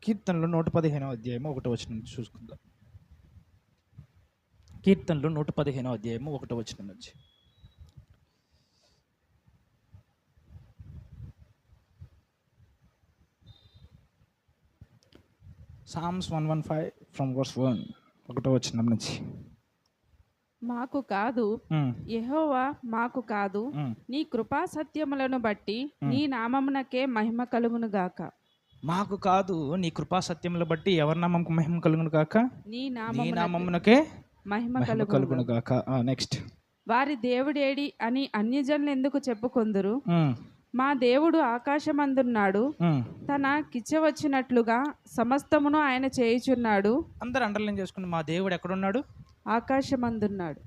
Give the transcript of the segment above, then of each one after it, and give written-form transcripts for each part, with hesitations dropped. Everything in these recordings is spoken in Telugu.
కీర్తనలు 115 అధ్యాయము 1 వచనం నుంచి చూసుకుందాం. కీర్తనలు 115 అధ్యాయము 1 వచనం నుంచి. Psalms 115 from verse 1 1 వచనం నుంచి. మాకు కాదు యెహోవా, మాకు కాదు, నీ కృపా సత్యములను బట్టి నీ నామమునకే మహిమ కలుగును గాక. మాకు కాదు నీ కృపా సత్యములను బట్టి ఎవరి నామముకు మహిమ కలుగును గాక. నీ నామమునకే మహిమ కలుగును గాక. నెక్స్ట్. వారి దేవుడేడి అని అన్యజనులు ఎందుకు చెప్పుకొందురు? మా దేవుడు ఆకాశమందున్నాడు, తన కిచ్చవచ్చినట్లుగా సమస్తమును ఆయన చేయుచున్నాడు. అందరూ అండర్లైన్ చేసుకుని, మా దేవుడు ఎక్కడున్నాడు? ఆకాశమందున్నాడు.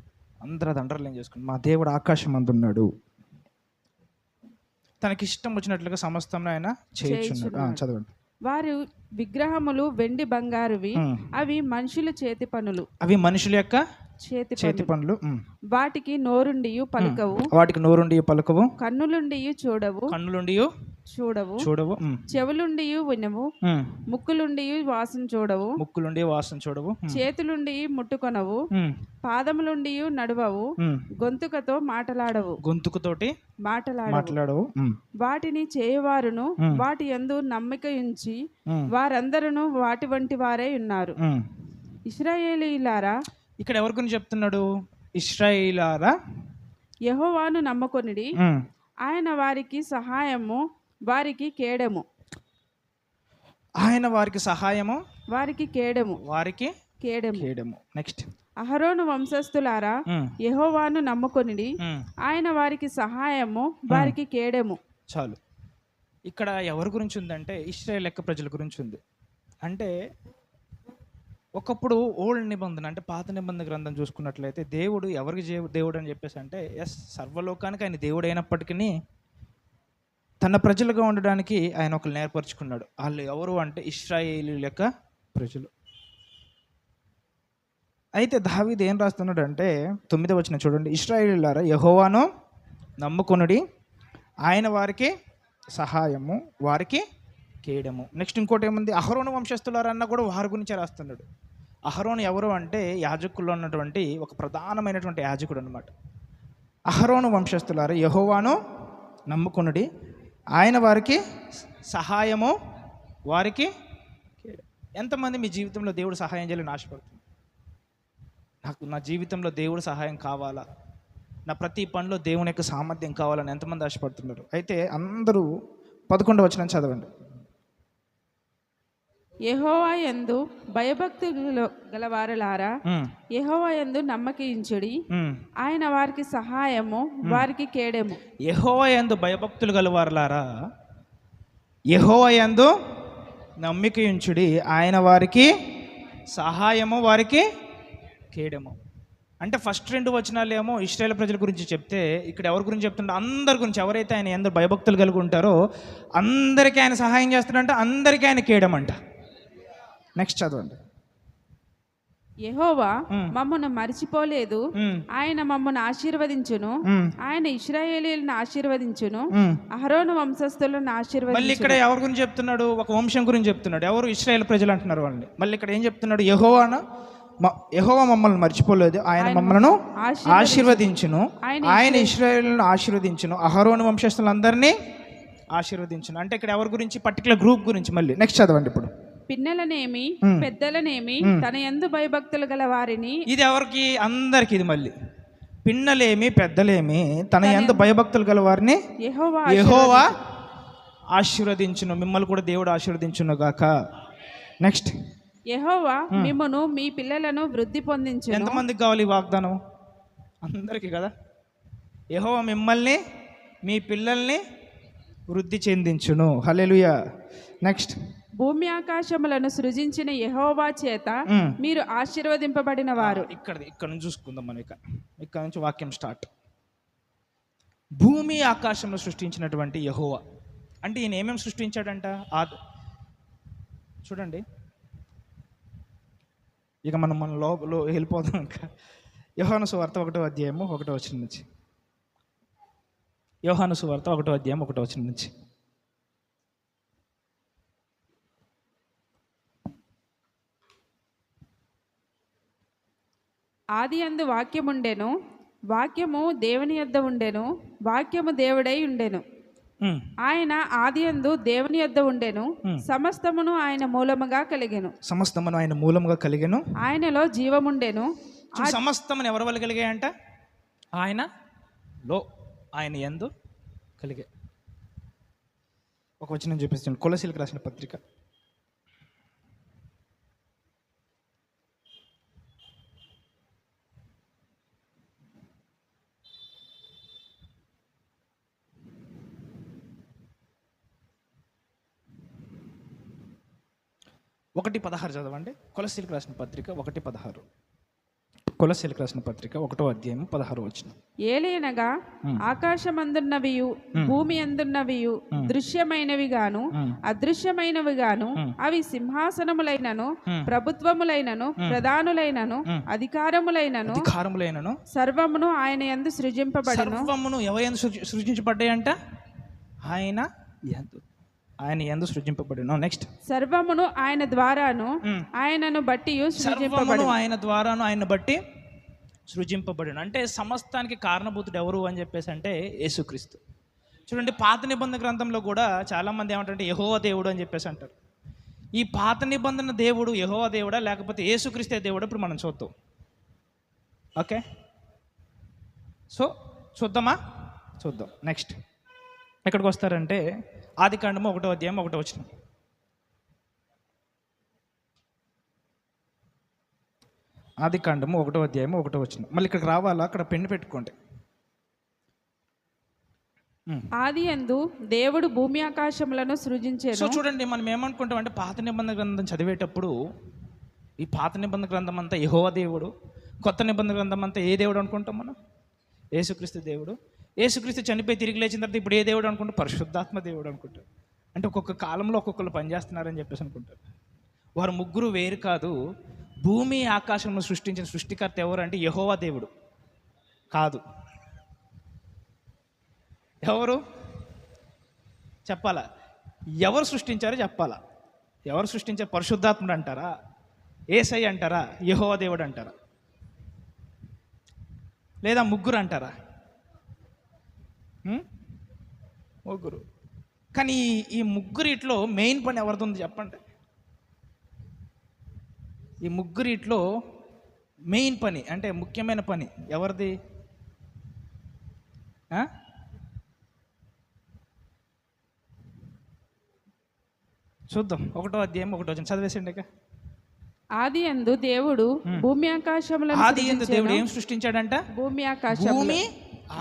అందరూ అది అండర్లైన్ చేసుకుని, మా దేవుడు ఆకాశమందున్నాడు, తనకిష్టం వచ్చినట్లుగా సమస్తం ఆయన చేయుచున్నాడు. చదవండి. వారి విగ్రహములు వెండి బంగారువి, అవి మనుషుల చేతి పనులు. అవి మనుషుల యొక్క చేతి పనులు. వాటికి నోరుండియు పలుకవు, కన్నులుండియు చూడవు, చెవులుండియు వినవు, ముక్కులుండియు వాసన చూడవు, చేతులుండి ముట్టుకొనవు, పాదములుండియు నడువవు, గొంతుకతో గొంతుకుతోటి మాటలాడవు. వాటిని చేయవారును వాటి యందు నమ్మిక ఉంచి వారందరూ వాటి వంటి వారై ఉన్నారు. ఇశ్రాయేలీయులారా, ఇక్కడ ఎవరి గురించి చెప్తున్నాడు? ఇశ్రాయేలీయులారా, యెహోవాను నమ్ముకొనిడి, ఆయన వారికి సహాయము, వారికి కేడము. ఆయన వారికి సహాయము, వారికి కేడము. నెక్స్ట్. అహరోను వంశస్థులారా, యెహోవాను నమ్ముకొనిడి, ఆయన వారికి సహాయము, వారికి కేడము. చాలు. ఇక్కడ ఎవరి గురించి ఉందంటే ఇశ్రాయేలు లెక్క ప్రజల గురించి ఉంది. అంటే ఒకప్పుడు ఓల్డ్ నిబంధన, అంటే పాత నిబంధన గ్రంథం చూసుకున్నట్లయితే దేవుడు ఎవరికి దేవుడు అని చెప్పేసి అంటే సర్వలోకానికి ఆయన దేవుడు అయినప్పటికీ తన ప్రజలుగా ఉండడానికి ఆయన ఒకరు ఏర్పరచుకున్నాడు. వాళ్ళు ఎవరు అంటే ఇశ్రాయేలు లెక్క ప్రజలు. అయితే దావీదు ఏం రాస్తున్నాడు అంటే 9వ వచనం చూడండి. ఇశ్రాయేలీయులారా, యెహోవాను నమ్ముకొనుడి, ఆయన వారికి సహాయము, వారికి కేడము. నెక్స్ట్ ఇంకోటి ఏముంది? అహరోను వంశస్థులారా అన్న కూడా వారి గురించే రాస్తున్నాడు. అహరోను ఎవరు అంటే యాజకుల్లో ఉన్నటువంటి ఒక ప్రధానమైనటువంటి యాజకుడు అనమాట. అహరోను వంశస్థులారా, యెహోవాను నమ్ముకొనుడి, ఆయన వారికి సహాయము, వారికి. ఎంతమంది మీ జీవితంలో దేవుడు సహాయం చేయాలని ఆశపడుతుంది? నా జీవితంలో దేవుడు సహాయం కావాలా, నా ప్రతి పనిలో దేవుని యొక్క సామర్థ్యం కావాలని ఎంతమంది ఆశపడుతున్నారు? అయితే అందరూ 11వ వచనం చదవండి. యెహోవా యందు భయభక్తులు గలవారలారా, యెహోవా యందు నమ్మకించుడి, ఆయన వారికి సహాయము, వారికి కేడము. యెహోవా యందు భయభక్తులు గలవారలారా, యెహోవా యందు నమ్మికయుంచుడి, ఆయన వారికి సహాయము, వారికి కేడము. అంటే ఫస్ట్ 2 వచనాలు ఏమో ఇశ్రాయేలు ప్రజల గురించి చెప్తే, ఇక్కడ ఎవరి గురించి చెప్తుంటే అందరి గురించి. ఎవరైతే ఆయన ఎందరు భయభక్తులు కలిగి ఉంటారో అందరికీ ఆయన సహాయం చేస్తున్నాడంట, అందరికీ ఆయన కేడమంట. నెక్స్ట్ చదవండి. యెహోవా మమ్మను మరిచిపోలేదు, ఆయన మమ్మను ఆశీర్వదించును, ఆయన ఇశ్రాయేలీయులను ఆశీర్వదించును, అహరోను వంశస్థులను ఆశీర్వదించును. మళ్ళీ ఇక్కడ ఎవరి గురించి చెప్తున్నాడు? ఒక వంశం గురించి చెప్తున్నాడు. ఎవరు? ఇశ్రాయేలు ప్రజలు అంటున్నారు వాళ్ళని. మళ్ళీ ఇక్కడ ఏం చెప్తున్నాడు? యెహోవా మమ్మల్ని మర్చిపోలేదు, ఆయన మమ్మల్ని ఆశీర్వదించును, ఆయన ఇశ్రాయేలును ఆశీర్వదించును, అహరోను వంశస్థులందరినీ ఆశీర్వదించును. అంటే ఇక్కడ ఎవరి గురించి? పర్టికులర్ గ్రూప్ గురించి. మళ్ళీ నెక్స్ట్ చదవండి. ఇప్పుడు పిన్నలనేమి పెద్దలనేమి తన యందు భయభక్తులు గల వారిని. ఇది ఎవరికి? అందరికి. ఇది మళ్ళీ పిన్నలేమి పెద్దలేమి తన యందు భయభక్తులు గల వారిని యెహోవా ఆశీర్వదించును. మిమ్మల్ని కూడా దేవుడు ఆశీర్వదించును గాక. నెక్స్ట్. యెహోవా మిమ్మును మీ పిల్లలను వృద్ధి పొందించును. ఎంతమందికి కావాలి ఈ వాగ్దానం? అందరికీ కదా. యెహోవా మిమ్మల్ని, మీ పిల్లల్ని వృద్ధి చెందించును. హల్లెలూయా. నెక్స్ట్. భూమి ఆకాశములను సృజించిన యెహోవా చేత మీరు ఆశీర్వదింపబడిన వారు. ఇక్కడ నుంచి చూసుకుందాం మనం. ఇక్కడ నుంచి వాక్యం స్టార్ట్. భూమి ఆకాశంలో సృష్టించినటువంటి యెహోవా అంటే ఈయన ఏమేమి సృష్టించాడంట? చూడండి, ఇక మన లోపల వెళ్ళిపోదాం. ఇంకా యోహాను సువార్త 1వ అధ్యాయము 1వ వచనం నుంచి. యోహాను సువార్త 1వ అధ్యాయం 1వ వచనం నుంచి. ఆది యందు వాక్యముండెను, వాక్యము దేవుని యొద్ద ఉండెను, వాక్యము దేవుడై ఉండెను. ఉమ్. ఆయన ఆది యందు దేవుని యొద్ద ఉండెను, సమస్తమును ఆయన మూలముగా కలిగెను. సమస్తమును ఆయన మూలముగా కలిగెను. ఆయనలో జీవముండెను. సమస్తమును ఎవరి వల్ల కలిగాయంట? ఆయనలో, ఆయన యందు కలిగే. ఒక వచనం చూపిస్తాను, కొలసీలకు రాసిన పత్రిక 1:16 చదవండి. కొలసీలకు రాసిన పత్రిక 1:16. కొలసీలకు రాసిన పత్రిక 1వ అధ్యాయం 16వ వచనం. ఏలయనగా ఆకాశమందున్నవియు భూమి అందున్నవియు దృశ్యమైనవి గాను అదృశ్యమైనవి గాను, అవి సింహాసనములైనను ప్రభుత్వములైనను ప్రధానులైనను అధికారములైనను సర్వమును ఆయన యందు సృజింపబడెను. సర్వమును ఎవరి యందు సృజించబడ్డాయంట? ఆయన యందు సృజింపబడెను. నెక్స్ట్, సర్వమును ఆయన ద్వారాను ఆయనను బట్టి సర్వమును ఆయన ద్వారాను ఆయన బట్టి సృజింపబడెను. అంటే సమస్తానికి కారణభూతుడు ఎవరు అని చెప్పేసి అంటే యేసుక్రీస్తు. చూడండి, పాత నిబంధన గ్రంథంలో కూడా చాలామంది ఏమంటారంటే యెహోవా దేవుడు అని చెప్పేసి అంటారు. ఈ పాత నిబంధన దేవుడు యెహోవా దేవుడా లేకపోతే యేసుక్రీస్తే దేవుడు? ఇప్పుడు మనం చూద్దాం. ఓకే, సో చూద్దామా? చూద్దాం. నెక్స్ట్ ఎక్కడికి వస్తారంటే ఆదికాండము 1వ అధ్యాయం 1వ వచనం. ఆదికాండము 1వ అధ్యాయం 1వ వచనం. మళ్ళీ ఇక్కడికి రావాలా? అక్కడ పెన్ను పెట్టుకోండి. ఆది యందు దేవుడు భూమి ఆకాశములను సృజించెను. సో చూడండి, మనం ఏమనుకుంటాం అంటే పాత నిబంధన గ్రంథం చదివేటప్పుడు ఈ పాత నిబంధన గ్రంథం అంతా యెహోవా దేవుడు, కొత్త నిబంధన గ్రంథం అంతా ఏ దేవుడు అనుకుంటాం మనం? యేసుక్రీస్తు దేవుడు. యేసుక్రీస్తు చనిపోయి తిరిగి లేచిన తర్వాత ఇప్పుడు ఏ దేవుడు అనుకుంటాం? పరిశుద్ధాత్మ దేవుడు అనుకుంటారు. అంటే ఒక్కొక్క కాలంలో ఒక్కొక్కరు పనిచేస్తున్నారని చెప్పేసి అనుకుంటారు. వారు ముగ్గురు వేరు కాదు. భూమి ఆకాశంను సృష్టించిన సృష్టికర్త ఎవరు అంటే యెహోవా దేవుడు కాదు. ఎవరు చెప్పాలా? ఎవరు సృష్టించారో చెప్పాలా? ఎవరు సృష్టించారు? పరిశుద్ధాత్ముడు అంటారా? యేసై అంటారా? యెహోవా దేవుడు అంటారా? లేదా ముగ్గురు అంటారా? ముగ్గురు. కానీ ఈ ముగ్గురిట్లో మెయిన్ పని ఎవరిది ఉంది చెప్పండి? ఈ ముగ్గురిట్లో మెయిన్ పని అంటే ముఖ్యమైన పని ఎవరిది? చూద్దాం. 1వ అధ్యాయం 1వ వచనం చదివేసండి. ఇక ఆది యందు దేవుడు భూమి ఆకాశములను ఆది యందు దేవుడు ఏం సృష్టించాడంట? భూమి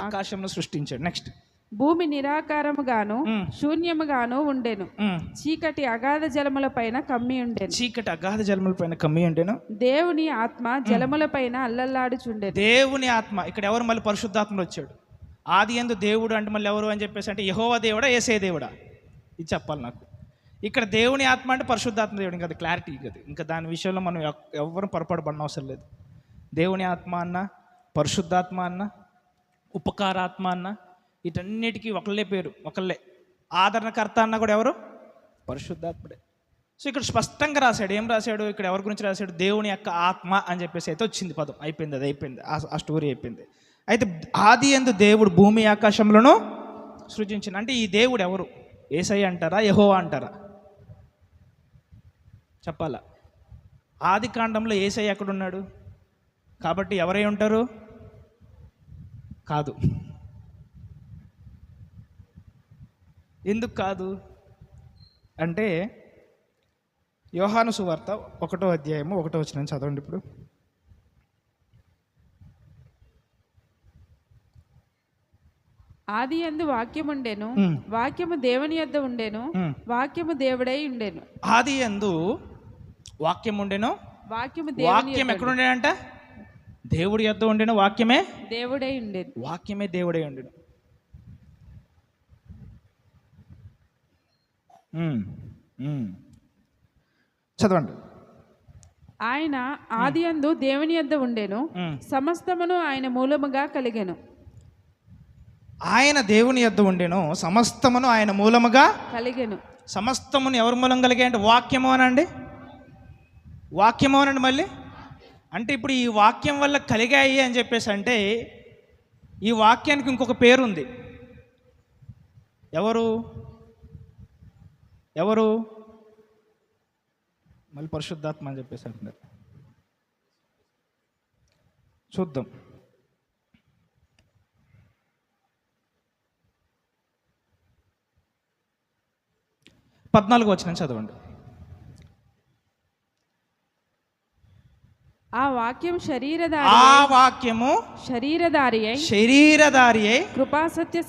ఆకాశంను సృష్టించాడు. నెక్స్ట్, భూమి నిరాకారముగాను శూన్యముగాను ఉండెను, చీకటి అగాధ జలముల పైన కమ్మి ఉండెను. చీకటి అగాధ జలముల పైన కమ్మి ఉండెను. దేవుని ఆత్మ జలముల పైన అల్లల్లాడుచుండెను. దేవుని ఆత్మ. ఇక్కడ ఎవరు? మళ్ళీ పరిశుద్ధాత్ముడు వచ్చాడు. ఆది యందు దేవుడు అంటే మళ్ళీ ఎవరు అని చెప్పేసి అంటే యెహోవా దేవుడా యేసే దేవుడా? ఇది చెప్పాలి నాకు. ఇక్కడ దేవుని ఆత్మ అంటే పరిశుద్ధాత్మ దేవుడు. ఇంకా అది క్లారిటీ కదా. ఇంకా దాని విషయంలో మనం ఎవరు పొరపాటుపడిన అవసరం లేదు. దేవుని ఆత్మ అన్న, పరిశుద్ధాత్మ అన్న, ఉపకారాత్మ అన్న, వీటన్నిటికీ ఒకళ్ళే పేరు, ఒకళ్ళే. ఆదరణకర్త అన్న కూడా ఎవరు? పరిశుద్ధాత్ముడే. సో ఇక్కడ స్పష్టంగా రాశాడు. ఏం రాశాడు? ఇక్కడ ఎవరి గురించి రాశాడు? దేవుని యొక్క ఆత్మ అని చెప్పేసి అయితే వచ్చింది పదం. అయిపోయింది, అది అయిపోయింది, ఆ స్టోరీ అయిపోయింది. అయితే ఆది యందు దేవుడు భూమి ఆకాశములను సృజించిన అంటే ఈ దేవుడు ఎవరు? యేసయ్య అంటారా? యెహోవా అంటారా? చెప్పాలా? ఆది కాండంలో యేసయ్య ఎక్కడున్నాడు? కాబట్టి ఎవరై ఉంటారు? కాదు. ఎందుకు కాదు అంటే యోహాను సువార్త 1వ అధ్యాయము 1వ వచనం చదవండి. ఇప్పుడు ఆది యందు వాక్యముండెను, వాక్యము దేవుని యొద్ద ఉండెను, వాక్యము దేవుడై ఉండెను. ఆది యందు వాక్యం ఉండెను, వాక్యం ఎక్కడ ఉండేనంట? దేవుడి యొద్ద ఉండెను, వాక్యమే దేవుడై ఉండెను. వాక్యమే దేవుడై ఉండెను. చదవండి. ఆయన ఆది యందు దేవుని యొద్ద ఉండెను, సమస్తమును ఆయన మూలముగా కలిగెను. ఆయన దేవుని యొద్ద ఉండెను, సమస్తమును ఆయన మూలముగా కలిగెను. సమస్తమును ఎవరి మూలం కలిగే అంటే వాక్యము అనండి. వాక్యము అనండి మళ్ళీ. అంటే ఇప్పుడు ఈ వాక్యం వల్ల కలిగాయి అని చెప్పేసి అంటే ఈ వాక్యానికి ఇంకొక పేరు ఉంది. ఎవరు ఎవరు మళ్ళీ పరిశుద్ధాత్మ అని చెప్పేసి అంటున్నారు. చూద్దాం. 14 వచనం చదవండి. ఆ వాక్యం ఆ వాక్యము శరీరధారి అయి కృపాసత్య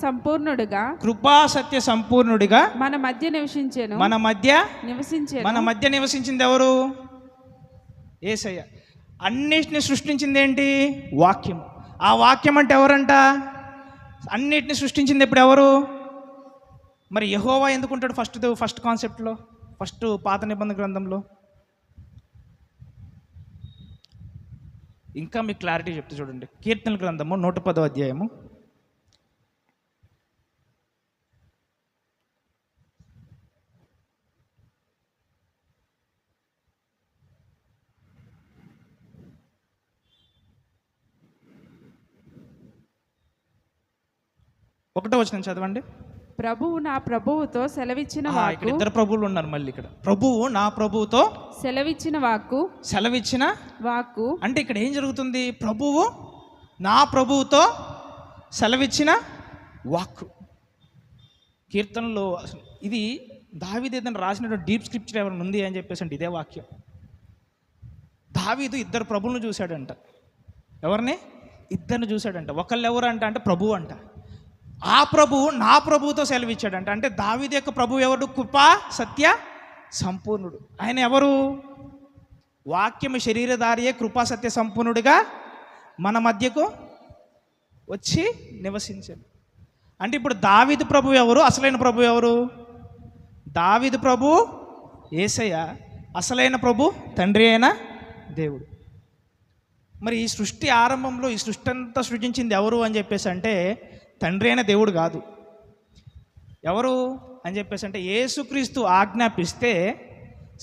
సంపూర్ణుడిగా మన మధ్య నివసించింది. ఎవరు? యేసయ్య. అన్నిటిని సృష్టించింది ఏంటి? వాక్యం. ఆ వాక్యం అంటే ఎవరంట? అన్నిటిని సృష్టించింది ఇప్పుడు ఎవరు? మరి యెహోవా ఎందుకుంటాడు ఫస్ట్ కాన్సెప్ట్లో, ఫస్ట్ పాత నిబంధన గ్రంథంలో? ఇంకా మీకు క్లారిటీ చెప్తే చూడండి. కీర్తనల గ్రంథము 110వ అధ్యాయము 1వ వచనం చదవండి. ప్రభువు నా ప్రభువుతో సెలవిచ్చిన వాక్కు. ఇక్కడ ఇద్దరు ప్రభువులు ఉన్నారు మళ్ళీ ఇక్కడ. ప్రభువు నా ప్రభువుతో సెలవిచ్చిన వాక్కు అంటే ఇక్కడ ఏం జరుగుతుంది? ప్రభువు నా ప్రభువుతో సెలవిచ్చిన వాక్కు. కీర్తనలో ఇది దావీదు ఏదైనా రాసినటువంటి డీప్ స్క్రిప్చర్ ఎవరైనా ఉంది అని చెప్పేసి అంటే ఇదే వాక్యం. దావీదు ఇద్దరు ప్రభువులను చూశాడంట. ఎవరిని? ఇద్దరిని చూశాడంట. ఒకళ్ళు ఎవరు అంటే ప్రభువు అంట. ఆ ప్రభువు నా ప్రభువుతో సెలవిచ్చాడంట. అంటే దావీదు యొక్క ప్రభువు ఎవరు? కృపా సత్య సంపూర్ణుడు. ఆయన ఎవరు? వాక్యము శరీరధారియే కృపా సత్య సంపూర్ణుడిగా మన మధ్యకు వచ్చి నివసించాడు. అంటే ఇప్పుడు దావీదు ప్రభు ఎవరు? అసలైన ప్రభు ఎవరు? దావీదు ప్రభు యేసయ్య. అసలైన ప్రభు తండ్రి అయిన దేవుడు. మరి ఈ సృష్టి ఆరంభంలో ఈ సృష్టి అంతా సృజించింది ఎవరు అని చెప్పేసి అంటే తండ్రి అయిన దేవుడు కాదు. ఎవరు అని చెప్పేసి అంటే యేసుక్రీస్తు ఆజ్ఞాపిస్తే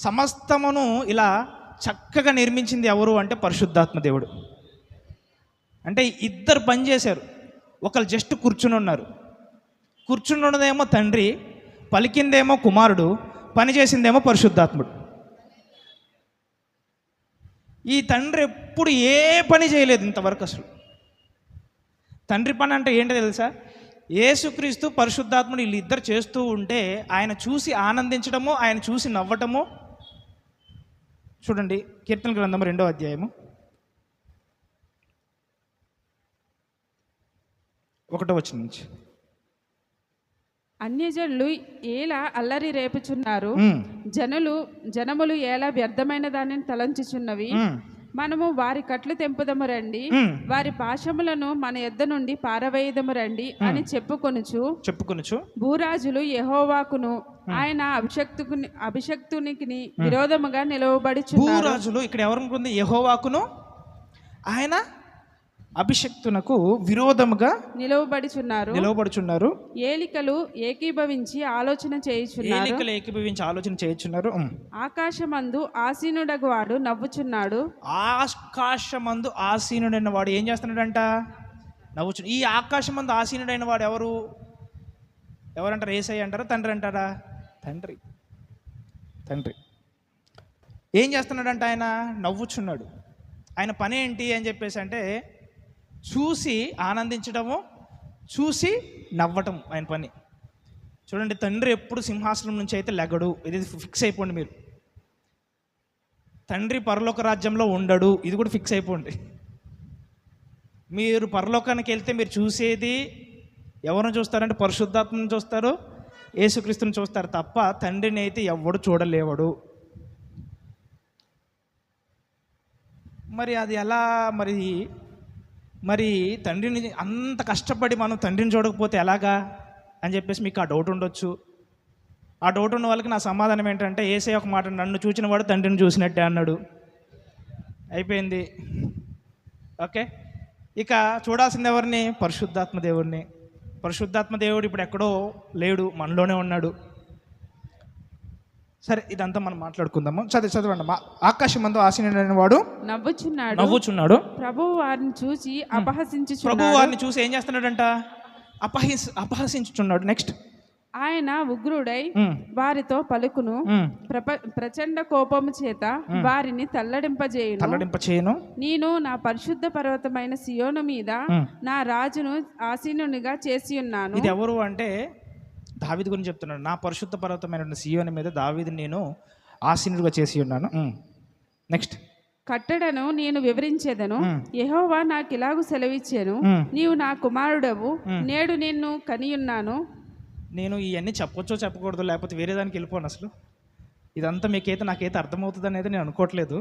సమస్తమును ఇలా చక్కగా నిర్మించింది ఎవరు అంటే పరిశుద్ధాత్మ దేవుడు. అంటే ఇద్దరు పని చేశారు. ఒకరు జస్ట్ కూర్చుని ఉన్నారు. కూర్చుని ఉన్నదేమో తండ్రి, పలికిందేమో కుమారుడు, పని చేసిందేమో పరిశుద్ధాత్ముడు. ఈ తండ్రి ఎప్పుడు ఏ పని చేయలేదు ఇంతవరకు. అసలు తండ్రి పని అంటే ఏంటో తెలుసా? యేసుక్రీస్తు పరిశుద్ధాత్ముడు వీళ్ళిద్దరు చేస్తూ ఉంటే ఆయన చూసి ఆనందించడము, ఆయన చూసి నవ్వటము. చూడండి కీర్తన గ్రంథము 2వ అధ్యాయము 1వ వచనం నుంచి. అన్యజనులు ఏలా అల్లరి రేపుచున్నారు, జనములు ఏలా వ్యర్థమైన దానిని తలంచుచున్నవి. మనము వారి కట్లు తెంపుదము రండి, వారి పాశములను మన యొద్ద నుండి పారవేయదము రండి అని చెప్పుకొనుచు భూరాజులు యెహోవాకును ఆయన అభిషక్తునికి విరోధముగా నిలవబడుచున్నారు. భూరాజులు ఇక్కడ ఎవరనుకుంది? యెహోవాకును ఆయన అభిషక్తునకు విరోధముగా నిలవబడుచున్నారు. ఏలికలు ఏకీభవించి ఆలోచన చేయుచున్నారు. ఆకాశమందు ఆసీనుడగు వాడు నవ్వుచున్నాడు. ఆకాశమందు ఆసీనుడైన వాడు ఏం చేస్తున్నాడంట? నవ్వుచు. ఈ ఆకాశమందు ఆసీనుడైన వాడు ఎవరంటారు? యేసయ్య అంటారా? తండ్రి అంటారా? తండ్రి ఏం చేస్తున్నాడంట? ఆయన నవ్వుచున్నాడు. ఆయన పని ఏంటి అని చెప్పేసి అంటే చూసి ఆనందించడము, చూసి నవ్వటం ఆయన పని. చూడండి, తండ్రి ఎప్పుడు సింహాసనం నుంచి అయితే లెగడు. ఇది ఫిక్స్ అయిపోండి మీరు. తండ్రి పరలోక రాజ్యంలో ఉండడు, ఇది కూడా ఫిక్స్ అయిపోండి. మీరు పరలోకానికి వెళ్తే మీరు చూసేది ఎవరిని చూస్తారంటే పరిశుద్ధాత్మని చూస్తారు, యేసుక్రీస్తుని చూస్తారు తప్ప తండ్రిని అయితే ఎవడు చూడలేవడు. మరి అది ఎలా? మరి తండ్రిని అంత కష్టపడి మనం తండ్రిని చూడకపోతే ఎలాగా అని చెప్పేసి మీకు ఆ డౌట్ ఉండొచ్చు. ఆ డౌట్ ఉన్న వాళ్ళకి నా సమాధానం ఏంటంటే యేసయ్య ఒక మాట, నన్ను చూచిన వాడు తండ్రిని చూసినట్టే అన్నాడు. అయిపోయింది. ఓకే, ఇక చూడాల్సింది ఎవరిని? పరిశుద్ధాత్మ దేవుడిని. పరిశుద్ధాత్మ దేవుడు ఇప్పుడు ఎక్కడో లేడు, మనలోనే ఉన్నాడు. సరే, ఇదంతా మనం మాట్లాడుకుందాము. చదవండి. ఆకాశమందు ఆసీనుడైన వాడు నవ్వుచున్నాడు. ప్రభువు వారిని చూసి అపహసించుచున్నాడు. ప్రభువు వారిని చూసి ఏం చేస్తున్నాడంట? అపహసించుచున్నాడు. నెక్స్ట్, ఆయన ఉగ్రుడై వారితో పలుకును, ప్రచండ కోపము చేత వారిని తల్లడింపజేయును. నేను నా పరిశుద్ధ పర్వతమైన సియోను మీద నా రాజును ఆసీనునిగా చేసి ఉన్నాను. ఇది ఎవరు అంటే దావీదు గురించి చెప్తున్నాడు. నా పరిశుద్ధ పర్వతమైన సియోను మీద దావీదుని నేను ఆసీనుడిగా చేసి ఉన్నాను. నెక్స్ట్, కట్టడను నేను వివరించేదను. యెహోవా నాకు ఇలాగు సెలవిచ్చాను, నీవు నా కుమారుడవు, నేడు నిన్ను కనియున్నాను. నేను ఇవన్నీ చెప్పొచ్చో చెప్పకూడదు, లేకపోతే వేరే దానికి వెళ్ళిపోను. అసలు ఇదంతా నాకైతే అర్థమవుతుంది అనేది నేను అనుకోవట్లేదు.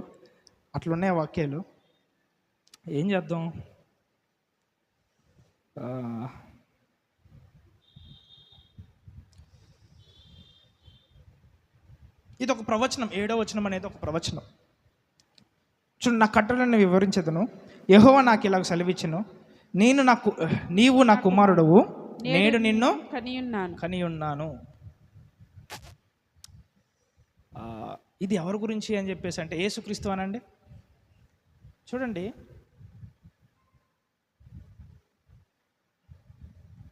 అట్లున్నాయి వాక్యాలు. ఏం చేద్దాం? ఇది ఒక ప్రవచనం. 7వ వచనం అనేది ఒక ప్రవచనం. చూడు, నా కట్టడలను వివరించదును. యెహోవా నాకు ఇలాగ సెలవిచ్చును, నీవు నా కుమారుడవు, నేడు నిన్ను కనియున్నాను. ఇది ఎవరి గురించి అని చెప్పేసి అంటే యేసుక్రీస్తు అనండి. చూడండి,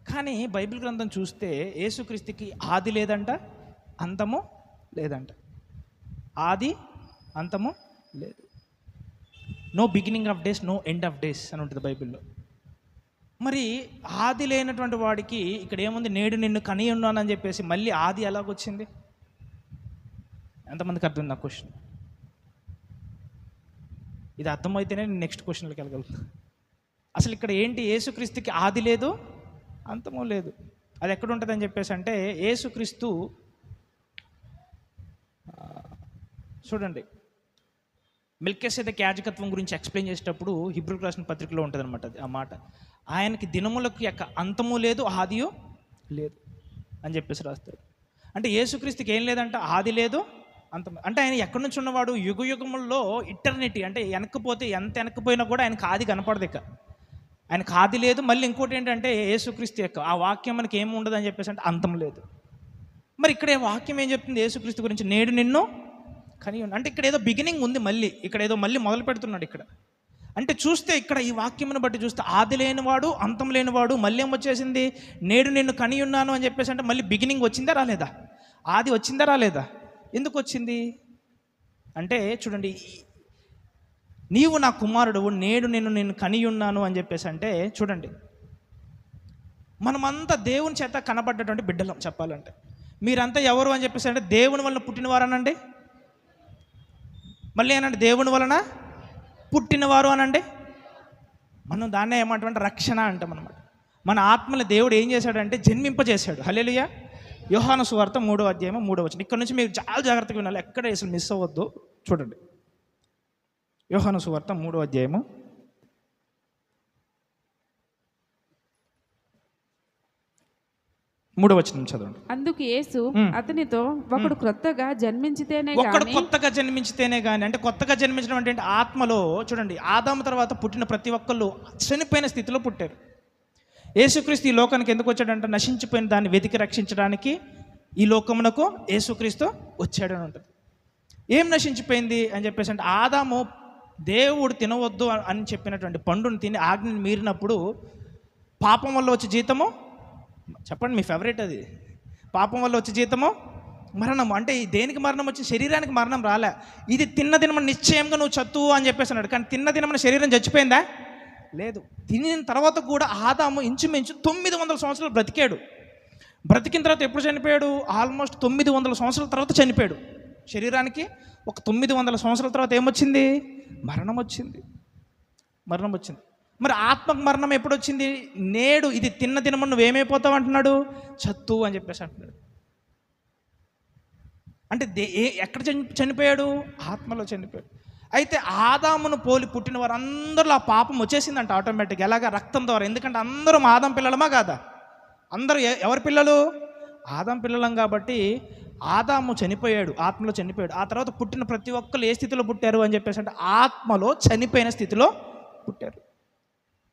కానీ బైబిల్ గ్రంథం చూస్తే యేసుక్రీస్తుకి ఆది లేదంట, అంతము లేదంట. ఆది అంతము లేదు. No beginning of days, no end of days అని ఉంటుంది బైబిల్లో. మరి ఆది లేనటువంటి వాడికి ఇక్కడ ఏముంది? నేడు నిన్ను కని ఉన్నానని చెప్పేసి మళ్ళీ ఆది ఎలాగొచ్చింది? ఎంతమందికి అర్థం నా క్వశ్చన్? ఇది అర్థమైతేనే నేను నెక్స్ట్ క్వశ్చన్లోకి వెళ్ళగలుగుతాను. అసలు ఇక్కడ ఏంటి? యేసుక్రీస్తుకి ఆది లేదు, అంతము లేదు. అది ఎక్కడ ఉంటుందని చెప్పేసి అంటే యేసుక్రీస్తు, చూడండి, మెల్కీసెదెకు యాజకత్వం గురించి ఎక్స్ప్లెయిన్ చేసేటప్పుడు హీబ్రూకు రాసిన పత్రికలో ఉంటుంది అనమాట ఆ మాట. ఆయనకి దినములకు అంతము లేదు, ఆదియు లేదు అని చెప్పేసి రాస్తాడు. అంటే యేసుక్రీస్తుకి ఏం లేదంట? ఆది లేదు, అంతం. అంటే ఆయన ఎక్కడి నుంచి ఉన్నవాడు? యుగ యుగముల్లో ఇటర్నిటీ. అంటే వెనక్కిపోతే ఎంత వెనక్కిపోయినా కూడా ఆయనకు ఆది కనపడదు. ఇక ఆయనకు ఆది లేదు. మళ్ళీ ఇంకోటి ఏంటంటే యేసుక్రీస్తు యొక్క ఆ వాక్యం మనకి ఏమి ఉండదు అని చెప్పేసి అంటే అంతం లేదు. మరి ఇక్కడ వాక్యం ఏం చెప్తుంది యేసుక్రీస్తు గురించి? నేడు నిన్ను కని అంటే ఇక్కడ ఏదో బిగినింగ్ ఉంది, మళ్ళీ ఇక్కడ ఏదో మళ్ళీ మొదలు పెడుతున్నాడు ఇక్కడ. అంటే చూస్తే ఇక్కడ ఈ వాక్యమును బట్టి చూస్తే ఆది లేనివాడు, అంతం లేనివాడు, మళ్ళీ ఏమొచ్చేసింది? నేడు నిన్ను కని ఉన్నాను అని చెప్పేసి అంటే మళ్ళీ బిగినింగ్ వచ్చిందా రాలేదా? ఆది వచ్చిందా రాలేదా? ఎందుకు వచ్చింది అంటే చూడండి, నీవు నా కుమారుడు, నేడు నిన్ను కని ఉన్నాను అని చెప్పేసి అంటే చూడండి, మనమంతా దేవుని చేత కనబడ్డటువంటి బిడ్డలం. చెప్పాలంటే మీరంతా ఎవరు అని చెప్పేసి అంటే దేవుని వలన పుట్టినవారనండి. మళ్ళీ ఏనండి, దేవుని వలన పుట్టినవారు అనండి. మనం దాన్నే ఏమంటామంటే రక్షణ అంటాం అన్నమాట. మన ఆత్మని దేవుడు ఏం చేశాడంటే జన్మింపజేశాడు. హల్లెలూయా. యోహాను సువార్త 3వ అధ్యాయం 3వ వచనం. ఇక్కడ నుంచి మీరు చాలా జాగ్రత్తగా వినాలి, ఎక్కడ అసలు మిస్ అవ్వద్దు. చూడండి, యోహాను సువార్త 3వ అధ్యాయము 3వ వచనం చదవండి. అందుకు యేసు అతనితో, ఒకడు కొత్తగా జన్మించితేనే గాని, అంటే కొత్తగా జన్మించడం అంటే ఆత్మలో. చూడండి, ఆదాము తర్వాత పుట్టిన ప్రతి ఒక్కళ్ళు చనిపోయిన స్థితిలో పుట్టారు. యేసుక్రీస్తు ఈ లోకానికి ఎందుకు వచ్చాడంటే నశించిపోయిన దాన్ని వెతికి రక్షించడానికి ఈ లోకమునకు యేసుక్రీస్తు వచ్చాడని ఉంటుంది. ఏం నశించిపోయింది అని చెప్పేసి అంటే ఆదాము దేవుడు తినవద్దు అని చెప్పినటువంటి పండుని తిని ఆజ్ఞని మీరినప్పుడు పాపం వల్ల వచ్చే జీతము, చెప్పండి మీ ఫేవరెట్, అది పాపం వల్ల వచ్చే జీతము మరణం. అంటే దేనికి మరణం వచ్చి? శరీరానికి మరణం రాలే. ఇది తిన్న దినమని నిశ్చయంగా నువ్వు చత్తు అని చెప్పేసి అన్నాడు. కానీ తిన్న దినమని శరీరం చచ్చిపోయిందా? లేదు. తినిన తర్వాత కూడా ఆదాము ఇంచుమించు 900 సంవత్సరాలు బ్రతికాడు. బ్రతికిన తర్వాత ఎప్పుడు చనిపోయాడు? ఆల్మోస్ట్ 900 సంవత్సరాల తర్వాత చనిపోయాడు. శరీరానికి ఒక 900 సంవత్సరాల తర్వాత ఏమొచ్చింది? మరణం వచ్చింది. మరి ఆత్మకు మరణం ఎప్పుడు వచ్చింది? నేడు ఇది తిన్న దినము నువ్వేమైపోతావు అంటున్నాడు? చత్తు అని చెప్పేసి అంటున్నాడు. అంటే ఎక్కడ చనిపోయాడు? ఆత్మలో చనిపోయాడు. అయితే ఆదామును పోలి పుట్టిన వారు అందరిలో ఆ పాపం వచ్చేసిందంట ఆటోమేటిక్గా. ఎలాగా? రక్తం ద్వారా. ఎందుకంటే అందరం ఆదాం పిల్లలమా కాదా? అందరూ ఎవరి పిల్లలు? ఆదాం పిల్లలం. కాబట్టి ఆదాము చనిపోయాడు, ఆత్మలో చనిపోయాడు. ఆ తర్వాత పుట్టిన ప్రతి ఒక్కరు ఏ స్థితిలో పుట్టారు అని చెప్పేసి అంటే ఆత్మలో చనిపోయిన స్థితిలో పుట్టారు.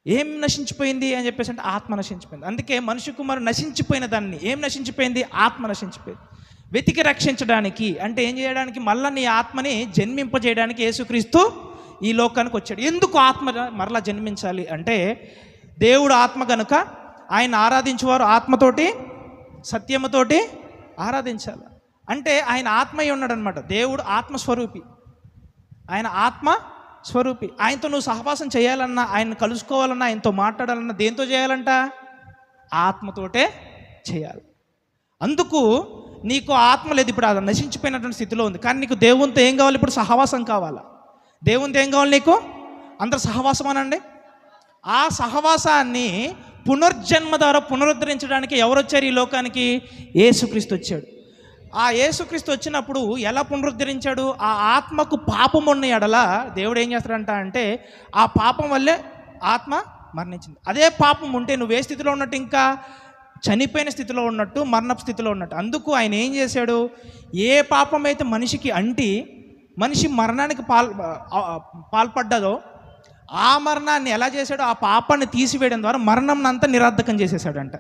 ఏం నశించిపోయింది అని చెప్పేసి అంటే ఆత్మ నశించిపోయింది. అందుకే మనిషి కుమారుడు నశించిపోయిన దాన్ని, ఏం నశించిపోయింది? ఆత్మ నశించిపోయింది. వెతికి రక్షించడానికి, అంటే ఏం చేయడానికి, మళ్ళీ నీ ఆత్మని జన్మింపజేయడానికి యేసుక్రీస్తు ఈ లోకానికి వచ్చాడు. ఎందుకు ఆత్మ మరలా జన్మించాలి అంటే, దేవుడు ఆత్మ కనుక ఆయన ఆరాధించేవారు ఆత్మతోటి సత్యముతోటి ఆరాధించాలి. అంటే ఆయన ఆత్మయ్య ఉన్నాడు అనమాట. దేవుడు ఆత్మస్వరూపి, ఆయన ఆత్మ స్వరూపి. ఆయనతో నువ్వు సహవాసం చేయాలన్నా, ఆయన కలుసుకోవాలన్నా, ఆయనతో మాట్లాడాలన్నా దేంతో చేయాలంట? ఆత్మతోటే చేయాలి. అందుకు నీకు ఆత్మ లేదు, ఇప్పుడు అది నశించిపోయినటువంటి స్థితిలో ఉంది. కానీ నీకు దేవునితో ఏం కావాలి? ఇప్పుడు సహవాసం కావాలా? దేవునితో ఏం కావాలి నీకు? అందరు సహవాసం అనండి. ఆ సహవాసాన్ని పునర్జన్మ ద్వారా పునరుద్ధరించడానికి ఎవరు వచ్చారు ఈ లోకానికి? యేసుక్రీస్తు వచ్చాడు. ఆ యేసుక్రీస్తు వచ్చినప్పుడు ఎలా పునరుద్ధరించాడు? ఆ ఆత్మకు పాపం ఉన్న ఎడల దేవుడు ఏం చేస్తాడంట అంటే, ఆ పాపం వల్లే ఆత్మ మరణించింది. అదే పాపం ఉంటే నువ్వు ఏ స్థితిలో ఉన్నట్టు? ఇంకా చనిపోయిన స్థితిలో ఉన్నట్టు, మరణపు స్థితిలో ఉన్నట్టు. అందుకు ఆయన ఏం చేశాడు? ఏ పాపం అయితే మనిషికి అంటి మనిషి మరణానికి పాల్పడ్డదో ఆ మరణాన్ని ఎలా చేశాడో, ఆ పాపాన్ని తీసివేయడం ద్వారా మరణం అంతా నిరర్ధకం చేసేసాడంట.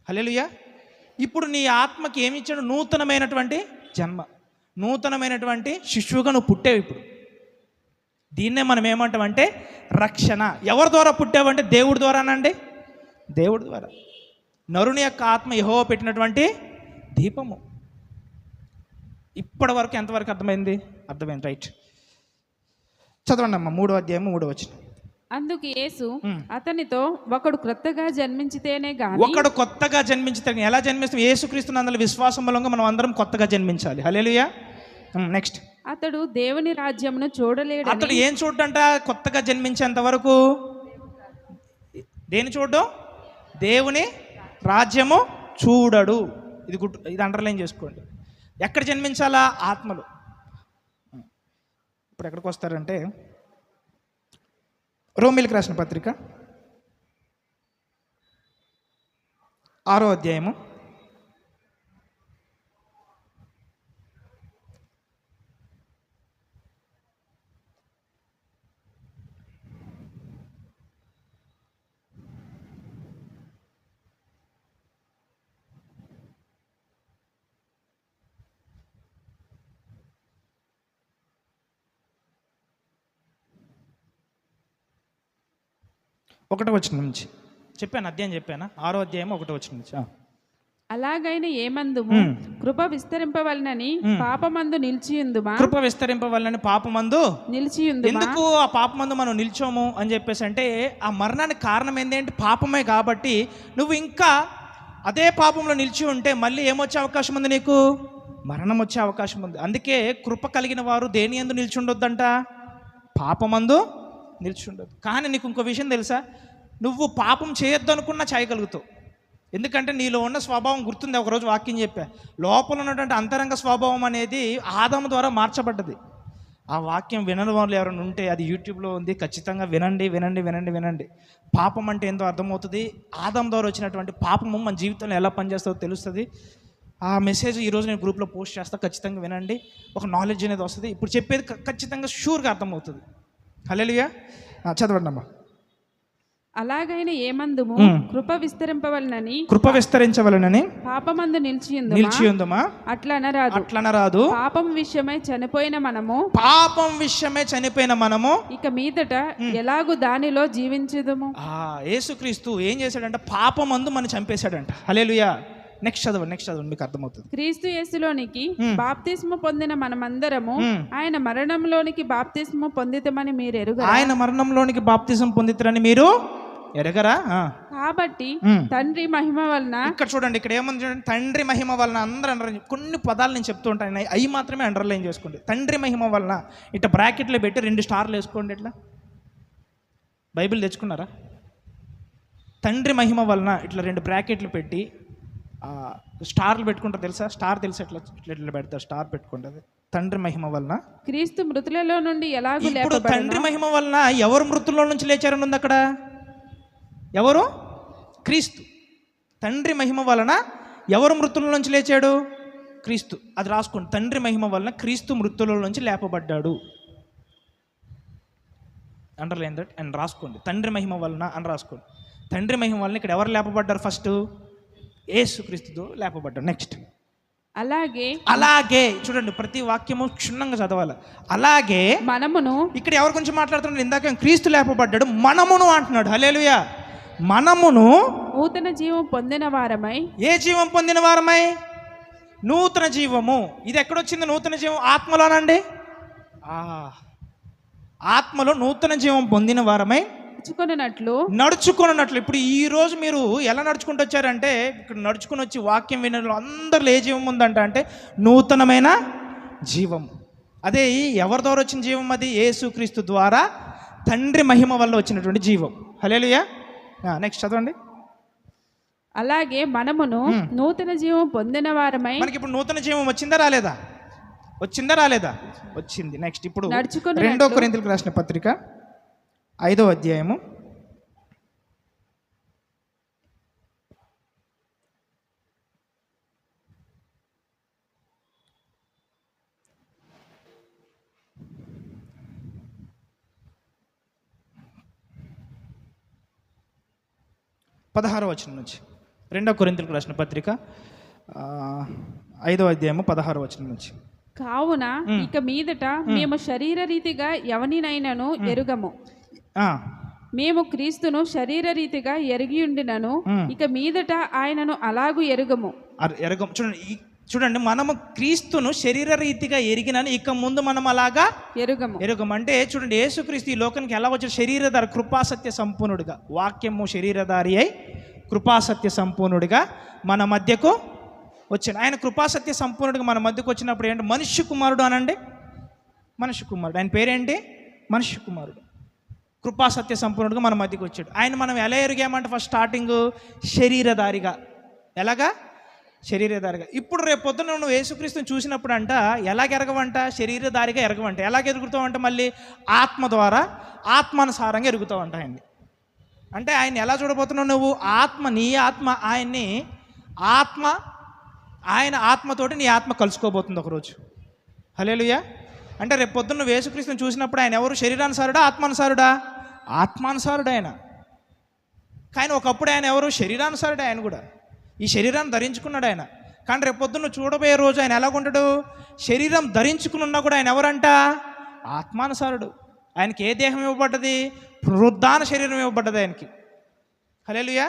హల్లెలూయా. ఇప్పుడు నీ ఆత్మకి ఏమి ఇచ్చాడు? నూతనమైనటువంటి జన్మ, నూతనమైనటువంటి శిశువుగా నువ్వు పుట్టావు. ఇప్పుడు దీన్నే మనం ఏమంటామంటే రక్షణ. ఎవరి ద్వారా పుట్టావంటే దేవుడి ద్వారానండి, దేవుడి ద్వారా. నరుని యొక్క ఆత్మ యెహోవా పెట్టినటువంటి దీపము. ఇప్పటి వరకు ఎంతవరకు అర్థమైంది? అర్థమైంది, రైట్. చదవండి అమ్మ, 3వ అధ్యాయము 3వ వచనం. అందుకు యేసు అతనితో, ఒకడు క్రొత్తగా జన్మించితేనే గాని. ఒకడు కొత్తగా జన్మించితే ఎలా జన్మిస్తాం? యేసుక్రీస్తు నందు విశ్వాసం మూలంగా మనం అందరం కొత్తగా జన్మించాలి. హల్లెలూయా. నెక్స్ట్, అతడు దేవుని రాజ్యమును చూడలేడు. అతడు ఏం చూడంట? కొత్తగా జన్మించేంత వరకు దేని చూడడం? దేవుని రాజ్యము చూడడు. ఇది అండర్లైన్ చేసుకోండి. ఎక్కడ జన్మించాలా? ఆత్మలు. ఇప్పుడు ఎక్కడికి వస్తారంటే, రోమీయులకు రాసిన పత్రిక 6వ అధ్యాయము 1వ వచనం నుంచి చెప్పాను. అధ్యాయం చెప్పానా? 6వ అధ్యాయం 1వ వచనం నుంచి. అలాగైన ఏమందుము? కృప విస్తరింపవలనని పాపమందు నిలిచియుందుమా? కృప విస్తరింపవలనని పాపమందు నిలిచియుందుమా? ఎందుకు ఆ పాపమందు మనం నిల్చోము అని చెప్పేసి అంటే, ఆ మరణానికి కారణం ఏంటంటే పాపమే. కాబట్టి నువ్వు ఇంకా అదే పాపంలో నిలిచి ఉంటే మళ్ళీ ఏమొచ్చే అవకాశం ఉంది? నీకు మరణం వచ్చే అవకాశం ఉంది. అందుకే కృప కలిగిన వారు దేని యందు నిలిచి ఉండొద్దంట? పాపమందు నిలిచి ఉండదు. కానీ నీకు ఇంకో విషయం తెలుసా? నువ్వు పాపం చేయొద్దు అనుకున్నా చేయగలుగుతావు. ఎందుకంటే నీలో ఉన్న స్వభావం గుర్తుంది. ఒకరోజు వాక్యం చెప్పా, లోపల ఉన్నటువంటి అంతరంగ స్వభావం అనేది ఆదాము ద్వారా మార్చబడ్డది. ఆ వాక్యం వినని వాళ్ళు ఎవరైనా ఉంటే అది యూట్యూబ్లో ఉంది, ఖచ్చితంగా వినండి వినండి వినండి వినండి. పాపం అంటే ఏందో అర్థమవుతుంది. ఆదాము ద్వారా వచ్చినటువంటి పాపము మన జీవితంలో ఎలా పనిచేస్తుందో తెలుస్తుంది. ఆ మెసేజ్ ఈరోజు నేను గ్రూప్లో పోస్ట్ చేస్తా, ఖచ్చితంగా వినండి. ఒక నాలెడ్జ్ అనేది వస్తుంది. ఇప్పుడు చెప్పేది ఖచ్చితంగా షూర్గా అర్థమవుతుంది. హల్లెలూయా. చదవండి అమ్మా. అలాగైన ఏమందుము? కృప విస్తరింపవలనని, కృప విస్తరించవలనని పాపమందు నిలిచియుందుమా? అట్లనరాదు. పాపం విషయమై చనిపోయిన మనము ఇక మీదట ఎలాగూ దానిలో జీవించుదుము. యేసుక్రీస్తు ఏం చేశాడంట? పాపమందు మనం చంపేశాడంట. హల్లెలూయా. నెక్స్ట్ చదవండి, మీకు అర్థమవుతుంది. క్రీస్తు యేసులోనికి బాప్తిస్మ పొందిన మనమందరము ఆయన మరణంలోనికి బాప్తిస్మ పొందితమని మీరు ఎరుగరా? ఆయన మరణంలోనికి బాప్తిజం పొందితరని మీరు ఎరగరా? కాబట్టి తండ్రి మహిమ వలన, ఇక్కడ చూడండి, ఇక్కడ ఏముంది చూడండి, తండ్రి మహిమ వలన. అందరూ అండర్లైన్, కొన్ని పదాలు నేను చెప్తూ ఉంటాను, అవి మాత్రమే అండర్లైన్ చేసుకోండి. తండ్రి మహిమ వలన ఇట్లా బ్రాకెట్లో పెట్టి 2 స్టార్లు వేసుకోండి. ఇట్లా బైబిల్ తెచ్చుకున్నారా? తండ్రి మహిమ వలన ఇట్లా 2 బ్రాకెట్లు పెట్టి స్టార్లు పెట్టుకుంటారు. తెలుసా? స్టార్ తెలుసా? ఇట్లా ఇట్లా పెడతారు, స్టార్ పెట్టుకుంటుంది. తండ్రి మహిమ వలన క్రీస్తు మృతులలో నుండి ఎలాగూ లేపబడెను. ఇప్పుడు తండ్రి మహిమ వలన ఎవరు మృతుల్లో నుంచి లేచారని ఉంది అక్కడ? ఎవరు? క్రీస్తు. తండ్రి మహిమ వలన ఎవరు మృతుల నుంచి లేచాడు? క్రీస్తు. అది రాసుకోండి. తండ్రి మహిమ వలన క్రీస్తు మృతుల నుంచి లేపబడ్డాడు. అండర్లైన్ దట్ అండ్ రాసుకోండి. తండ్రి మహిమ వలన అని రాసుకోండి. తండ్రి మహిమ వలన ఇక్కడ ఎవరు లేపబడ్డారు? ఫస్ట్ యేసుక్రీస్తుతో లేపబడ్డాడు. నెక్స్ట్ అలాగే అలాగే చూడండి, ప్రతి వాక్యము క్షుణ్ణంగా చదవాలి. అలాగే మనమును, ఇక్కడ ఎవరి గురించి మాట్లాడుతున్నాడు? ఇందాక క్రీస్తు లేపబడ్డాడు, మనమును అంటున్నాడు. హల్లెలూయా. మనమును నూతన జీవం పొందిన వారమై. ఏ జీవం పొందిన వారమై? నూతన జీవము. ఇది ఎక్కడొచ్చింది నూతన జీవం? ఆత్మలోనండి. ఆత్మలో నూతన జీవం పొందిన వారమై నడుచుకున్నట్లు. ఇప్పుడు ఈ రోజు మీరు ఎలా నడుచుకుంటూ వచ్చారంటే, ఇక్కడ నడుచుకుని వచ్చి వాక్యం వినడంలో అందరిలో ఏ జీవం ఉందంట అంటే నూతనమైన జీవం. అదే ఎవరి ద్వారా వచ్చిన జీవం? అది యేసుక్రీస్తు ద్వారా తండ్రి మహిమ వల్ల వచ్చినటువంటి జీవం. హల్లెలూయా. నెక్స్ట్ చదవండి. అలాగే మనమును నూతన జీవం పొందిన వారమై. మనకి ఇప్పుడు నూతన జీవం వచ్చిందా రాలేదా? వచ్చిందా రాలేదా? వచ్చింది. నెక్స్ట్ ఇప్పుడు 2 కొరింథీయులకు రాసిన పత్రిక 5వ అధ్యాయము 16వ వచనం నుంచి. 2 కొరింథీయులకు రాసిన పత్రిక 5వ అధ్యాయము 16వ వచనం నుంచి. కావున ఇక మీదట మేము శరీర రీతిగా ఎవనినైనను ఎరుగము. మేము క్రీస్తును శరీర రీతిగా ఎరిగి ఉండినను ఇక మీదట ఆయనను అలాగూ ఎరుగము. చూడండి, మనము క్రీస్తును శరీర రీతిగా ఎరిగినను ఇక ముందు మనం అలాగా ఎరుగము. అంటే చూడండి, యేసుక్రీస్తు ఈ లోకానికి ఎలా వచ్చాడు? శరీరధారి, కృపాసత్య సంపూర్ణుడిగా. వాక్యము శరీరధారి అయి కృపాసత్య సంపూర్ణుడిగా మన మధ్యకు వచ్చాడు. ఆయన కృపాసత్య సంపూర్ణుడిగా మన మధ్యకు వచ్చినప్పుడు ఏంటి? మనుష్య కుమారుడు అనండి. మనుష్య కుమారుడు. ఆయన పేరేంటి? మనుష్య కుమారుడు. కృపాసత్య సంపూర్ణుడిగా మన మధ్యకు వచ్చాడు. ఆయన మనం ఎలా ఎరిగామంటే ఫస్ట్ స్టార్టింగ్ శరీరధారిగా. ఎలాగా? శరీరధారిగా. ఇప్పుడు రేపు పొద్దున నువ్వు యేసుక్రీస్తుని చూసినప్పుడు అంట ఎలాగ ఎరగవంట? శరీరధారిగా ఎరగవంట. ఎలాగ ఎరుగుతావంట? మళ్ళీ ఆత్మ ద్వారా, ఆత్మానుసారంగా ఎరుగుతావంట ఆయన్ని. అంటే ఆయన ఎలా చూడబోతున్నావు నువ్వు? ఆత్మ, నీ ఆత్మ ఆయన్ని, ఆత్మ ఆయన ఆత్మతోటి నీ ఆత్మ కలుసుకోబోతుంది ఒకరోజు. హల్లెలూయా. అంటే రేపు పొద్దున్న నువ్వు యేసుక్రీస్తుని చూసినప్పుడు ఆయన ఎవరు? శరీరానుసారుడా, ఆత్మానుసారుడా? ఆత్మానుసారుడు ఆయన. కానీ ఒకప్పుడు ఆయన ఎవరు? శరీరానుసారుడు. ఆయన కూడా ఈ శరీరాన్ని ధరించుకున్నాడు ఆయన. కానీ రేపు పొద్దున్న నువ్వు చూడబోయే రోజు ఆయన ఎలాగుంటాడు? శరీరం ధరించుకుని ఉన్నా కూడా ఆయన ఎవరంట? ఆత్మానుసారుడు. ఆయనకి ఏ దేహం ఇవ్వబడ్డది? పునరుద్ధాన శరీరం ఇవ్వబడ్డది ఆయనకి. హల్లెలూయా.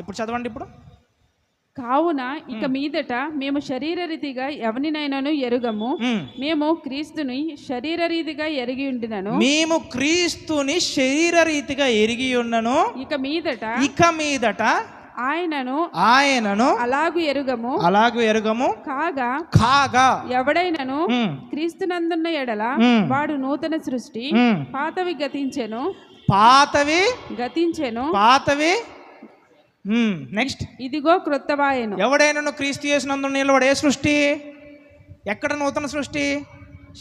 ఇప్పుడు చదవండి. ఇప్పుడు కావున ఇక మీదట మేము శరీర రీతిగా ఎవనినైనాను ఎరుగము. మేము క్రీస్తుని శరీర రీతిగా ఎరిగి ఉండినను. మేము క్రీస్తుని శరీర రీతిగా ఎరిగి ఉన్నను. ఇక మీదట ఆయనను అలాగు ఎరుగము. కాగా ఎవడైనను క్రీస్తునందున్న ఎడల వాడు నూతన సృష్టి. పాతవి గతించెను. నెక్స్ట్ ఇదిగో క్రొత్తవాయెను. ఎవడైనా క్రీస్తు యేసునందు నిలబడే సృష్టి. ఎక్కడ నూతన సృష్టి?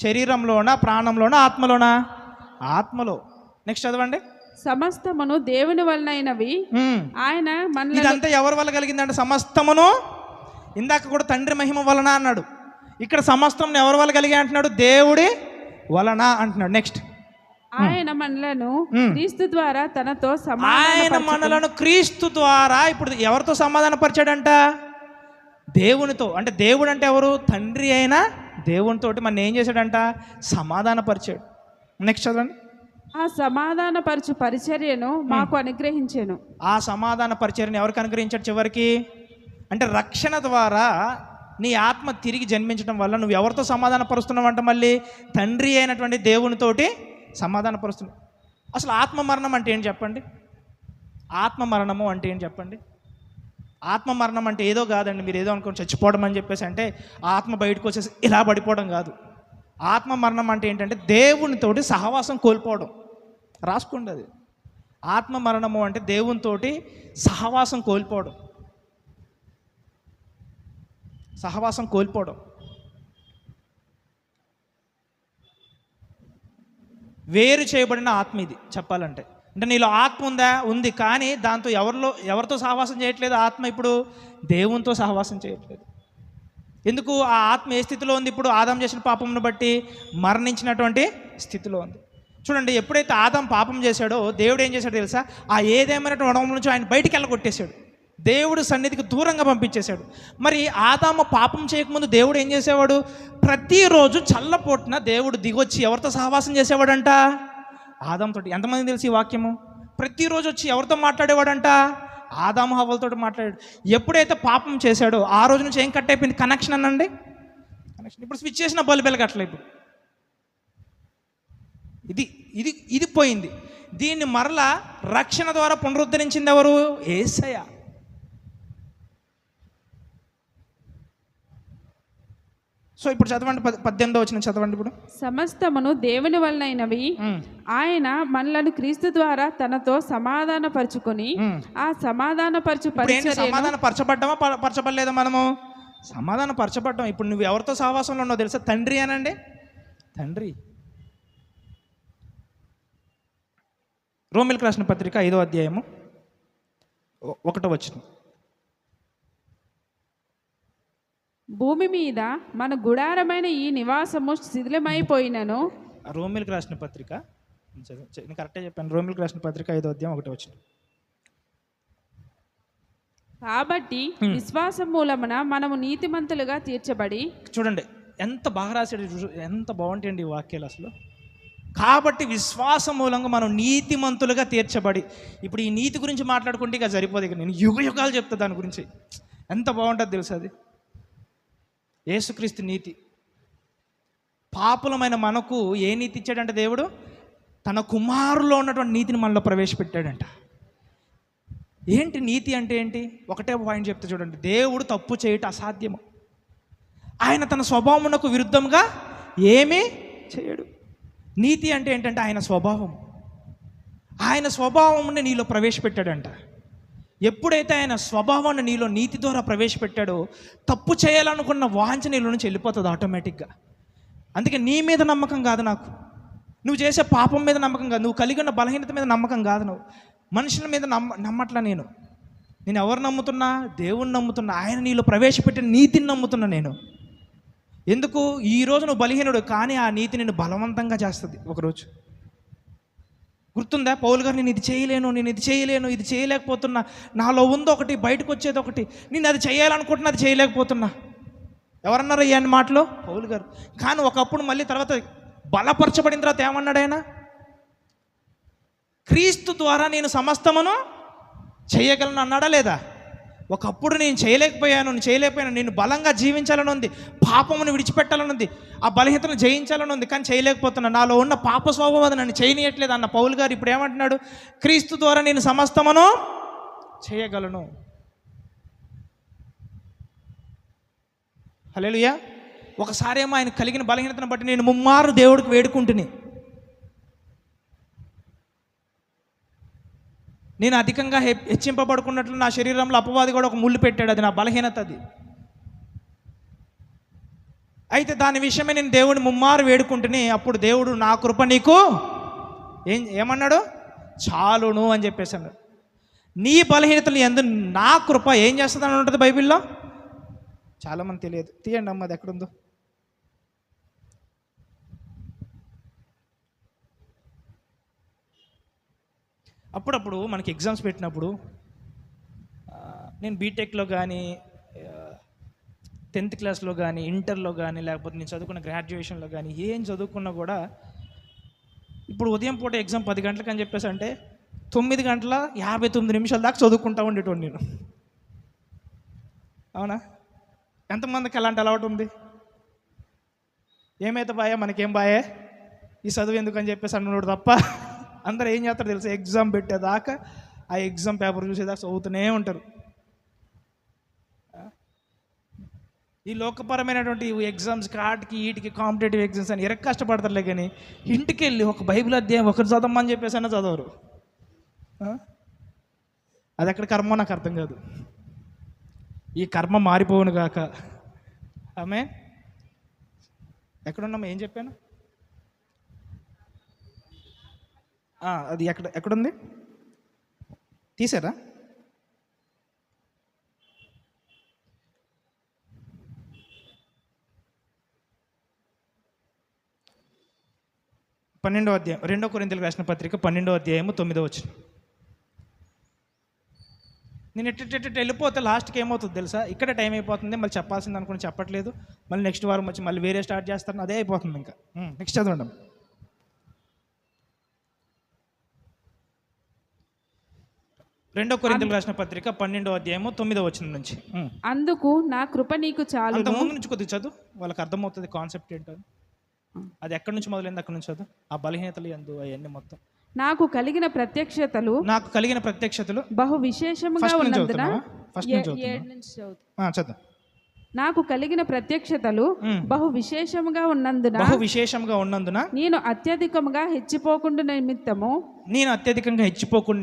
శరీరంలోనా, ప్రాణంలోనా, ఆత్మలోనా? ఆత్మలో. నెక్స్ట్ చదవండి. సమస్తమును దేవుని వలనైనవి. ఆయన మనల్ని. ఇదంతా ఎవరి వల్ల కలిగిందంటే సమస్తమును. ఇందాక కూడా తండ్రి మహిమ వలన అన్నాడు. ఇక్కడ సమస్తం ఎవరి వల్ల కలిగి అంటున్నాడు? దేవుడి వలన అంటున్నాడు. నెక్స్ట్ ఆయన మనలను క్రీస్తు ద్వారా తనతో క్రీస్తు ద్వారా ఇప్పుడు ఎవరితో సమాధానపరిచాడంట? దేవునితో. అంటే దేవుడు అంటే ఎవరు? తండ్రి అయిన దేవునితోటి మన ఏం చేశాడంట? సమాధానపరిచాడు. నెక్స్ట్ చదవండి. ఆ సమాధానపరచు పరిచర్యను మాకు అనుగ్రహించాను. ఆ సమాధాన పరిచర్యను ఎవరికి అనుగ్రహించాడు? చివరికి అంటే రక్షణ ద్వారా నీ ఆత్మ తిరిగి జన్మించడం వల్ల నువ్వు ఎవరితో సమాధాన పరుస్తున్నావంట? మళ్ళీ తండ్రి అయినటువంటి దేవునితోటి సమాధాన పరుస్తున్నావు. అసలు ఆత్మ మరణం అంటే ఏంటి చెప్పండి? ఆత్మ మరణము అంటే ఏంటి చెప్పండి? ఆత్మ మరణం అంటే ఏదో కాదండి. మీరు ఏదో అనుకోని చచ్చిపోవడం అని చెప్పేసి అంటే ఆత్మ బయటకు వచ్చేసి ఇలా పడిపోవడం కాదు. ఆత్మ మరణం అంటే ఏంటంటే దేవునితోటి సహవాసం కోల్పోవడం. రాసుకోండి అది. ఆత్మ మరణము అంటే దేవునితోటి సహవాసం కోల్పోవడం. సహవాసం కోల్పోవడం. వేరు చేయబడిన ఆత్మ ఇది చెప్పాలంటే. అంటే నీలో ఆత్మ ఉందా? ఉంది. కానీ దాంతో ఎవరితో సహవాసం చేయట్లేదు ఆత్మ. ఇప్పుడు దేవునితో సహవాసం చేయట్లేదు. ఎందుకు? ఆ ఆత్మ ఏ స్థితిలో ఉంది? ఇప్పుడు ఆదాం చేసిన పాపంను బట్టి మరణించినటువంటి స్థితిలో ఉంది. చూడండి, ఎప్పుడైతే ఆదాం పాపం చేశాడో దేవుడు ఏం చేశాడో తెలుసా? ఆ ఏదేమైనటువంటి వనం నుంచి ఆయన బయటికి వెళ్ళగొట్టేశాడు. దేవుడు సన్నిధికి దూరంగా పంపించేశాడు. మరి ఆదాము పాపం చేయకముందు దేవుడు ఏం చేసేవాడు? ప్రతిరోజు చల్లపోటున దేవుడు దిగొచ్చి ఎవరితో సహవాసం చేసేవాడంట? ఆదాముతో. ఎంతమంది తెలిసి ఈ వాక్యము? ప్రతిరోజు వచ్చి ఎవరితో మాట్లాడేవాడంట? ఆదాము హవ్వలతో మాట్లాడాడు. ఎప్పుడైతే పాపం చేశాడో ఆ రోజు నుంచి ఏం కట్ అయిపోయింది? కనెక్షన్ అనండి, కనెక్షన్. ఇప్పుడు స్విచ్ చేసిన బల్బు వెలగట్లే. ఇప్పుడు ఇది ఇది ఇది పోయింది. దీన్ని మరలా రక్షణ ద్వారా పునరుద్ధరించింది ఎవరు? యేసయ్య. సో ఇప్పుడు చదవండి, 18వ వచనం చదవండి. ఇప్పుడు సమస్తమును దేవుని వలనైనవి, ఆయన మనలను క్రీస్తు ద్వారా తనతో సమాధాన పరుచుకొని ఆ సమాధానపరచు సమాధాన పరచబడ్డామా పరచబడలేదా? మనము సమాధాన పరచబడ్డాం. ఇప్పుడు నువ్వు ఎవరితో సహవాసంలో ఉన్నావు తెలుసా? తండ్రి అనండి, తండ్రి. రోమిలకు రాసిన పత్రిక 5వ అధ్యాయము 1వ వచనం. భూమి మీద మన గుడారమైన ఈ నివాసము శిథిలమైపోయినను. రోమిలకు రాసిన పత్రిక, నేను కరెక్టే చెప్పాను. రోమిలకు రాసిన పత్రిక 5వ అధ్యాయం 1వ వచనం. కాబట్టి విశ్వాసం మూలమున మనము నీతిమంతులుగా తీర్చబడి. చూడండి ఎంత బాగా రాశాడు, ఎంత బాగుంటాయండి ఈ వాక్యాలు అసలు. కాబట్టి విశ్వాసం మూలంగా మనం నీతిమంతులుగా తీర్చబడి. ఇప్పుడు ఈ నీతి గురించి మాట్లాడుకుంటే ఇక సరిపోదు, ఇక నేను యుగాలు చెప్తా దాని గురించి. ఎంత బాగుంటుంది తెలుసు అది. యేసుక్రీస్తు నీతి. పాపులమైన మనకు ఏ నీతి ఇచ్చాడంటే దేవుడు? తన కుమారులో ఉన్నటువంటి నీతిని మనలో ప్రవేశపెట్టాడంట. ఏంటి నీతి అంటే ఏంటి? ఒకటే పాయింట్ చెప్తే చూడండి. దేవుడు తప్పు చేయటం అసాధ్యము. ఆయన తన స్వభావమునకు విరుద్ధంగా ఏమీ చేయడు. నీతి అంటే ఏంటంటే ఆయన స్వభావం. ఆయన స్వభావంని నీలో ప్రవేశపెట్టాడంట. ఎప్పుడైతే ఆయన స్వభావాన్ని నీలో నీతి ద్వారా ప్రవేశపెట్టాడో తప్పు చేయాలనుకున్న వాంఛ నీలో నుంచి వెళ్ళిపోతుంది ఆటోమేటిక్గా. అందుకే నీ మీద నమ్మకం కాదు నాకు, నువ్వు చేసే పాపం మీద నమ్మకం కాదు, నువ్వు కలిగి ఉన్న బలహీనత మీద నమ్మకం కాదు, నువ్వు మనుషుల మీద నమ్మట్లా. నేను ఎవరు నమ్ముతున్నా? దేవుణ్ణి నమ్ముతున్నా. ఆయన నీలో ప్రవేశపెట్టిన నీతిని నమ్ముతున్నా నేను. ఎందుకు? ఈరోజు నువ్వు బలహీనుడు, కానీ ఆ నీతి నిన్ను బలవంతంగా చేస్తుంది ఒకరోజు. గుర్తుందా? పౌలు గారు, నేను ఇది చేయలేను, ఇది చేయలేకపోతున్నా, నాలో ఉంది ఒకటి, బయటకు వచ్చేది ఒకటి, నేను అది చేయాలనుకుంటున్నా, అది చేయలేకపోతున్నా. ఎవరన్నారు ఈ మాటలో? పౌలు గారు. కానీ ఒకప్పుడు మళ్ళీ తర్వాత బలపరచబడిన తర్వాత ఏమన్నాడు ఆయన? క్రీస్తు ద్వారా నేను సమస్తమును చేయగలను అన్నాడా లేదా? ఒకప్పుడు నేను చేయలేకపోయాను, నేను బలంగా జీవించాలని ఉంది, పాపమును విడిచిపెట్టాలని ఉంది, ఆ బలహీనతను జయించాలని ఉంది, కానీ చేయలేకపోతున్నా, నాలో ఉన్న పాప స్వభావం అది నన్ను చేయనీయట్లేదు అన్న పౌలు గారు ఇప్పుడు ఏమంటున్నాడు? క్రీస్తు ద్వారా నేను సమస్తమును చేయగలను. హల్లెలూయా. ఒకసారి ఏమో ఆయన కలిగిన బలహీనతను బట్టి నేను ముమ్మారు దేవుడికి వేడుకుంటుని, నేను అధికంగా హెచ్చింపబడుకున్నట్లు నా శరీరంలో అపవాది కూడా ఒక ముళ్ళు పెట్టాడు. అది నా బలహీనత. అది అయితే దాని విషయమే నేను దేవుడిని ముమ్మారు వేడుకుంటుని, అప్పుడు దేవుడు నా కృప నీకు ఏమన్నాడు? చాలును అని చెప్పేసాడు. నీ బలహీనతలు ఎందు నా కృప ఏం చేస్తుందని ఉంటుంది బైబిల్లో. చాలామంది తెలియదు. తీయండి అమ్మ, అది ఎక్కడుందో. అప్పుడప్పుడు మనకి ఎగ్జామ్స్ పెట్టినప్పుడు, నేను బీటెక్లో కానీ 10th క్లాస్లో కానీ ఇంటర్లో కానీ లేకపోతే నేను చదువుకున్న గ్రాడ్యుయేషన్లో కానీ ఏం చదువుకున్నా కూడా, ఇప్పుడు ఉదయం పూట ఎగ్జామ్ 10 గంటలకు అని చెప్పేసి అంటే 9 గంటల 59 నిమిషాల దాకా చదువుకుంటా ఉండేటోడు నేను. అవునా? ఎంతమందికి అలాంటి అలవాటు ఉంది? ఏమైతే బాయే, మనకేం బాయే, ఈ చదువు ఎందుకు అని చెప్పేసి అన్నాడు తప్ప అందరూ ఏం చేస్తారు తెలుసా? ఎగ్జామ్ పెట్టేదాకా ఆ ఎగ్జామ్ పేపర్ చూసేదాకా చదువుతూనే ఉంటారు. ఈ లోకపరమైనటువంటి ఎగ్జామ్స్ వాటికి వీటికి కాంపిటేటివ్ ఎగ్జామ్స్ అని ఎరగ కష్టపడతారులే, కానీ ఇంటికి వెళ్ళి ఒక బైబిల్ అధ్యాయం ఒకటి చదవమని చెప్పేసి అన్న చదవరు. అది ఎక్కడ కర్మ నాకు అర్థం కాదు. ఈ కర్మ మారిపోవును గాక. ఆమె ఎక్కడున్నామా? ఏం చెప్పాను? అది ఎక్కడుంది? తీసారా? పన్నెండవ అధ్యాయం, 2 కొరింథీయులకు రాసిన పత్రిక 12వ అధ్యాయము 9వ వచనం. నేను ఎట్ట వెళ్ళిపోతే లాస్ట్కి ఏమవుతుంది తెలుసా, ఇక్కడ టైం అయిపోతుంది, మళ్ళీ చెప్పాల్సింది అనుకుని చెప్పట్లేదు, మళ్ళీ నెక్స్ట్ వారం వచ్చి మళ్ళీ వేరే స్టార్ట్ చేస్తాను, అదే అయిపోతుంది ఇంకా. నెక్స్ట్ చదవండి. 2 కొరింథీయులకు రాసిన పత్రిక 12వ అధ్యాయము 9వ వచనం నుంచి. అందుకు నా కృప నీకు చాలు. అంత ముందు నుంచి కొద్దిగా చదువు, వాళ్ళకి అర్థమవుతుంది కాన్సెప్ట్ ఏంటో. అది ఎక్కడి నుంచి మొదలైంది, అక్కడి నుంచి చదువు. ఆ బలహీనతలు ఎందు అవన్నీ మొత్తం. నాకు కలిగిన ప్రత్యక్షతలు బహు విశేషముగా ఉన్నందున. చదువు. నాకు కలిగిన ప్రత్యక్షతలు బహు విశేషముగా ఉన్నందున నేను అత్యధికంగా హెచ్చిపోకుండా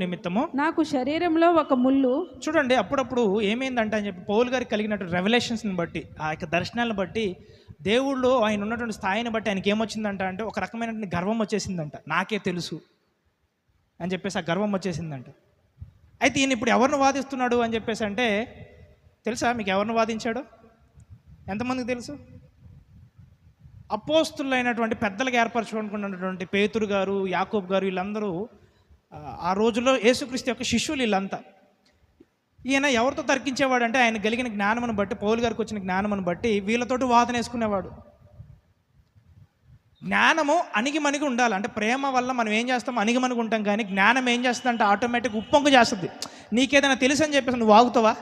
నిమిత్తము నాకు శరీరంలో ఒక ముళ్ళు. చూడండి, అప్పుడప్పుడు ఏమైందంట అని చెప్పి పౌలు గారికి కలిగినట్టు రెవల్యూషన్స్ని బట్టి, ఆ యొక్క దర్శనాలను బట్టి, దేవుళ్ళు ఆయన ఉన్నటువంటి స్థాయిని బట్టి ఆయనకి ఏమొచ్చిందంట అంటే ఒక రకమైనటువంటి గర్వం వచ్చేసిందంట. నాకే తెలుసు అని చెప్పేసి ఆ గర్వం వచ్చేసిందంట. అయితే ఈయన ఇప్పుడు ఎవరిని వాదిస్తున్నాడు అని చెప్పేసి అంటే తెలుసా మీకు? ఎవరిని వాదించాడు ఎంతమందికి తెలుసు? అపోస్తులైనటువంటి పెద్దలకు ఏర్పరచుకున్నటువంటి పేతురు గారు, యాకోబు గారు, వీళ్ళందరూ ఆ రోజుల్లో యేసుక్రీస్తు యొక్క శిష్యులు వీళ్ళంతా. ఈయన ఎవరితో తర్కించేవాడు అంటే ఆయన కలిగిన జ్ఞానమును బట్టి, పౌలు గారికి వచ్చిన జ్ఞానమును బట్టి వీళ్ళతోటి వాదన వేసుకునేవాడు. జ్ఞానము అణిగిమణిగి ఉండాలి. అంటే ప్రేమ వల్ల మనం ఏం చేస్తాం, అణిగిమణిగి ఉంటాం. కానీ జ్ఞానం ఏం చేస్తుంది అంటే ఆటోమేటిక్ ఉప్పొంగు చేస్తుంది. నీకేదైనా తెలుసు అని చెప్పేసి నువ్వు వాగుతావా?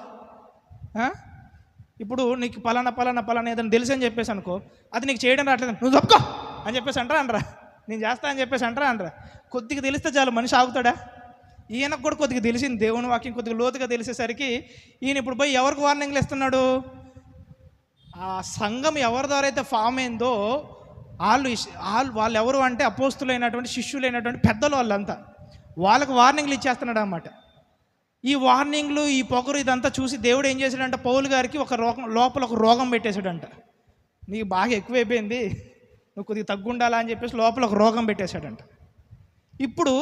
ఇప్పుడు నీకు పలానా ఏదైనా తెలుసు అని చెప్పేసి అనుకో, అది నీకు చేయడం రావట్లేదు, నువ్వు తప్పుకో అని చెప్పేసి అనరా, నేను చేస్తా అని చెప్పేసి అనరా. కొద్దిగా తెలిస్తే చాలు మనిషి ఆగుతాడా? ఈయనకు కూడా కొద్దిగా తెలిసింది, దేవుని వాక్యం కొద్దిగా లోతుగా తెలిసేసరికి ఈయన ఇప్పుడు పోయి ఎవరికి వార్నింగ్లు ఇస్తున్నాడు? ఆ సంఘం ఎవరి ద్వారా అయితే ఫామ్ అయిందో వాళ్ళు ఎవరు అంటే అపోస్తులైనటువంటి శిష్యులైనటువంటి పెద్దలు వాళ్ళంతా. వాళ్ళకు వార్నింగ్లు ఇచ్చేస్తున్నాడు అన్నమాట. ఈ వార్నింగ్లు, ఈ పొగరు, ఇదంతా చూసి దేవుడు ఏం చేశాడంట, పౌలు గారికి లోపల ఒక రోగం పెట్టేశాడంట. నీకు బాగా ఎక్కువైపోయింది, నువ్వు కొద్దిగా తగ్గుండాలా అని చెప్పేసి లోపల ఒక రోగం పెట్టేశాడంట. ఇప్పుడు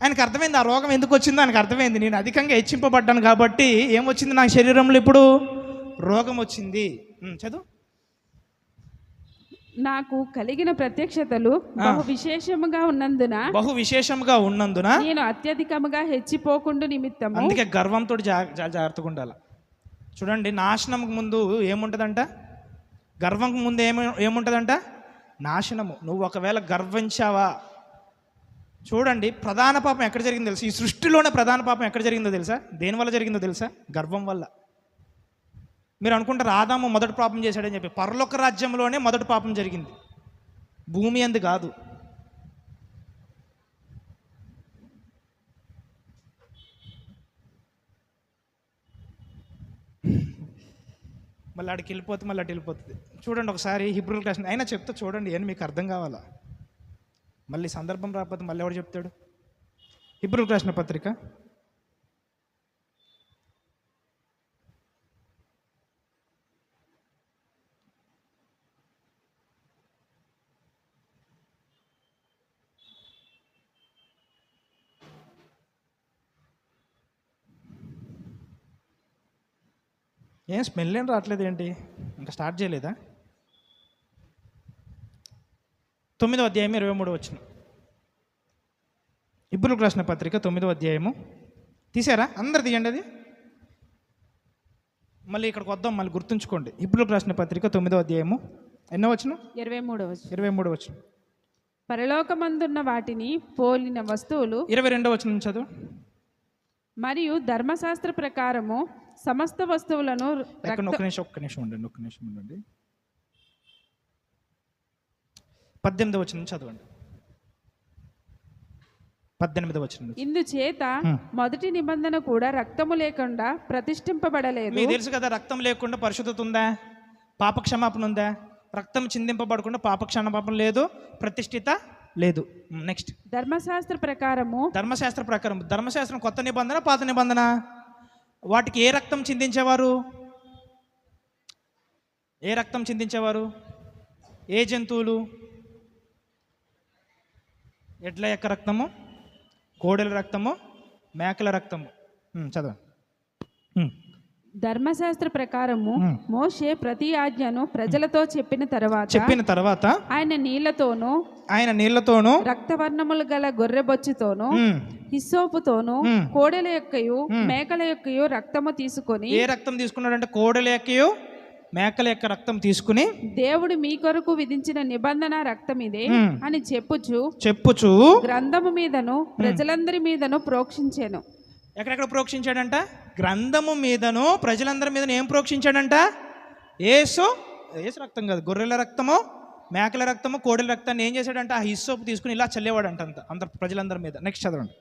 ఆయనకు అర్థమైంది ఆ రోగం ఎందుకు వచ్చిందో ఆయనకు అర్థమైంది. నేను అధికంగా హెచ్చింపబడ్డాను కాబట్టి ఏమొచ్చింది నాకు శరీరంలో? ఇప్పుడు రోగం వచ్చింది. చదువు. నాకు కలిగిన ప్రత్యక్షతలు బహు విశేషముగా ఉన్నందున నేను అత్యధికముగా హెచ్చిపోకుండా నిమిత్తము. అందుకే గర్వంతో జాగ్రత్తగా ఉండాలి. చూడండి, నాశనం ముందు ఏముంటుందంట? గర్వం ముందు ఏముంటుందంట? నాశనము. నువ్వు ఒకవేళ గర్వించావా, చూడండి, ప్రధాన పాపం ఎక్కడ జరిగిందో తెలుసా? ఈ సృష్టిలోనే ప్రధాన పాపం ఎక్కడ జరిగిందో తెలుసా? దేనివల్ల జరిగిందో తెలుసా? గర్వం వల్ల. మీరు అనుకుంటారు ఆదాము మొదటి పాపం చేశాడని చెప్పి. పరలోక రాజ్యంలోనే మొదటి పాపం జరిగింది, భూమి అందు కాదు. మళ్ళీ అడికి వెళ్ళిపోతే మళ్ళీ అటు వెళ్ళిపోతుంది. చూడండి ఒకసారి హిబ్రూలకు రాసిన, అయినా చెప్తా చూడండి, అని మీకు అర్థం కావాలా? మళ్ళీ సందర్భం రాకపోతే మళ్ళీ ఎవడు చెప్తాడు? హిబ్రూలకు రాసిన పత్రిక 'ఏం స్మెల్ ఏం రావట్లేదు ఏంటి? ఇంకా స్టార్ట్ చేయలేదా? 9వ అధ్యాయం 23వ వచనం. హిబ్రూలకు రాసిన పత్రిక 9వ అధ్యాయము. తీసారా? అందరు తీయండి అది. మళ్ళీ ఇక్కడికి వద్దాం, మళ్ళీ గుర్తుంచుకోండి. హిబ్రూలకు రాసిన పత్రిక 9వ అధ్యాయము ఎన్నో వచనం? 23వ వచనం. పరలోకమందున్న వాటిని పోలిన వస్తువులు. 22వ వచనం చదువు. మరియు ధర్మశాస్త్ర ప్రకారము సమస్త వస్తువులను. ఒక్క నిమిషం ఉండండి. 18వ వచనం చదవండి. 18వ వచనం. ఇందుచేత మొదటి నిబంధన కూడా రక్తము లేకుండా ప్రతిష్ఠింపబడలేదు. మీకు తెలుసు కదా, రక్తం లేకుండా పరిశుద్ధత ఉందా? పాప క్షమాపణ ఉందా? రక్తం చిందింపబడకుండా పాప క్షమాపణ లేదు, ప్రతిష్ఠిత లేదు. నెక్స్ట్. ధర్మశాస్త్ర ప్రకారం. ధర్మశాస్త్రం కొత్త నిబంధన, పాత నిబంధన. వాటికి ఏ రక్తం చిందించేవారు? ఏ జంతువులు? ఎడ్ల యొక్క రక్తము, కోడెల రక్తము, మేకల రక్తము. చదవండి. ధర్మశాస్త్ర ప్రకారము మోషే ప్రతి ఆజ్ఞను ప్రజలతో చెప్పిన తర్వాత ఆయన నీళ్లతోనూ రక్తవర్ణములు గల గొర్రెబొచ్చుతోనూ హిస్సోపుతోను కోడెల యొక్కయు మేకల యొక్కయు రక్తము తీసుకొని. ఏ రక్తం తీసుకున్నాడంటే కోడెల యొక్కయు మేకల యొక్క రక్తం తీసుకుని, దేవుడు మీ కొరకు విధించిన నిబంధన రక్తం ఇదే అని చెప్పుచు గ్రంథము మీదను ప్రజలందరి మీదను ప్రోక్షించాను. ఎక్కడెక్కడ ప్రోక్షించాడంట? గ్రంథము మీదను ప్రజలందరి మీద ఏం ప్రోక్షించాడంట? యేసు రక్తం కాదు, గొర్రెల రక్తము, మేకల రక్తము, కోడెల రక్తాన్ని ఏం చేశాడంట? ఆ హిస్సోపు తీసుకుని ఇలా చల్లేవాడంట అంత ప్రజలందరి మీద. నెక్స్ట్ చదవండి.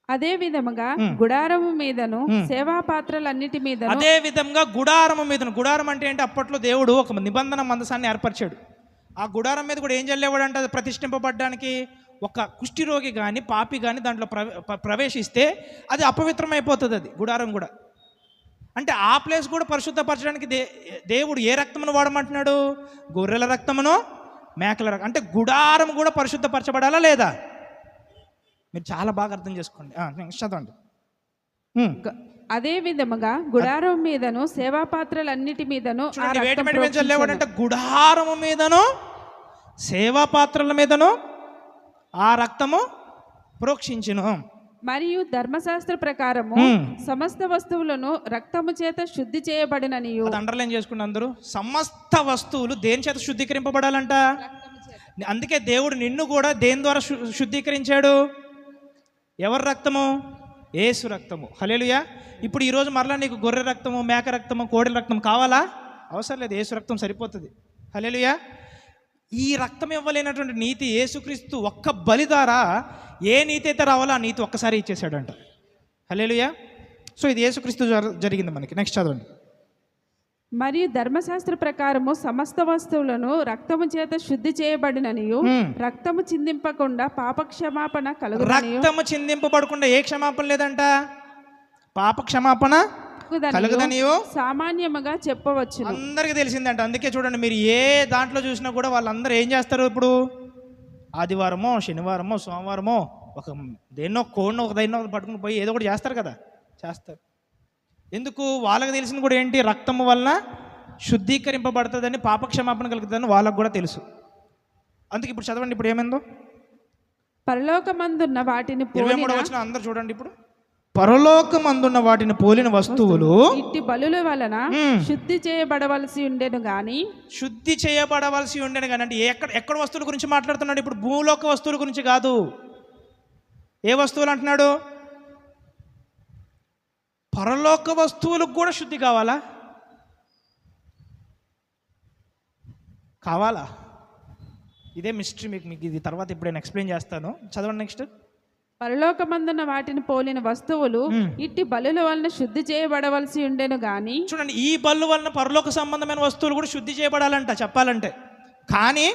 అదే విధముగా గుడారము మీదను సేవా పాత్రలన్నిటి మీద. అదే విధంగా గుడారము మీదను. గుడారం అంటే ఏంటి? అప్పట్లో దేవుడు ఒక నిబంధన మందసాన్ని ఏర్పరిచాడు. ఆ గుడారం మీద కూడా ఏం చల్లేవాడంట? అది ప్రతిష్ఠింపబడ్డానికి ఒక కుష్ఠిరోగి కానీ పాపి కానీ దాంట్లో ప్రవేశిస్తే అది అపవిత్రమైపోతుంది. అది గుడారం కూడా అంటే ఆ ప్లేస్ కూడా పరిశుద్ధపరచడానికి దేవుడు ఏ రక్తమును వాడమంటున్నాడు? గొర్రెల రక్తమును, మేకల రక్తం. అంటే గుడారం కూడా పరిశుద్ధపరచబడాలా లేదా? మీరు చాలా బాగా అర్థం చేసుకోండి. చదవండి. అదే విధముగా గుడారం మీదను సేవా పాత్రలన్నిటి మీదను. అంటే గుడారము మీదను సేవా పాత్రల మీదను ఆ రక్తము ప్రోక్షించును. మరియు ధర్మశాస్త్ర ప్రకారము సమస్త వస్తువులను రక్తము చేత శుద్ధి చేయబడిననియు. అండర్లైన్ చేసుకున్న అందరూ, సమస్త వస్తువులు దేని చేత శుద్ధీకరింపబడాలంట? అందుకే దేవుడు నిన్ను కూడా దేని ద్వారా శుద్ధీకరించాడు? ఎవరి రక్తము? యేసు రక్తము. హల్లెలూయా. ఇప్పుడు ఈరోజు మరలా నీకు గొర్రె రక్తము, మేక రక్తము, కోడెల రక్తం కావాలా? అవసరం లేదు, యేసు రక్తం సరిపోతుంది. హల్లెలూయా. ఈ రక్తం ఇవ్వలేనటువంటి నీతి యేసుక్రీస్తు ఒక్క బలి ద్వారా ఏ నీతి అయితే రావాలో ఆ నీతి ఒక్కసారి ఇచ్చేసాడంట. హల్లెలూయా. సో ఇది యేసుక్రీస్తు జరిగింది మనకి. నెక్స్ట్ చదవండి. మరియు ధర్మశాస్త్ర ప్రకారము సమస్త వస్తువులను రక్తము చేత శుద్ధి చేయబడిననియు, రక్తము చిందింపకుండా పాప క్షమాపణ కలుగు. రక్తము చిందింపబడకుండా ఏ క్షమాపణ లేదంట? పాప క్షమాపణ కలుగుదనియు సామాన్యముగా చెప్పవచ్చు. అందరికీ తెలిసిందంట. అందుకే చూడండి, మీరు ఏ దాంట్లో చూసినా కూడా వాళ్ళందరూ ఏం చేస్తారు? ఇప్పుడు ఆదివారమో, శనివారమో, సోమవారమో ఒక దేన్నో కోడినో ఒక దైన్నో పట్టుకుని పోయి ఏదో ఒకటి చేస్తారు కదా, చేస్తారు. ఎందుకు? వాళ్ళకి తెలిసింది కూడా ఏంటి? రక్తము వలన శుద్ధీకరింపబడుతుందని, పాపక్షమాపణ కలుగుతుందని వాళ్ళకు కూడా తెలుసు. అందుకే ఇప్పుడు చదవండి, ఇప్పుడు ఏమైందో. పరలోకమందున్న వాటిని 23వ వచనం అందరూ చూడండి. ఇప్పుడు పరలోకమందున్న వాటిని పోలిన వస్తువులు ఇట్టి బలుల వలన శుద్ధి చేయబడవలసి ఉండేను గాని. శుద్ధి చేయబడవలసి ఉండేను కానీ అంటే ఎక్కడ వస్తువుల గురించి మాట్లాడుతున్నాడు? ఇప్పుడు భూలోక వస్తువుల గురించి కాదు. ఏ వస్తువులు అంటున్నాడు? పరలోక వస్తువులకు కూడా శుద్ధి కావాలా? ఇదే మిస్టరీ. మీకు ఇది తర్వాత ఎప్పుడైనా ఎక్స్ప్లెయిన్ చేస్తాను. చదవండి నెక్స్ట్. పరలోకమందున్న వాటిని పోలిన వస్తువులు ఇట్టి బలుల వలన శుద్ధి చేయబడవలసి ఉండేను గాని. చూడండి, ఈ బలు వలన పరలోక సంబంధమైన వస్తువులు కూడా శుద్ధి చేయబడాలంట చెప్పాలంటే. కానీ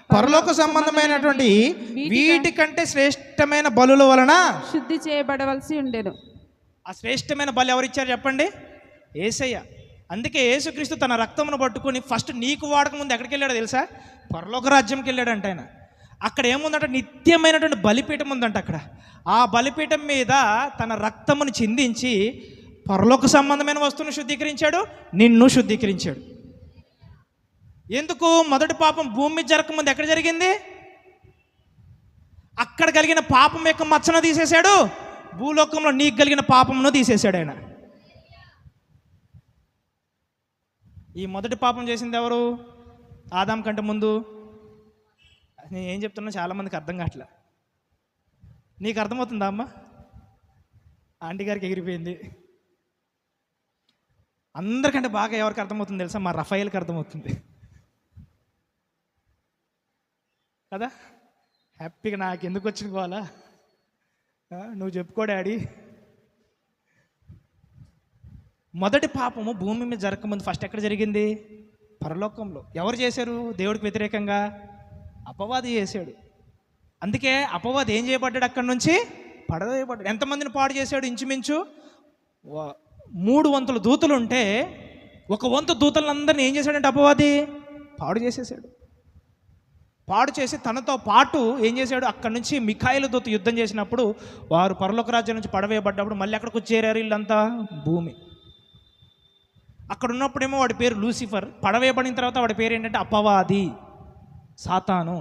పరలోక సంబంధమైనటువంటి వీటికంటే శ్రేష్టమైన బలుల వలన శుద్ధి చేయబడవలసి ఉండేను. ఆ శ్రేష్టమైన బలి ఎవరిచ్చారు చెప్పండి? యేసయ్య. అందుకే యేసుక్రీస్తు తన రక్తమును పట్టుకొని ఫస్ట్ నీకు వాడక ముందు ఎక్కడికి వెళ్ళాడో తెలుసా? పరలోక రాజ్యంకి వెళ్ళాడంట ఆయన. అక్కడ ఏముందంటే నిత్యమైనటువంటి బలిపీఠం ఉందంట. అక్కడ ఆ బలిపీఠం మీద తన రక్తమును చిందించి పరలోక సంబంధమైన వస్తువును శుద్ధీకరించాడు, నిన్ను శుద్ధీకరించాడు. ఎందుకు? మొదటి పాపం భూమి మీద జరగకముందు ఎక్కడ జరిగింది? అక్కడ కలిగిన పాపం యొక్క మచ్చను తీసేశాడు, భూలోకంలో నీకు కలిగిన పాపమును తీసేశాడు ఆయన. ఈ మొదటి పాపం చేసింది ఎవరు? ఆదాం కంటే ముందు. నేను ఏం చెప్తున్నా చాలామందికి అర్థం కావట్లే. నీకు అర్థమవుతుందా అమ్మ? ఆంటీ గారికి ఎగిరిపోయింది. అందరికంటే బాగా ఎవరికి అర్థమవుతుంది తెలుసా? మా రఫాయిల్కి అర్థమవుతుంది కదా. హ్యాపీగా నాకు ఎందుకు వచ్చింది పోవాలా, నువ్వు చెప్పుకో డాడీ. మొదటి పాపము భూమి మీద జరగకముందు ఫస్ట్ ఎక్కడ జరిగింది? పరలోకంలో. ఎవరు చేశారు? దేవుడికి వ్యతిరేకంగా అపవాది చేశాడు. అందుకే అపవాది ఏం చేయబడ్డాడు? అక్కడి నుంచి పడవేయబడ్డాడు. ఎంతమందిని పాడు చేశాడు? ఇంచుమించు 3 వంతుల దూతలు ఉంటే 1 వంతు దూతలందరినీ ఏం చేశాడంటే అపవాది పాడు చేసేసాడు. పాడు చేసి తనతో పాటు ఏం చేశాడు? అక్కడి నుంచి మిఖాయిల దూత యుద్ధం చేసినప్పుడు వారు పరలోక రాజ్యం నుంచి పడవేయబడ్డప్పుడు మళ్ళీ ఎక్కడికి వచ్చేరారు వీళ్ళంతా? భూమి. అక్కడ ఉన్నప్పుడేమో వాడి పేరు లూసిఫర్. పడవేయబడిన తర్వాత వాడి పేరు ఏంటంటే అపవాది, సాతాను,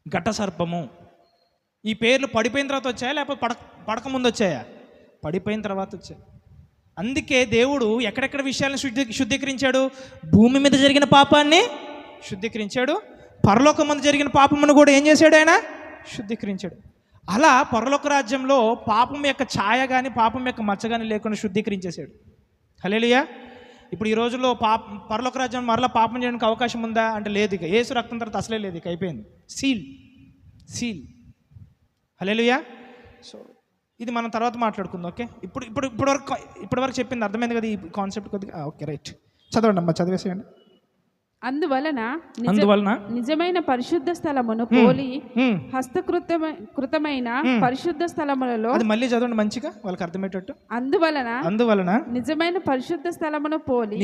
ఘట సర్పము. ఈ పేర్లు పడిపోయిన తర్వాత వచ్చాయా లేకపోతే పడక ముందు వచ్చాయా? పడిపోయిన తర్వాత వచ్చాయి. అందుకే దేవుడు ఎక్కడెక్కడ విషయాలను శుద్ధీకరించాడు? భూమి మీద జరిగిన పాపాన్ని శుద్ధీకరించాడు, పరలోకం ముందు జరిగిన పాపమును కూడా ఏం చేశాడు? ఆయన శుద్ధీకరించాడు. అలా పరలోక రాజ్యంలో పాపం యొక్క ఛాయ కానీ పాపం యొక్క మచ్చ కానీ లేకుండా శుద్ధీకరించేశాడు. హల్లెలూయా. ఇప్పుడు ఈ రోజుల్లో పరలోక రాజ్యం మరలా పాపం చేయడానికి అవకాశం ఉందా అంటే లేదు. ఇక యేసు రక్తం తర్వాత అసలే లేదు, ఇక అయిపోయింది. సీల్. హల్లెలూయా. సో ఇది మనం తర్వాత మాట్లాడుకుందాం. ఓకే, ఇప్పటివరకు చెప్పింది అర్థమైంది కదా ఈ కాన్సెప్ట్ కొద్దిగా? Okay, right. చదవండి అమ్మా, చదివేసేయండి. అందువలన నిజమైన పరిశుద్ధ స్థలమును పోలి హస్తకృతమైన పరిశుద్ధ స్థలములలో, అది మళ్ళీ చదవండి మంచిగా వాళ్ళకి అర్థమయ్యేటట్టు. అందువలన నిజమైన పరిశుద్ధ స్థలమును పోలి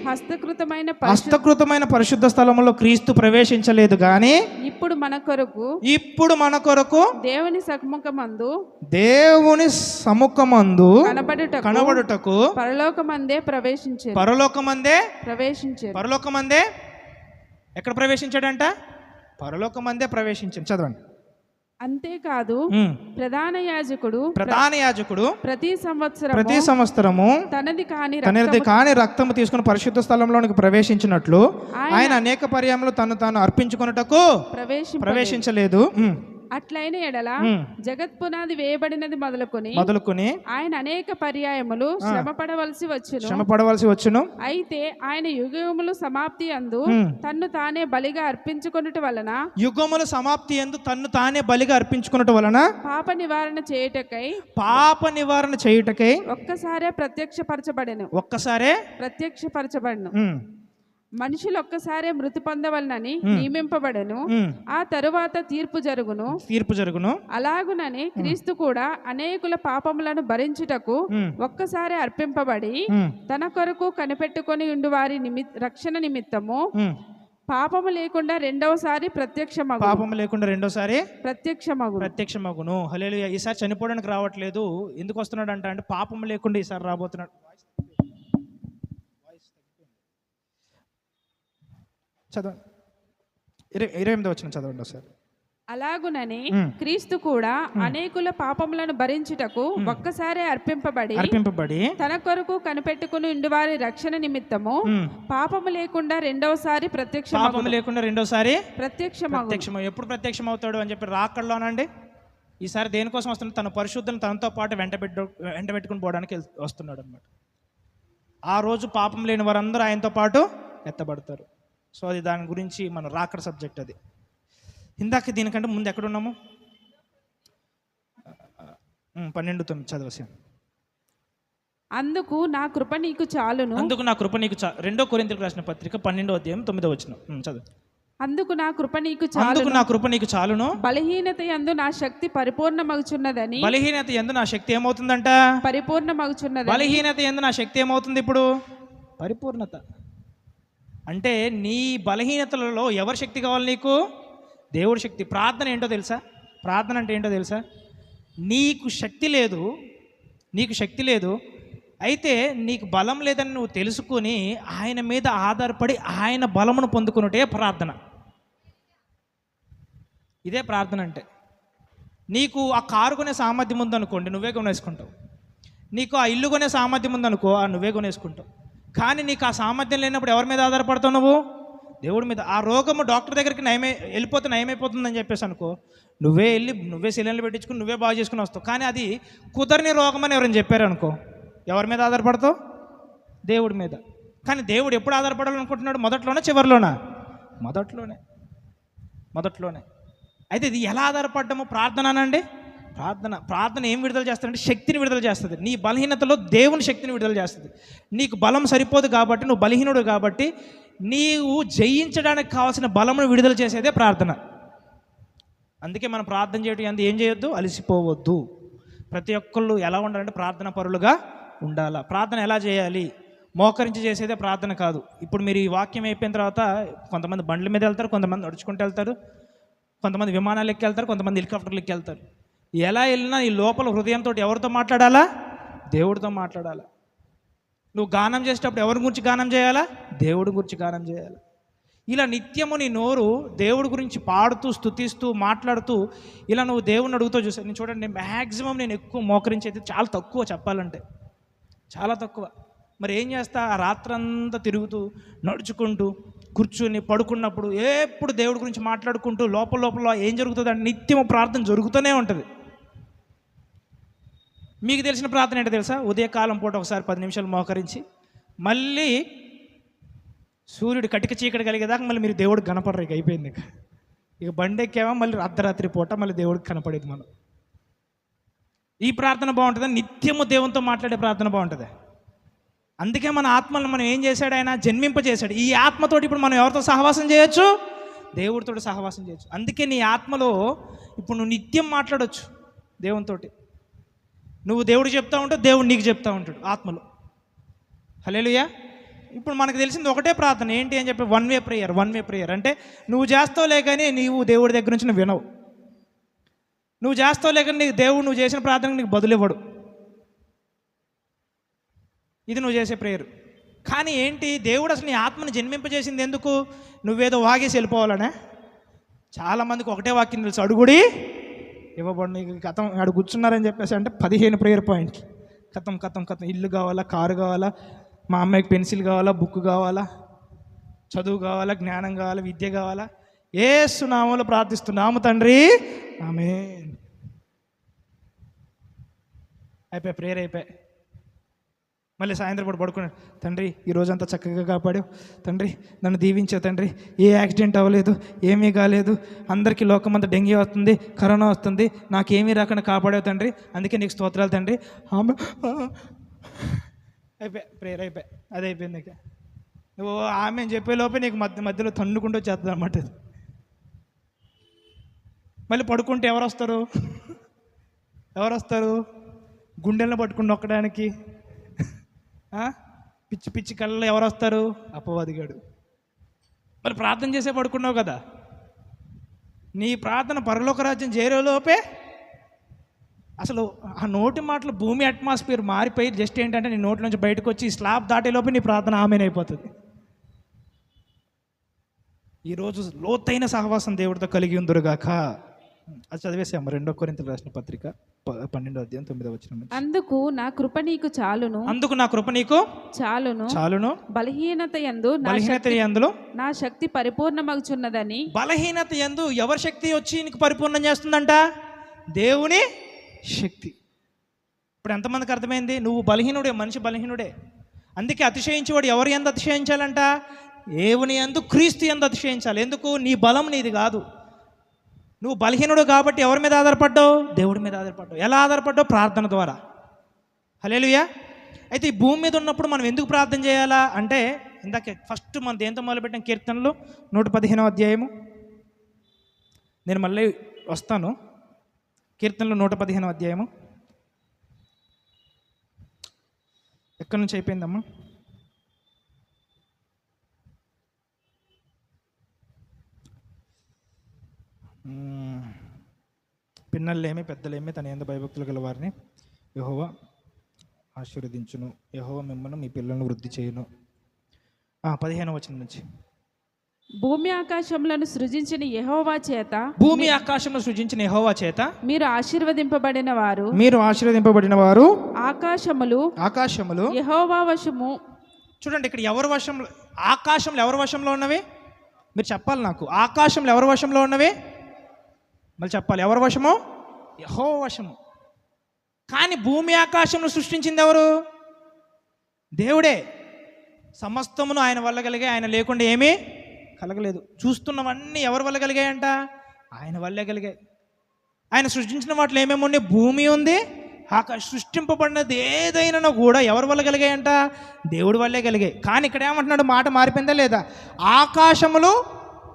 హస్తకృతమైన పరిశుద్ధ స్థలములో క్రీస్తు ప్రవేశించలేదు గాని ఇప్పుడు మన కొరకు దేవుని సముఖమందు కనబడుటకు పరలోకమందే పరలోకమందే ఎక్కడ ప్రవేశించాడంట? పరలోకమందే ప్రవేశించాడు. చదవండి. అంతేకాదు ప్రధాన యాజకుడు ప్రతి సంవత్సరము తనది కాని రక్తము తీసుకుని పరిశుద్ధ స్థలంలోనికి ప్రవేశించినట్లు ఆయన అనేక పర్యాయములు తాను అర్పించుకొనుటకు ప్రవేశించలేదు. అట్లైన ఎడల జగత్ పునాది వేయబడినది మొదలుకొని ఆయన అనేక పర్యాయములు శ్రమ పడవలసి వచ్చును. అయితే ఆయన యుగములు సమాప్తి యందు తన్ను తానే బలిగా అర్పించుకొనుట వలన పాప నివారణ చేయుటకై ఒక్కసారే ప్రత్యక్షపరచబడెను. మనుషులు ఒక్కసారే మృతి పొందవలనని నియమింపబడెను. ఆ తరువాత తీర్పు జరుగును. అలాగునని క్రీస్తు కూడా అనేకుల పాపములను భరించుటకు ఒక్కసారి అర్పింపబడి తన కొరకు కనిపెట్టుకొని ఉండు వారి రక్షణ నిమిత్తము పాపము లేకుండా రెండవసారి ప్రత్యక్షమగును. హల్లెలూయా. ఈసారి చనిపోవడానికి రావట్లేదు. ఎందుకు వస్తున్నాడు అంటే పాపం లేకుండా ఈసారి రాబోతున్నాడు. చదవండి. 28వ వచనం చదవండి ఒకసారి. అలాగునని క్రీస్తు కూడా అనేకుల పాపములను భరించుటకు ఒక్కసారే అర్పింపబడి తన కొరకు కనిపెట్టుకుని ఉండి వారి రక్షణ నిమిత్తము పాపము లేకుండా రెండవసారి ప్రత్యక్షమగు. ఎప్పుడు ప్రత్యక్షం అవుతాడు అని చెప్పి రాకడలోనండి. ఈసారి దేనికోసం వస్తున్నాడు? తన పరిశుద్ధులను తనతో పాటు వెంటబెట్టుకుని పోవడానికి వస్తున్నాడు అనమాట. ఆ రోజు పాపం లేని వారందరూ ఆయనతో పాటు ఎత్తబడతారు. సో అది దాని గురించి మన రాకడ సబ్జెక్ట్. అది ఇందాక దీనికంటే ముందు ఎక్కడున్నాము? 12:9 చదవసి. అందుకు నా కృప నీకు చాలును. 2 కొరింథీయులకు రాసిన పత్రిక 12వ అధ్యాయం 9వ వచనం చదువు. అందుకు నా కృప నీకు చాలును. బలహీనత యందు నా శక్తి పరిపూర్ణమగుచున్నదని. బలహీనత యందు నా శక్తి ఏమవుతుందంట? పరిపూర్ణమగుచున్నది. బలహీనత యందు నా శక్తి ఏమవుతుంది ఇప్పుడు? పరిపూర్ణత. అంటే నీ బలహీనతలలో ఎవరి శక్తి కావాలి నీకు? దేవుడి శక్తి. ప్రార్థన ఏంటో తెలుసా? ప్రార్థన అంటే ఏంటో తెలుసా? నీకు శక్తి లేదు, అయితే నీకు బలం లేదని నువ్వు తెలుసుకొని ఆయన మీద ఆధారపడి ఆయన బలమును పొందుకున్నటే ప్రార్థన. ఇదే ప్రార్థన అంటే. నీకు ఆ కారు కొనే సామర్థ్యం ఉందనుకోండి, నువ్వే కొనేసుకుంటావు. నీకు ఆ ఇల్లు కొనే సామర్థ్యం ఉందనుకో, నువ్వే కొనేసుకుంటావు. కానీ నీకు ఆ సామర్థ్యం లేనప్పుడు ఎవరి మీద ఆధారపడతావు నువ్వు? దేవుడి మీద. ఆ రోగము డాక్టర్ దగ్గరికి నయమైపోతుందని చెప్పేసి అనుకో, నువ్వే సిలిండర్లు పెట్టించుకుని నువ్వే బాగు చేసుకుని వస్తావు. కానీ అది కుదరని రోగం అని ఎవరైనా చెప్పారు అనుకో, ఎవరి మీద ఆధారపడతావు? దేవుడి మీద. కానీ దేవుడు ఎప్పుడు ఆధారపడాలనుకుంటున్నాడు? మొదట్లోనే చివరిలోనా? మొదట్లోనే. అయితే ఇది ఎలా ఆధారపడ్డము? ప్రార్థన. ప్రార్థన ఏం విడుదల చేస్తుందంటే శక్తిని విడుదల చేస్తుంది. నీ బలహీనతలో దేవుని శక్తిని విడుదల చేస్తుంది. నీకు బలం సరిపోదు కాబట్టి, నువ్వు బలహీనుడు కాబట్టి, నీవు జయించడానికి కావాల్సిన బలమును విడుదల చేసేదే ప్రార్థన. అందుకే మనం ప్రార్థన చేయడం ఏం చేయొద్దు? అలసిపోవద్దు. ప్రతి ఒక్కళ్ళు ఎలా ఉండాలంటే ప్రార్థన పరులుగా ఉండాలా. ప్రార్థన ఎలా చేయాలి? మోకరించి చేసేదే ప్రార్థన కాదు. ఇప్పుడు మీరు ఈ వాక్యం అయిపోయిన తర్వాత కొంతమంది బండ్ల మీద వెళ్తారు, కొంతమంది నడుచుకుంటూ వెళ్తారు, కొంతమంది విమానాలు ఎక్కి వెళ్తారు, కొంతమంది హెలికాప్టర్లు ఎక్కి వెళ్తారు. ఎలా వెళ్ళినా ఈ లోపల హృదయంతో ఎవరితో మాట్లాడాలా? దేవుడితో మాట్లాడాలా. నువ్వు గానం చేసేటప్పుడు ఎవరి గురించి గానం చేయాలా? దేవుడి గురించి గానం చేయాలి. ఇలా నిత్యము నీ నోరు దేవుడి గురించి పాడుతూ స్తుతిస్తూ మాట్లాడుతూ ఇలా నువ్వు దేవుడిని అడుగుతూ చూసాను. నేను చూడండి, మ్యాక్సిమం నేను ఎక్కువ మోకరించేది చాలా తక్కువ, చెప్పాలంటే చాలా తక్కువ. మరి ఏం చేస్తా, ఆ రాత్రంతా తిరుగుతూ నడుచుకుంటూ కూర్చుని పడుకున్నప్పుడు ఎప్పుడు దేవుడి గురించి మాట్లాడుకుంటూ లోపల లోపల ఏం జరుగుతుంది అంటే నిత్యము ప్రార్థన జరుగుతూనే ఉంటుంది. మీకు తెలిసిన ప్రార్థన ఏంటో తెలుసా? ఉదయకాలం పూట ఒకసారి 10 నిమిషాలు మోకరించి మళ్ళీ సూర్యుడు కటిక చీకటి కలిగేదాకా మళ్ళీ మీరు దేవుడికి కనపడరు. ఇక అయిపోయింది. ఇక బండి ఎక్కామో మళ్ళీ అర్ధరాత్రి పూట మళ్ళీ దేవుడికి కనపడేది మనం. ఈ ప్రార్థన బాగుంటుందా? నిత్యము దేవునితో మాట్లాడే ప్రార్థన బాగుంటుంది. అందుకే మన ఆత్మలను మనం ఏం చేశాడు? ఆయన జన్మింపజేశాడు. ఈ ఆత్మతోటి ఇప్పుడు మనం ఎవరితో సహవాసం చేయొచ్చు? దేవుడితో సహవాసం చేయొచ్చు. అందుకే నీ ఆత్మలో ఇప్పుడు నువ్వు నిత్యం మాట్లాడవచ్చు దేవునితోటి. నువ్వు దేవుడికి చెప్తా ఉంటావు, దేవుడు నీకు చెప్తా ఉంటాడు ఆత్మలో. హల్లెలూయా. ఇప్పుడు మనకు తెలిసింది ఒకటే ప్రార్థన, ఏంటి అని చెప్పి వన్ వే ప్రేయర్. అంటే నువ్వు చేస్తావులే కానీ నీవు దేవుడి దగ్గర నుంచి నువ్వు వినవు. నువ్వు చేస్తావులే కానీ నీకు దేవుడు నువ్వు చేసిన ప్రార్థనకు నీకు బదులు ఇవ్వడు. ఇది నువ్వు చేసే ప్రేయర్. కానీ ఏంటి, దేవుడు అసలు నీ ఆత్మను జన్మింపజేసింది ఎందుకు? నువ్వేదో వాగేసి వెళ్ళిపోవాలనే. చాలామందికి ఒకటే వాక్యం తెలుసు, అడుగుడి ఇవ్వబడి. నీకు కథం అడు కూర్చున్నారని చెప్పేసి అంటే 15 ప్రేయర్ పాయింట్లు. కథం ఇల్లు కావాలా, కారు కావాలా, మా అమ్మాయికి పెన్సిల్ కావాలా, బుక్ కావాలా, చదువు కావాలా, జ్ఞానం కావాలా, విద్య కావాలా. యేసు నామములో ప్రార్థిస్తున్నాము తండ్రి, ఆమేన్. అయిపోయి ప్రేయర్ అయిపోయి మళ్ళీ సాయంత్రం పూట పడుకున్నాడు. తండ్రి ఈ రోజంతా చక్కగా కాపాడావు తండ్రి, నన్ను దీవించావు తండ్రి, ఏ యాక్సిడెంట్ అవ్వలేదు, ఏమీ కాలేదు, అందరికీ లోకమంతా డెంగ్యూ వస్తుంది, కరోనా వస్తుంది, నాకేమీ రాకుండా కాపాడావు తండ్రి, అందుకే నీకు స్తోత్రాలు తండ్రి. అయిపోయి ప్రేయర్ అయిపోయి అది అయిపోయింది. ఇక నువ్వు ఆమె చెప్పే లోపే నీకు మధ్యలో తన్నుకుంటూ వచ్చేస్తుంది అన్నమాట. మళ్ళీ పడుకుంటే ఎవరు వస్తారు? గుండెలను పట్టుకుని నొక్కడానికి పిచ్చి కళ్ళలో ఎవరు వస్తారు? అపవాదిగాడు. మరి ప్రార్థన చేసే పడుకున్నావు కదా, నీ ప్రార్థన పరలోక రాజ్యం చేరేలోపే అసలు ఆ నోటి మాటలు భూమి అట్మాస్ఫియర్ మారిపోయి జస్ట్ ఏంటంటే నీ నోటి నుంచి బయటకు వచ్చి స్లాబ్ దాటేలోపే నీ ప్రార్థన ఆమెన్ అయిపోతుంది. ఈరోజు లోతైన సహవాసం దేవుడితో కలిగి ఉందరుగాక. అది చదివేసాము 2 కొరింథీయులకు రాసిన పత్రిక 12వ అధ్యాయం 9వ వచనం. అందుకు నా కృప నీకు చాలును బలహీనత యందు నా శక్తి పరిపూర్ణమగుచున్నదని. బలహీనత యందు ఎవరి శక్తి వచ్చి నీకు పరిపూర్ణం చేస్తుందంట? దేవుని శక్తి. ఇప్పుడు ఎంతమందికి అర్థమైంది? నువ్వు బలహీనుడే, మనిషి బలహీనుడే. అందుకే అతిశయించేవాడు ఎవరి యందు అతిశయించాలంట? దేవుని యందు, క్రీస్తు యందు అతిశయించాలి. ఎందుకు? నీ బలం నీది కాదు. నువ్వు బలహీనుడు కాబట్టి ఎవరి మీద ఆధారపడ్డావు? దేవుడి మీద ఆధారపడ్డావు. ఎలా ఆధారపడ్డావు? ప్రార్థన ద్వారా. హల్లెలూయా. అయితే ఈ భూమి మీద ఉన్నప్పుడు మనం ఎందుకు ప్రార్థన చేయాలా అంటే, ఇందాక ఫస్ట్ మనం దేంతో మొదలుపెట్టిన కీర్తనలు 115వ అధ్యాయము. నేను మళ్ళీ వస్తాను. కీర్తనలు 115వ అధ్యాయము ఎక్కడి నుంచి అయిపోయిందమ్మా? పిన్నలేమి పెద్దలేమి తన యందు భయభక్తులు గల వారిని యెహోవా ఆశీర్వదించును. యెహోవా మిమ్మల్ని మీ పిల్లలను వృద్ధి చేయును. 15వ వచనం నుంచి. భూమి ఆకాశములను సృజించిన యెహోవా చేత మీరు ఆశీర్వదింపబడిన వారు ఆకాశములు యెహోవా వశము. చూడండి, ఇక్కడ ఎవరి వశంలో? ఆకాశంలో ఎవరి వశంలో ఉన్నవి? మీరు చెప్పాలి నాకు. ఆకాశంలో ఎవరి వశంలో ఉన్నవి? మళ్ళీ చెప్పాలి. ఎవరి వశము? యెహోవా వశము. కానీ భూమి ఆకాశంను సృష్టించింది ఎవరు? దేవుడే. సమస్తమును ఆయన వల్ల కలిగాయి, ఆయన లేకుండా ఏమీ కలగలేదు. చూస్తున్నవన్నీ ఎవరి వల్ల కలిగాయంట? ఆయన వల్లే కలిగాయి. ఆయన సృష్టించిన వాటిలో ఏమేమి ఉన్నాయి? భూమి ఉంది, సృష్టింపబడినది ఏదైనా కూడా ఎవరి వల్ల కలిగాయంట? దేవుడి వల్లే కలిగాయి. కానీ ఇక్కడ ఏమంటున్నాడు? మాట మారిపోయిందా లేదా? ఆకాశములు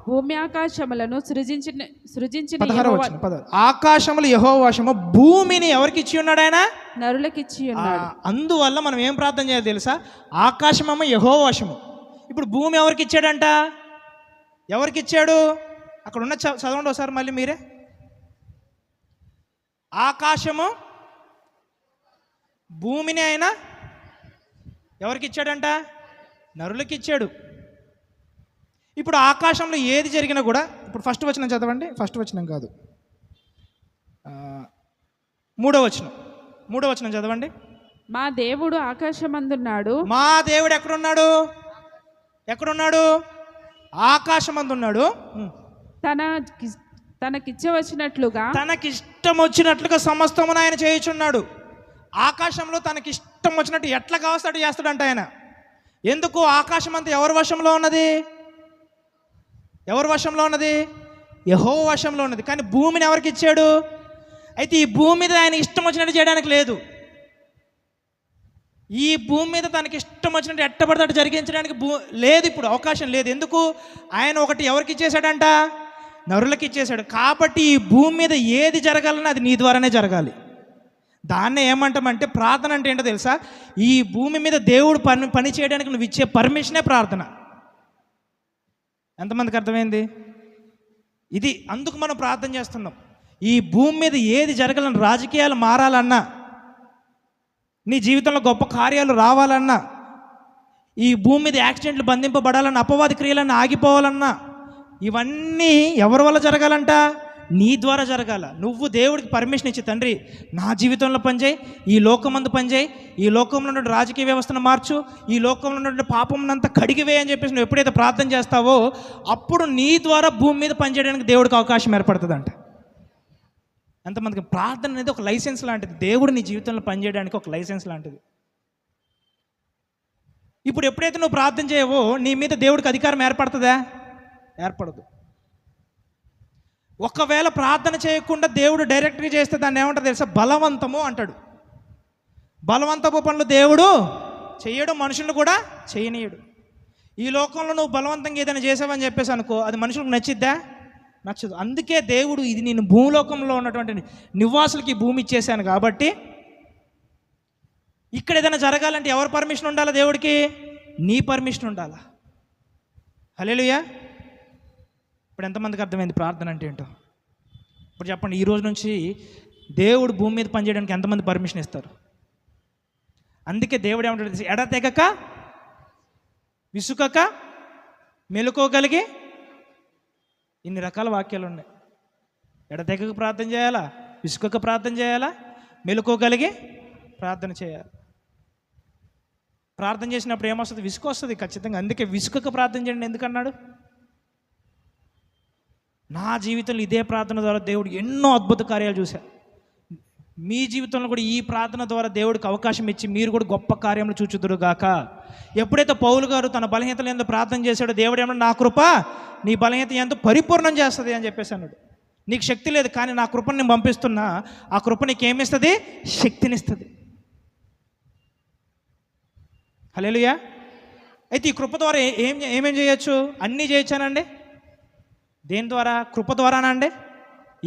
భూమి ఆకాశములను సృజించిన ఆకాశములు యెహోవా వశము. భూమిని ఎవరికి ఇచ్చి ఉన్నాడు? ఆయన నరులకు ఇచ్చి ఉన్నాడు. అందువల్ల మనం ఏం ప్రార్థన చేయాలి తెలుసా? ఆకాశమేమో యెహోవా వశము. ఇప్పుడు భూమి ఎవరికి ఇచ్చాడంట? ఎవరికి ఇచ్చాడు? అక్కడ ఉన్న చదవండి ఒకసారి మళ్ళీ మీరే. ఆకాశము భూమిని ఆయన ఎవరికి ఇచ్చాడంట? నరులకి ఇచ్చాడు. ఇప్పుడు ఆకాశంలో ఏది జరిగినా కూడా, ఇప్పుడు ఫస్ట్ వచనం చదవండి, ఫస్ట్ వచనం కాదు, మూడో వచనం చదవండి. మా దేవుడు ఆకాశమందున్నాడు. మా దేవుడు ఎక్కడున్నాడు? ఆకాశమందున్నాడు. తనకిష్టం వచ్చినట్లుగా సమస్తమును ఆయన చేయుచున్నాడు. ఆకాశంలో తనకిష్టం వచ్చినట్టు ఎట్లా కావస్తాడు చేస్తాడంట ఆయన. ఎందుకు? ఆకాశం అంతా ఎవరి వశంలో ఉన్నది? యెహోవా వశంలో ఉన్నది. కానీ భూమిని ఎవరికి ఇచ్చాడు? అయితే ఈ భూమి మీద ఆయన ఇష్టం వచ్చినట్టు చేయడానికి లేదు. ఈ భూమి మీద తనకి ఇష్టం వచ్చినట్టు ఎట్టబడితే అటు జరిగించడానికి లేదు, ఇప్పుడు అవకాశం లేదు. ఎందుకు? ఆయన ఒకటి ఎవరికి ఇచ్చేశాడంట? నరులకి ఇచ్చేశాడు. కాబట్టి ఈ భూమి మీద ఏది జరగాలన్నా అది నీ ద్వారానే జరగాలి. దాన్నే ఏమంటామంటే ప్రార్థన అంటే ఏంటో తెలుసా? ఈ భూమి మీద దేవుడు పని చేయడానికి నువ్వు ఇచ్చే పర్మిషనే ప్రార్థన. ఎంతమందికి అర్థమైంది ఇది? అందుకు మనం ప్రార్థన చేస్తున్నాం. ఈ భూమి మీద ఏది జరగాలన్నా, రాజకీయాలు మారాలన్నా, నీ జీవితంలో గొప్ప కార్యాలు రావాలన్నా, ఈ భూమి మీద యాక్సిడెంట్లు బంధింపబడాలన్నా, అపవాది క్రియలన్నీ ఆగిపోవాలన్నా, ఇవన్నీ ఎవరి వల్ల జరగాలంట? నీ ద్వారా జరగాల. నువ్వు దేవుడికి పర్మిషన్ ఇచ్చి, తండ్రి నా జీవితంలో పనిచేయి, ఈ లోకమందు పనిచేయి, ఈ లోకంలో ఉన్న రాజకీయ వ్యవస్థను మార్చు, ఈ లోకంలో ఉన్న పాపంనంతా కడిగివే అని చెప్పేసి నువ్వు ఎప్పుడైతే ప్రార్థన చేస్తావో అప్పుడు నీ ద్వారా భూమి మీద పనిచేయడానికి దేవుడికి అవకాశం ఏర్పడుతుందంట. ఎంతమందికి? ప్రార్థన అనేది ఒక లైసెన్స్ లాంటిది. దేవుడు నీ జీవితంలో పనిచేయడానికి ఒక లైసెన్స్ లాంటిది. ఇప్పుడు ఎప్పుడైతే నువ్వు ప్రార్థన చేయవో నీ మీద దేవుడికి అధికారం ఏర్పడుతుందా? ఏర్పడదు. ఒకవేళ ప్రార్థన చేయకుండా దేవుడు డైరెక్ట్గా చేస్తే దాన్ని ఏమంటారు తెలుసా? బలవంతము అంటాడు. బలవంతపు పనులు దేవుడు చెయ్యడు, మనుషులను కూడా చేయనీయడు. ఈ లోకంలో నువ్వు బలవంతంగా ఏదైనా చేసావని చెప్పేసి అనుకో, అది మనుషులకు నచ్చిద్దా? నచ్చదు. అందుకే దేవుడు ఇది నేను భూలోకంలో ఉన్నటువంటి నివాసులకి భూమి ఇచ్చేసాను కాబట్టి ఇక్కడ ఏదైనా జరగాలంటే ఎవరు పర్మిషన్ ఉండాలా? దేవుడికి నీ పర్మిషన్ ఉండాలా. హల్లెలూయా. ఇప్పుడు ఎంతమందికి అర్థమైంది ప్రార్థన అంటే ఏంటో? ఇప్పుడు చెప్పండి, ఈ రోజు నుంచి దేవుడు భూమి మీద పనిచేయడానికి ఎంతమంది పర్మిషన్ ఇస్తారు? అందుకే దేవుడు ఏమంటాడు? ఎడతెగక విసుకక మెలుకోగలిగి, ఇన్ని రకాల వాక్యాలు ఉన్నాయి. ఎడతెగక ప్రార్థన చేయాలా, విసుకక ప్రార్థన చేయాలా, మెలుకోగలిగి ప్రార్థన చేయాలి. ప్రార్థన చేసినప్పుడు ఏమొస్తుంది? విసుగు వస్తుంది ఖచ్చితంగా. అందుకే విసుకక ప్రార్థన చేయండి ఎందుకన్నాడు? నా జీవితంలో ఇదే ప్రార్థన ద్వారా దేవుడు ఎన్నో అద్భుత కార్యాలు చూశారు. మీ జీవితంలో కూడా ఈ ప్రార్థన ద్వారా దేవుడికి అవకాశం ఇచ్చి మీరు కూడా గొప్ప కార్యములు చూచుదురు గాక. ఎప్పుడైతే పౌలు గారు తన బలహీనతలు ఎంతో ప్రార్థన చేశాడో దేవుడు ఏమన్నా నా కృప నీ బలహీనత ఎంతో పరిపూర్ణం చేస్తుంది అని చెప్పేసి అన్నాడు. నీకు శక్తి లేదు కానీ నా కృపను నేను పంపిస్తున్నా, ఆ కృప నీకు ఏమిస్తుంది? శక్తినిస్తుంది. హల్లెలూయా. అయితే ఈ కృప ద్వారా ఏమేం చేయొచ్చు? అన్నీ చేయొచ్చానండి. దేని ద్వారా? కృప ద్వారానా అండి?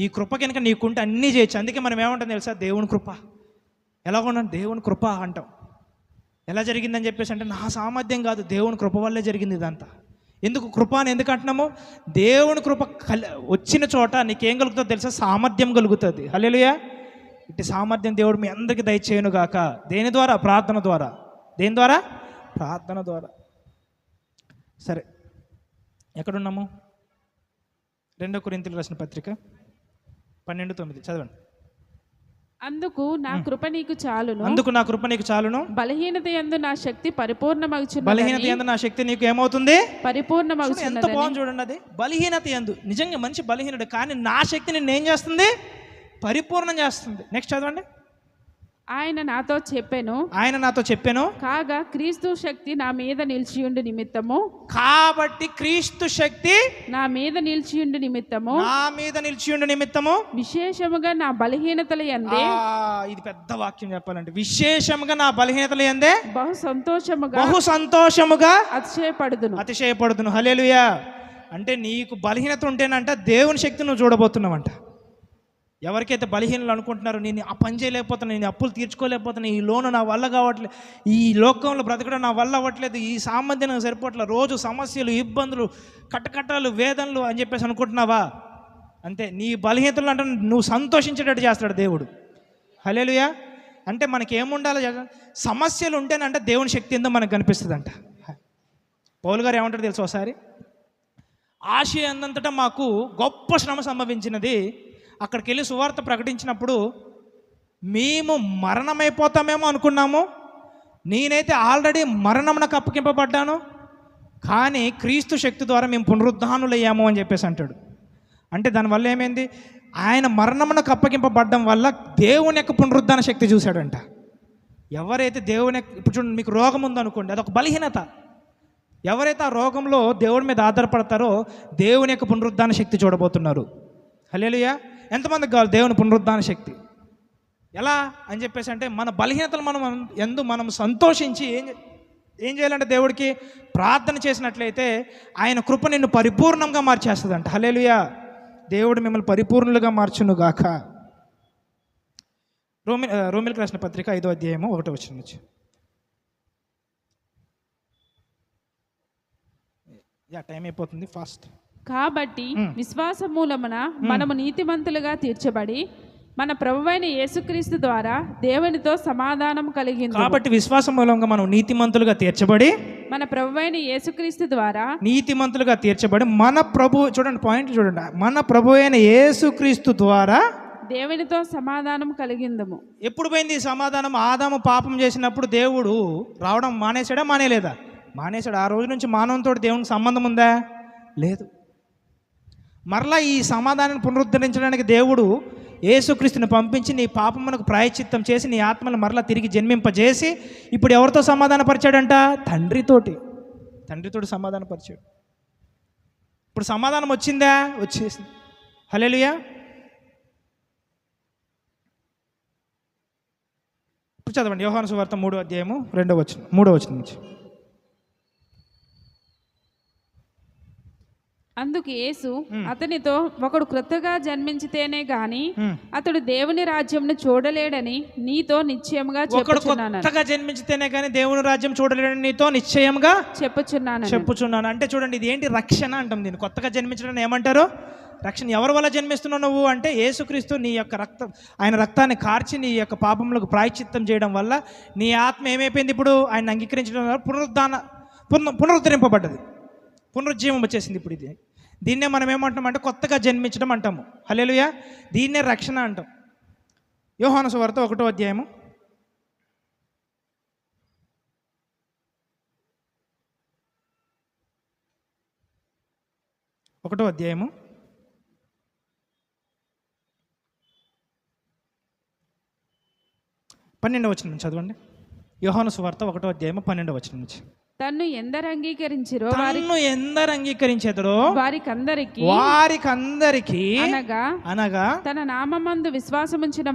ఈ కృప కనుక నీకుంటే అన్నీ చేయొచ్చు. అందుకే మనం ఏమంటాం తెలుసా? దేవుని కృప. ఎలా ఉన్నాను? దేవుని కృప అంటాం. ఎలా జరిగిందని చెప్పేసి అంటే నా సామర్థ్యం కాదు, దేవుని కృప వల్లే జరిగింది ఇదంతా. ఎందుకు కృప అని ఎందుకు అంటున్నాము? దేవుని కృప వచ్చిన చోట నీకేం కలుగుతుందో తెలుసా? సామర్థ్యం కలుగుతుంది. హల్లెలూయా. ఇట్టి సామర్థ్యం దేవుడు మీ అందరికీ దయచేయును గాక. దేని ద్వారా? ప్రార్థన ద్వారా. దేని ద్వారా? ప్రార్థన ద్వారా. సరే, ఎక్కడున్నాము? 2 కొరింథీయులకు రాసిన పత్రిక 12:9 చదవండి. అందుకు నా కృప నీకు చాలును. బలహీనత యందు నా శక్తి పరిపూర్ణమగుచున్నది. బలహీనత యందు నా శక్తి నీకు ఏమవుతుంది? పరిపూర్ణమగుచున్నది. ఎంత బాగుంది చూడండి అది. బలహీనత యందు నిజంగా మనిషి బలహీనుడు, కానీ నా శక్తి నిన్ను ఏం చేస్తుంది? పరిపూర్ణం చేస్తుంది. నెక్స్ట్ చదవండి. ఆయన నాతో చెప్పాను కాగా క్రీస్తు శక్తి నా మీద నిలిచియుండు నిమిత్తము. కాబట్టి క్రీస్తు శక్తి నా మీద నిలిచియుండు నిమిత్తము విశేషముగా నా బలహీనతల యందే. ఇది పెద్ద వాక్యం చెప్పాలంటే, విశేషముగా నా బలహీనతల యందే బహు సంతోషముగా అతిశయపడుదును. హల్లెలూయా. అంటే నీకు బలహీనత ఉంటేనంట దేవుని శక్తి నువ్వు చూడబోతున్నావంట. ఎవరికైతే బలహీనలు అనుకుంటున్నారో నేను ఆ పని చేయలేకపోతున్నా, నేను అప్పులు తీర్చుకోలేకపోతున్నా, ఈ లోను నా వల్ల కావట్లేదు, ఈ లోకంలో బ్రతకడం నా వల్ల అవ్వట్లేదు, ఈ సామర్థ్యం నాకు సరిపోవట్లేదు, రోజు సమస్యలు, ఇబ్బందులు, కట్టకట్టాలు, వేదనలు అని చెప్పేసి అనుకుంటున్నావా? అంతే, నీ బలహీనతలు అంటే నువ్వు సంతోషించేటట్టు చేస్తాడు దేవుడు. హల్లెలూయా. అంటే మనకి ఏముండాలో సమస్యలు ఉంటేనంటే దేవుని శక్తి ఏందో మనకు కనిపిస్తుంది అంట. పౌలు గారు ఏమంటారు తెలుసు? ఒకసారి ఆసియా అందంతటా మాకు గొప్ప శ్రమ సంభవించినది. అక్కడికి వెళ్ళి సువార్త ప్రకటించినప్పుడు మేము మరణమైపోతామేమో అనుకున్నాము. నేనైతే ఆల్రెడీ మరణమునకు అప్పగింపబడ్డాను, కానీ క్రీస్తు శక్తి ద్వారా మేము పునరుద్ధానులయ్యాము అని చెప్పేసి అంటాడు. అంటే దానివల్ల ఏమైంది, ఆయన మరణమునకు అప్పగింపబడ్డం వల్ల దేవుని యొక్క పునరుద్ధాన శక్తి చూశాడంట. ఎవరైతే దేవుని ఇప్పుడు చూడండి, మీకు రోగం ఉందనుకోండి, అదొక బలహీనత. ఎవరైతే ఆ రోగంలో దేవుడి మీద ఆధారపడతారో దేవుని యొక్క పునరుద్ధాన శక్తి చూడబోతున్నారు. హల్లెలూయా. ఎంతమందికి కావాలి దేవుని పునరుద్ధాన శక్తి? ఎలా అని చెప్పేసి అంటే మన బలహీనతలు మనం సంతోషించి ఏం చేయాలంటే దేవుడికి ప్రార్థన చేసినట్లయితే ఆయన కృప నిన్ను పరిపూర్ణంగా మార్చేస్తుందంట. హల్లెలూయా. దేవుడు మిమ్మల్ని పరిపూర్ణులుగా మార్చును గాక. రోమిలకు రాసిన పత్రిక 5వ అధ్యాయము 1వ వచనం నుంచి. టైం అయిపోతుంది, ఫాస్ట్. కాబట్టి విశ్వాస మూలమున మనము నీతిమంతులుగా తీర్చబడి మన ప్రభువైన యేసుక్రీస్తు ద్వారా దేవునితో సమాధానం కలిగింది. కాబట్టి విశ్వాసం మూలంగా మనం నీతిమంతులుగా తీర్చబడి మన ప్రభువైన యేసుక్రీస్తు ద్వారా నీతిమంతులుగా తీర్చబడి మన ప్రభు, చూడండి పాయింట్ చూడండి, మన ప్రభు అయిన యేసుక్రీస్తు ద్వారా దేవునితో సమాధానం కలిగిందము. ఎప్పుడు పోయింది ఈ సమాధానం? ఆదాము పాపం చేసినప్పుడు దేవుడు రావడం మానేశాడా? మానేలేదా? మానేశాడు. ఆ రోజు నుంచి మానవంతో దేవునికి సంబంధం ఉందా? లేదు. మరలా ఈ సమాధానాన్ని పునరుద్ధరించడానికి దేవుడు యేసుక్రీస్తుని పంపించి నీ పాపమునకు ప్రాయశ్చిత్తం చేసి నీ ఆత్మను మరలా తిరిగి జన్మింపజేసి ఇప్పుడు ఎవరితో సమాధానపరిచాడంట? తండ్రితోటి సమాధానపరిచాడు. ఇప్పుడు సమాధానం వచ్చిందా? వచ్చేసింది. హల్లెలూయా. ఇప్పుడు చదవండి యోహాను సువార్త 3వ అధ్యాయము 3వ వచనం నుంచి. అందుకు యేసు అతనితో, ఒకడు క్రొత్తగా జన్మించితేనే గాని అతడు దేవుని రాజ్యంను చూడలేడని నీతో నిశ్చయముగా చెప్పుచున్నాను. కొత్తగా జన్మించితేనే కానీ దేవుని రాజ్యం చూడలేడని నీతో నిశ్చయంగా చెప్పుచున్నాను. అంటే చూడండి, ఇది ఏంటి? రక్షణ అంటాం దీన్ని. కొత్తగా జన్మించడం ఏమంటారు? రక్షణ. ఎవరి వల్ల జన్మిస్తున్నావు నువ్వు అంటే యేసుక్రీస్తు నీ యొక్క ఆయన రక్తాన్ని కార్చి నీ యొక్క పాపములకు ప్రాయశ్చిత్తం చేయడం వల్ల నీ ఆత్మ ఏమైపోయింది? ఇప్పుడు ఆయన అంగీకరించడం వల్ల పునరుద్ధరింపబడ్డది, పునరుజ్జీవం వచ్చేసింది. ఇప్పుడు దీన్నే మనం ఏమంటాం అంటే కొత్తగా జన్మించడం అంటాము. హల్లెలూయా. దీన్నే రక్షణ అంటాం. యోహాను సువార్త 1వ అధ్యాయము 12వ వచనం నుంచి చదవండి. యోహాను సువార్త 1వ అధ్యాయము 12వ వచనం నుంచి. తన్ను ఎందరు అంగీకరించెదరో వారికందరికి అనగా తన నామమందు విశ్వాసముంచిన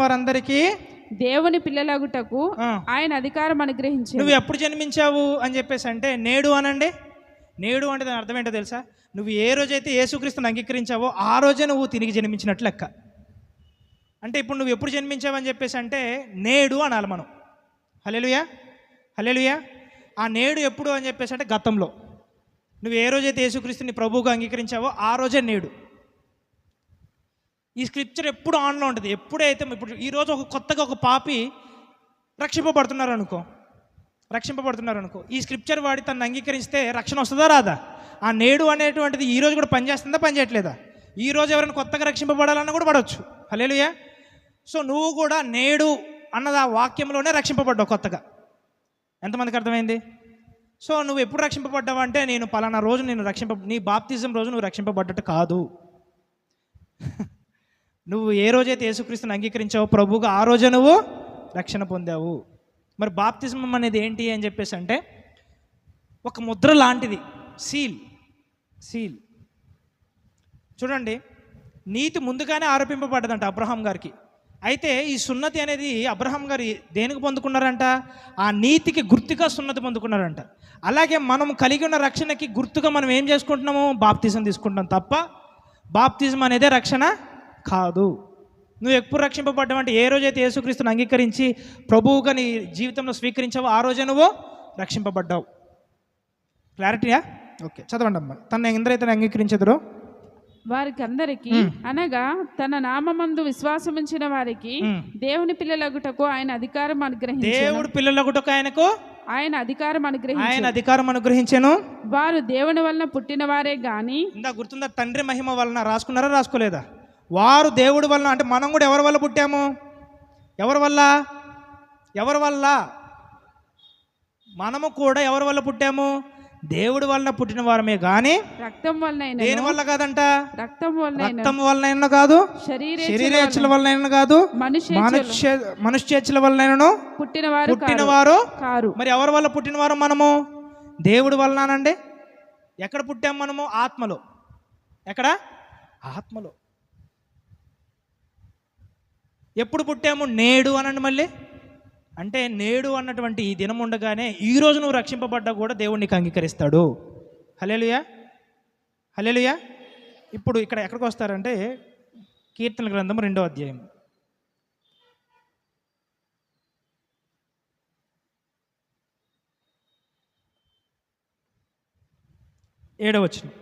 వారందరికీ దేవుని పిల్లలగుటకు ఆయన అధికారం అనుగ్రహించాడు. నువ్వు ఎప్పుడు జన్మించావు అని చెప్పేసి అంటే నేడు అనండి. నేడు అంటే దాని అర్థం ఏంటో తెలుసా? నువ్వు ఏ రోజైతే యేసుక్రీస్తుని అంగీకరించావో ఆ రోజే నువ్వు తిరిగి జన్మించినట్లు లెక్క. అంటే ఇప్పుడు నువ్వు ఎప్పుడు జన్మించావని చెప్పేసి అంటే నేడు అనాలి మనం. హల్లెలూయా. హల్లెలూయా. ఆ నేడు ఎప్పుడు అని చెప్పేసి అంటే గతంలో. నువ్వు ఏ రోజైతే యేసుక్రీస్తుని ప్రభువుగా అంగీకరించావో ఆ రోజే నేడు. ఈ స్క్రిప్చర్ ఎప్పుడు ఆన్లో ఉంటుంది. ఎప్పుడైతే ఇప్పుడు ఈరోజు కొత్తగా ఒక పాపి రక్షింపబడుతున్నారు అనుకో, ఈ స్క్రిప్చర్ వాడి తను అంగీకరిస్తే రక్షణ వస్తుందా రాదా? ఆ నేడు అనేటువంటిది ఈ రోజు కూడా పనిచేస్తుందా పనిచేయట్లేదా? ఈ రోజు ఎవరైనా కొత్తగా రక్షింపబడాలన్నా కూడా పడవచ్చు. హల్లెలూయా. సో నువ్వు కూడా నేడు అన్నది ఆ వాక్యంలోనే రక్షింపబడ్డావు కొత్తగా. ఎంతమందికి అర్థమైంది? సో నువ్వు ఎప్పుడు రక్షింపబడ్డావు అంటే నేను పలానా రోజు నీ బాప్తిజం రోజు నువ్వు రక్షింపబడ్డట్టు కాదు. నువ్వు ఏ రోజైతే యేసుక్రీస్తుని అంగీకరించావో ప్రభువుగా ఆ రోజే నువ్వు రక్షణ పొందావు. మరి బాప్తిజం అనేది ఏంటి అని చెప్పేసి అంటే ఒక ముద్ర లాంటిది, సీల్. చూడండి, నీతి ముందుగానే ఆరోపింపబడ్డదంట అబ్రహాం గారికి. అయితే ఈ సున్నతి అనేది అబ్రహాం గారు దేనికి పొందుకున్నారంట? ఆ నీతికి గుర్తుగా సున్నతి పొందుకున్నారంట. అలాగే మనం కలిగి ఉన్న రక్షణకి గుర్తుగా మనం ఏం చేసుకుంటున్నాము? బాప్తిజం తీసుకుంటాం తప్ప బాప్తిజం అనేదే రక్షణ కాదు. నువ్వు ఎప్పుడు రక్షింపబడ్డావు అంటే ఏ రోజైతే యేసుక్రీస్తుని అంగీకరించి ప్రభువుగా నీ జీవితంలో స్వీకరించావో ఆ రోజే నువ్వు రక్షింపబడ్డావు. క్లారిటీయా? ఓకే, చదవండి అమ్మ. తను ఎందరైతే అంగీకరించెదరో వారికి అందరికి అనగా తన నామమందు విశ్వాసముంచిన వారికి దేవుని పిల్లలగుటకు ఆయన అధికారం అనుగ్రహించాడు. దేవుడు పిల్లలగుటకు ఆయనకు ఆయన అధికారం అనుగ్రహించెను. వారు దేవుని వలన పుట్టిన వారే గాని. ఇందా గుర్తుందా, తండ్రి మహిమ వలన రాసుకున్నారా రాసుకోలేదా? వారు దేవుడి వలన అంటే మనం కూడా ఎవరి వల్ల పుట్టాము? ఎవరి వల్ల? మనము కూడా ఎవరి వల్ల పుట్టాము? దేవుడి వలన పుట్టిన వారమే గాని రక్తం వలన, దేని వల్ల కాదంట? రక్తం వలన కాదు, శరీరేచ్ఛల వలన కాదు, మనుష్యేచ్ఛల వలన పుట్టిన వారు కారు. మరి ఎవరి వల్ల పుట్టిన వారు మనము? దేవుడి వలనండి. ఎక్కడ పుట్టాము మనము? ఆత్మలో. ఎక్కడ? ఆత్మలో. ఎప్పుడు పుట్టాము? నేడు అనండి. మళ్ళీ అంటే నేడు అన్నటువంటి ఈ దినం ఉండగానే ఈరోజు నువ్వు రక్షింపబడ్డా కూడా దేవుడు నీకు అంగీకరిస్తాడు. హల్లెలూయా, హల్లెలూయా. ఇప్పుడు ఇక్కడ ఎక్కడికి వస్తారంటే కీర్తన గ్రంథం 2వ అధ్యాయం 7వ వచనం.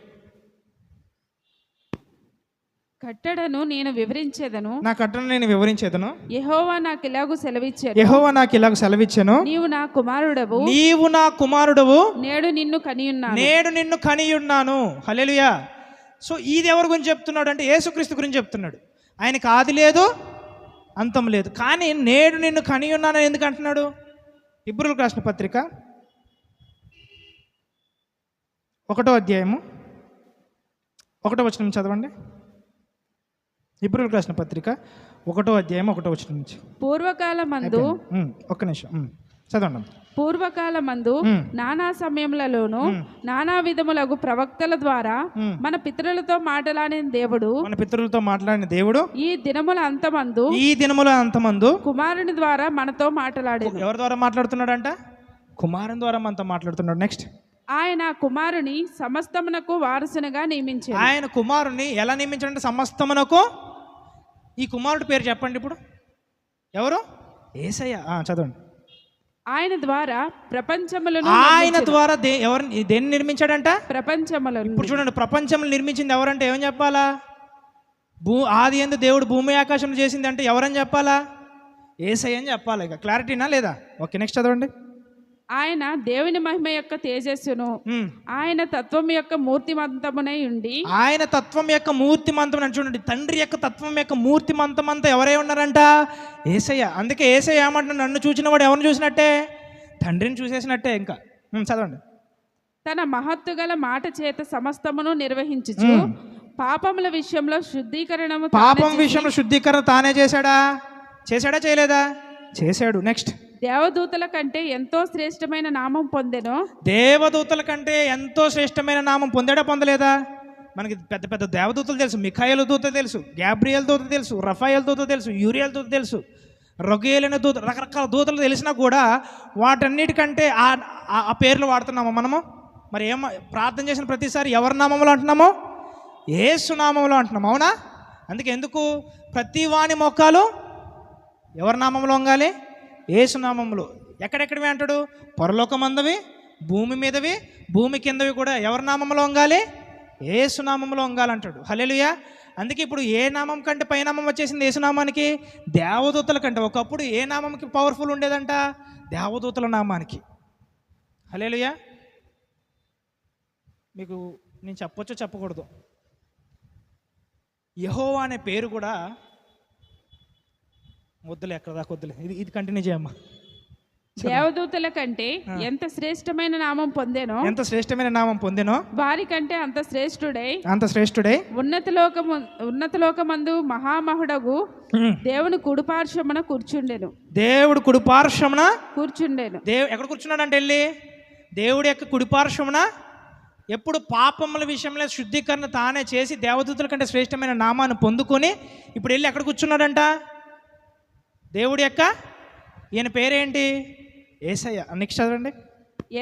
కట్టడను నేను వివరించేదను, నా కట్టడను నేను వివరించేదను. యెహోవా నాకు ఇలాగు సెలవిచ్చెను, నీవు నా కుమారుడవు, నేడు నిన్ను కనియున్నాను. హల్లెలూయా. సో ఇది ఎవరి గురించి చెప్తున్నాడు అంటే యేసుక్రీస్తు గురించి చెప్తున్నాడు. ఆయనకి ఆది లేదు, అంతం లేదు, కానీ నేడు నిన్ను కనియున్నానని ఎందుకు అంటున్నాడు? హెబ్రీయులకు రాసిన పత్రిక 1వ అధ్యాయము 1వ వచనం చదవండి. హెబ్రీయులకు రాసిన పత్రిక 1వ అధ్యాయం 1వ వచనం నుంచి. పూర్వకాలమందు ఒక్క నిమిషం చదవండి. పూర్వకాలమందు నానా సమయములలోను నానా విధములగు ప్రవక్తల ద్వారా మన పితరులతో మాట్లాడిన దేవుడు ఈ దినముల అంతమందు కుమారుని ద్వారా మనతో మాట్లాడాడు. ఎవరి ద్వారా మాట్లాడుతున్నాడంట? కుమారుని ద్వారా మనతో మాట్లాడుతున్నాడు. నెక్స్ట్, ఆయన కుమారుని సమస్తమునకు వారసునిగా నియమించాడు. ఆయన కుమారుని ఎలా నియమించాడంటే సమస్తమునకు. ఈ కుమారుడి పేరు చెప్పండి ఇప్పుడు. ఎవరు? యేసయ్య. చదవండి. ఆయన ద్వారా దేన్ని నిర్మించాడంట? ప్రపంచములను. ఇప్పుడు చూడండి, ప్రపంచంలో నిర్మించింది ఎవరంటే ఏమని చెప్పాలా? ఆది యందు దేవుడు భూమి ఆకాశం చేసింది అంటే ఎవరని చెప్పాలా? యేసయ్య అని చెప్పాలి. ఇక క్లారిటీనా లేదా? ఓకే, నెక్స్ట్ చదవండి. ఆయన దేవుని మహిమ యొక్క తేజస్సును, ఆయన తత్వం యొక్క మూర్తిమంతమునై ఉండి. ఆయన తత్వం యొక్క మూర్తిమంతం అని చూడండి. తండ్రి యొక్క తత్వం యొక్క మూర్తిమంతం అంతా ఎవరై ఉన్నారంట? యేసయ్య. అందుకే యేసయ్య ఏమంటున్నాడు? నన్ను చూసిన వాడు ఎవరిని చూసినట్టే? తండ్రిని చూసేసినట్టే. ఇంకా చదవండి. తన మహత్తు గల మాట చేత సమస్తమును నిర్వహించుచు పాపముల విషయంలో శుద్ధీకరణ తానే చేశాడా? చేయలేదా? చేశాడు. నెక్స్ట్, దేవదూతల కంటే ఎంతో శ్రేష్టమైన నామం పొందెను. దేవదూతల కంటే ఎంతో శ్రేష్టమైన నామం పొందాడా? పొందలేదా? మనకి పెద్ద పెద్ద దేవదూతలు తెలుసు. మిఖాయేలు దూత తెలుసు, గ్యాబ్రియల్ దూత తెలుసు, రఫాయేల్ దూత తెలుసు, యూరియల్ దూత తెలుసు, రొగేల్ అనే దూత, రకరకాల దూతలు తెలిసినా కూడా వాటన్నిటికంటే ఆ పేర్లు వాడుతున్నాము మనము. మరి ప్రార్థన చేసిన ప్రతిసారి ఎవరి నామంలో అంటున్నామో? యేసు నామంలో అంటున్నాము. అవునా? అందుకే ఎందుకు ప్రతి వాని మోకాలు ఎవరి నామంలో వంగాలి? యేసు నామంలో. ఎక్కడెక్కడివి అంటాడు? పరలోకమందవి, భూమి మీదవి, భూమి కిందవి కూడా ఎవరి నామంలో వంగాలి? యేసు నామంలో వంగాలంటాడు. హల్లెలూయా. అందుకే ఇప్పుడు ఏ నామం కంటే పైనామం వచ్చేసింది యేసునామానికి? దేవదూతల కంటే. ఒకప్పుడు ఏ నామంకి పవర్ఫుల్ ఉండేదంట? దేవదూతల నామానికి. హల్లెలూయా. మీకు నేను చెప్పొచ్చో చెప్పకూడదు, యెహోవా అనే పేరు కూడా వద్దులే, ఎక్కడ దాకా వద్దులే, ఇది కంటిన్యూ చేయమ్మా. దేవదూతల కంటే ఎంత శ్రేష్టమైన నామం పొందెనో వారికంటే అంత శ్రేష్ఠుడై ఉన్నత లోకమందు మహామహుడగు దేవుని కుడిపార్శ్వమున కూర్చుండెను. ఎక్కడ కూర్చున్నాడు అంటే వెళ్ళి దేవుడి యొక్క కుడిపార్శ్వమున. ఎప్పుడు పాపముల విషయంలో శుద్ధీకరణ తానే చేసి దేవదూతల కంటే శ్రేష్టమైన నామాన్ని పొందుకొని ఇప్పుడు వెళ్ళి ఎక్కడ కూర్చున్నాడంట? దేవుడి యొక్క. ఈయన పేరేంటి? యేసయ్య. నెక్స్ట్ చదవండి.